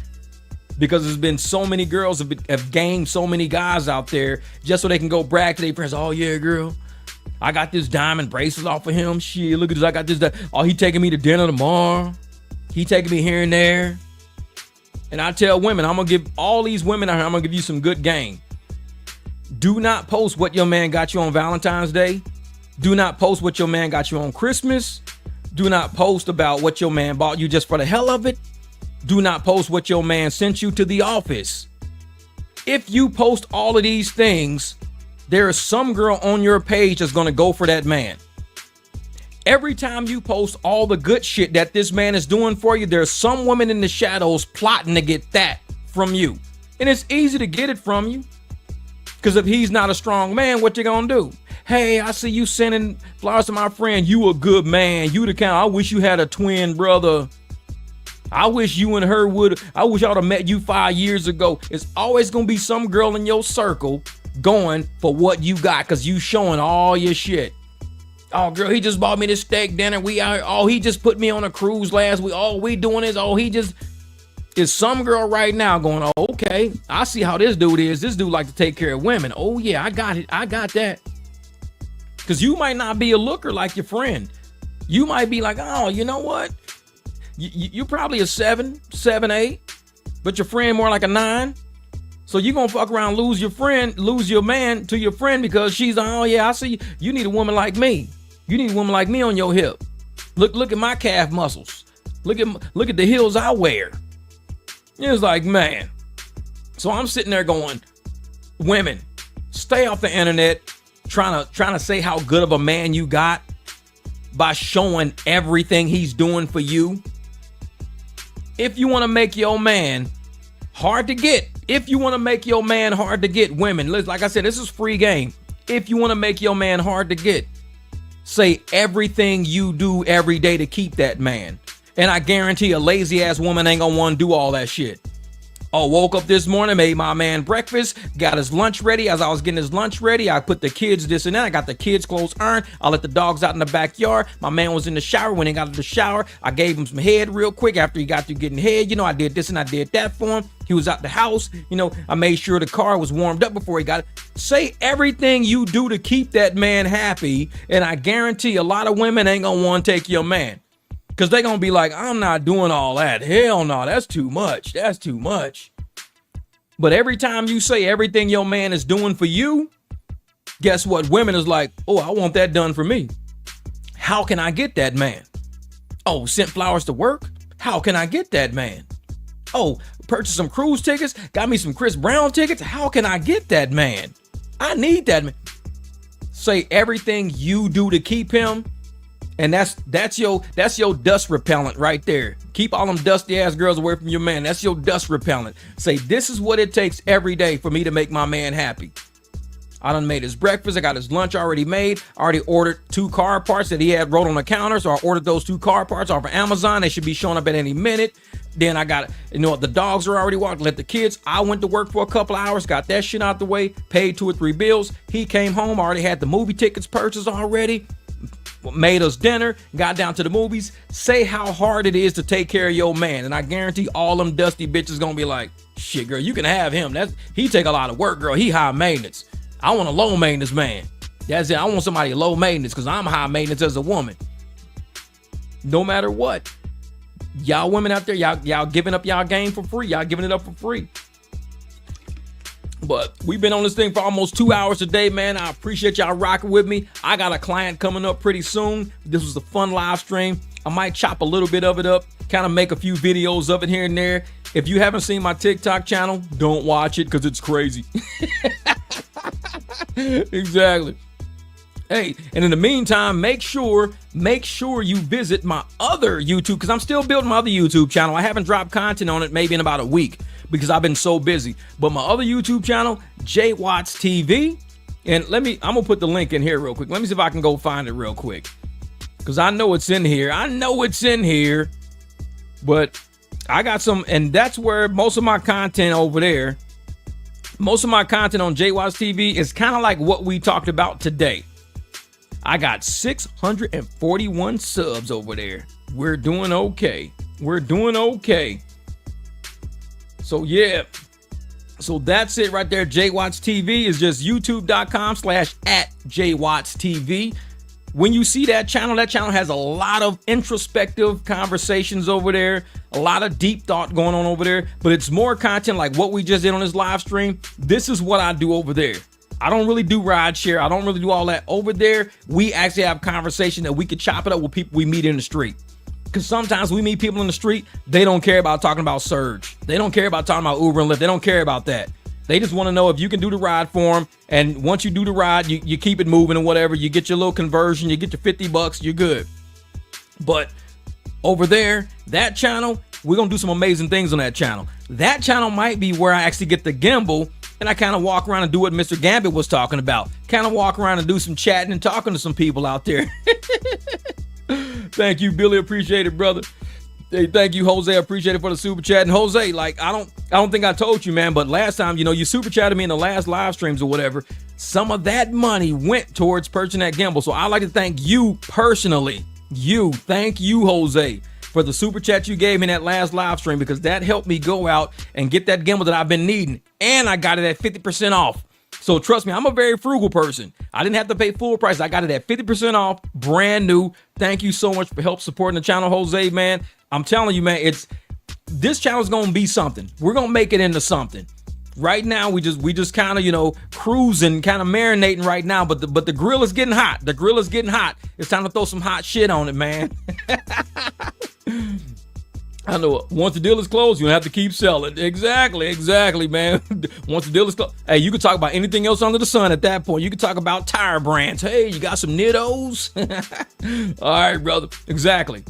Speaker 1: Because there's been so many girls have gamed so many guys out there just so they can go brag to their friends. Oh yeah, girl, I got this diamond bracelet off of him. Shit, look at this. I got this. Oh, he taking me to dinner tomorrow. He taking me here and there. And I tell women, I'm going to give all these women out here, I'm going to give you some good game. Do not post what your man got you on Valentine's Day. Do not post what your man got you on Christmas. Do not post about what your man bought you just for the hell of it. Do not post what your man sent you to the office. If you post all of these things, there is some girl on your page that's going to go for that man. Every time you post all the good shit that this man is doing for you, there's some woman in the shadows plotting to get that from you. And it's easy to get it from you. Because if he's not a strong man, what you gonna do? Hey, I see you sending flowers to my friend. You a good man. You the kind. I wish you had a twin brother. I wish you and her would. I wish I would have met you 5 years ago. It's always gonna be some girl in your circle going for what you got because you showing all your shit. Oh, girl, he just bought me this steak dinner. He just put me on a cruise last week. All we doing is, is some girl right now going, oh, okay, I see how this dude is. This dude like to take care of women. Oh, yeah, I got it. I got that. Because you might not be a looker like your friend. You might be like, oh, you know what? You probably a 7, 8, but your friend more like a 9. So you gonna fuck around, lose your man to your friend because she's, oh yeah, I see you need a woman like me. You need a woman like me on your hip. Look at my calf muscles. Look at the heels I wear. It's like, man. So I'm sitting there going, women, stay off the internet trying to say how good of a man you got by showing everything he's doing for you. If you want to make your man hard to get, women, like I said, this is free game. If you want to make your man hard to get, say everything you do every day to keep that man. And I guarantee a lazy ass woman ain't gonna want to do all that shit. Oh, woke up this morning, made my man breakfast, got his lunch ready. As I was getting his lunch ready, I put the kids this and that. I got the kids' clothes ironed. I let the dogs out in the backyard. My man was in the shower. When he got out of the shower, I gave him some head real quick after he got through getting head. You know, I did this and I did that for him. He was out the house. You know, I made sure the car was warmed up before he got it. Say everything you do to keep that man happy, and I guarantee a lot of women ain't gonna want to take your man. Because they're going to be like, I'm not doing all that. Hell no, that's too much. That's too much. But every time you say everything your man is doing for you, guess what? Women is like, oh, I want that done for me. How can I get that man? Oh, sent flowers to work? How can I get that man? Oh, purchase some cruise tickets? Got me some Chris Brown tickets? How can I get that man? I need that man. Say everything you do to keep him. And that's your dust repellent right there. Keep all them dusty ass girls away from your man. That's your dust repellent. Say, this is what it takes every day for me to make my man happy. I done made his breakfast. I got his lunch already made. I already ordered 2 car parts that he had wrote on the counter. So I ordered those 2 car parts off of Amazon. They should be showing up at any minute. Then I got, the dogs are already walked. Let the kids. I went to work for a couple hours, got that shit out the way, paid 2 or 3 bills. He came home, already had the movie tickets purchased already. Made us dinner, got down to the movies. Say how hard it is to take care of your man, and I guarantee all them dusty bitches gonna be like, shit, girl, you can have him. He take a lot of work, girl. He high maintenance. I want a low maintenance man. That's it. I want somebody low maintenance because I'm high maintenance as a woman. No matter what, y'all women out there, y'all giving up y'all game for free. Y'all giving it up for free. But we've been on this thing for almost 2 hours today, man. I appreciate y'all rocking with me. I got a client coming up pretty soon. This was a fun live stream. I might chop a little bit of it up, kind of make a few videos of it here and there. If you haven't seen my TikTok channel, don't watch it because it's crazy. Exactly. Hey, and in the meantime, make sure you visit my other YouTube, because I'm still building my other YouTube channel. I haven't dropped content on it maybe in about a week because I've been so busy. But my other YouTube channel, JWatts TV, and I'm gonna put the link in here real quick. Let me see if I can go find it real quick, because I know it's in here. But I got some, and that's where most of my content over there, most of my content on JWatts TV is kind of like what we talked about today. I got 641 subs over there. We're doing okay. So yeah. So that's it right there. JWatts TV is just youtube.com/@JWattsTV. When you see that channel has a lot of introspective conversations over there, a lot of deep thought going on over there, but it's more content like what we just did on this live stream. This is what I do over there. I don't really do ride share. I don't really do all that over there. We actually have conversation that we could chop it up with people we meet in the street. Because sometimes we meet people in the street, they don't care about talking about Surge. They don't care about talking about Uber and Lyft. They don't care about that. They just want to know if you can do the ride for them. And once you do the ride, you keep it moving and whatever. You get your little conversion. You get your $50. You're good. But over there, that channel, we're going to do some amazing things on that channel. That channel might be where I actually get the gimbal and I kind of walk around and do what Mr. Gambit was talking about. Kind of walk around and do some chatting and talking to some people out there. Thank you, Billy. Appreciate it, brother. Hey, thank you, Jose. I appreciate it for the super chat. And Jose, like, I don't think I told you, man, but last time, you super chatted me in the last live streams or whatever. Some of that money went towards purchasing that gimbal. So I'd like to thank you personally. Thank you, Jose, for the super chat you gave me in that last live stream, because that helped me go out and get that gimbal that I've been needing. And I got it at 50% off. So trust me, I'm a very frugal person. I didn't have to pay full price. I got it at 50% off, brand new. Thank you so much for help supporting the channel, Jose, man. I'm telling you, man, this channel's gonna be something. We're gonna make it into something. Right now, we just kind of, cruising, kind of marinating right now, but the grill is getting hot. The grill is getting hot. It's time to throw some hot shit on it, man. I know, once the deal is closed, you have to keep selling. Exactly, man. Once the deal is closed, hey, you can talk about anything else under the sun at that point. You can talk about tire brands. Hey, you got some Nittos? All right, brother. Exactly.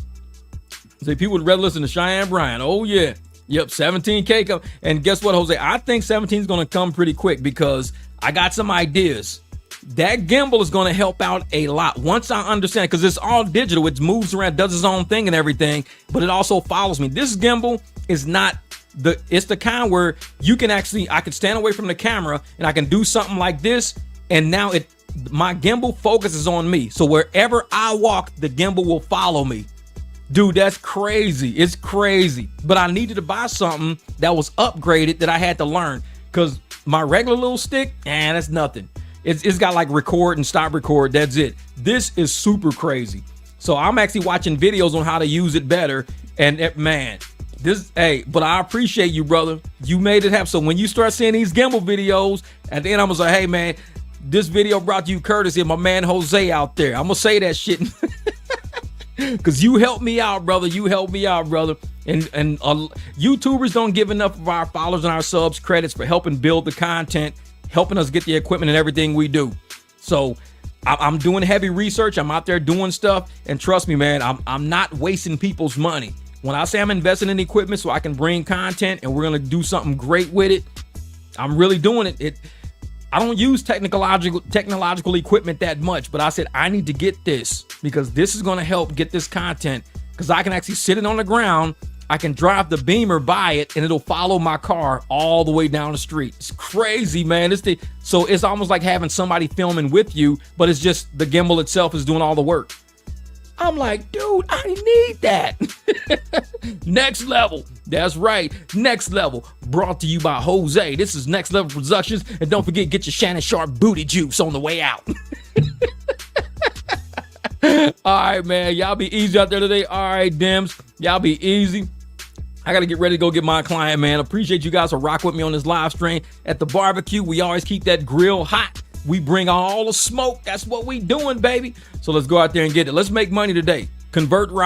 Speaker 1: Say people would rather listen to Cheyenne Bryan. Oh, yeah. Yep, 17K come. And guess what, Jose? I think 17 is going to come pretty quick because I got some ideas. That gimbal is going to help out a lot once I understand, because it's all digital. It moves around, does its own thing and everything, but it also follows me. This gimbal is not it's the kind where you can I can stand away from the camera and I can do something like this, and now my gimbal focuses on me. So wherever I walk, the gimbal will follow me. Dude, that's crazy. It's crazy. But I needed to buy something that was upgraded that I had to learn, because my regular little stick, that's nothing. It's got like record and stop record. That's it. This is super crazy. So I'm actually watching videos on how to use it better. And man, but I appreciate you, brother. You made it happen. So when you start seeing these gimbal videos, at the end I'm gonna say, hey man, this video brought to you courtesy of my man Jose out there. I'm gonna say that shit. Because you helped me out, brother. You helped me out, brother. And YouTubers don't give enough of our followers and our subs credits for helping build the content, helping us get the equipment and everything we do. So I'm doing heavy research. I'm out there doing stuff. And trust me, man, I'm not wasting people's money. When I say I'm investing in equipment so I can bring content and we're going to do something great with it, I'm really doing it. I don't use technological equipment that much, but I said I need to get this because this is going to help get this content, because I can actually sit it on the ground. I can drive the Beamer by it and it'll follow my car all the way down the street. It's crazy, man. So it's almost like having somebody filming with you, but it's just the gimbal itself is doing all the work. I'm like, dude, I need that. Next level. That's right. Next level. Brought to you by Jose. This is Next Level Productions. And don't forget, get your Shannon Sharp booty juice on the way out. All right, man. Y'all be easy out there today. All right, Dems. Y'all be easy. I got to get ready to go get my client, man. Appreciate you guys for rocking with me on this live stream. At the barbecue, we always keep that grill hot. We bring all the smoke. That's what we doing, baby. So let's go out there and get it. Let's make money today. Convert right.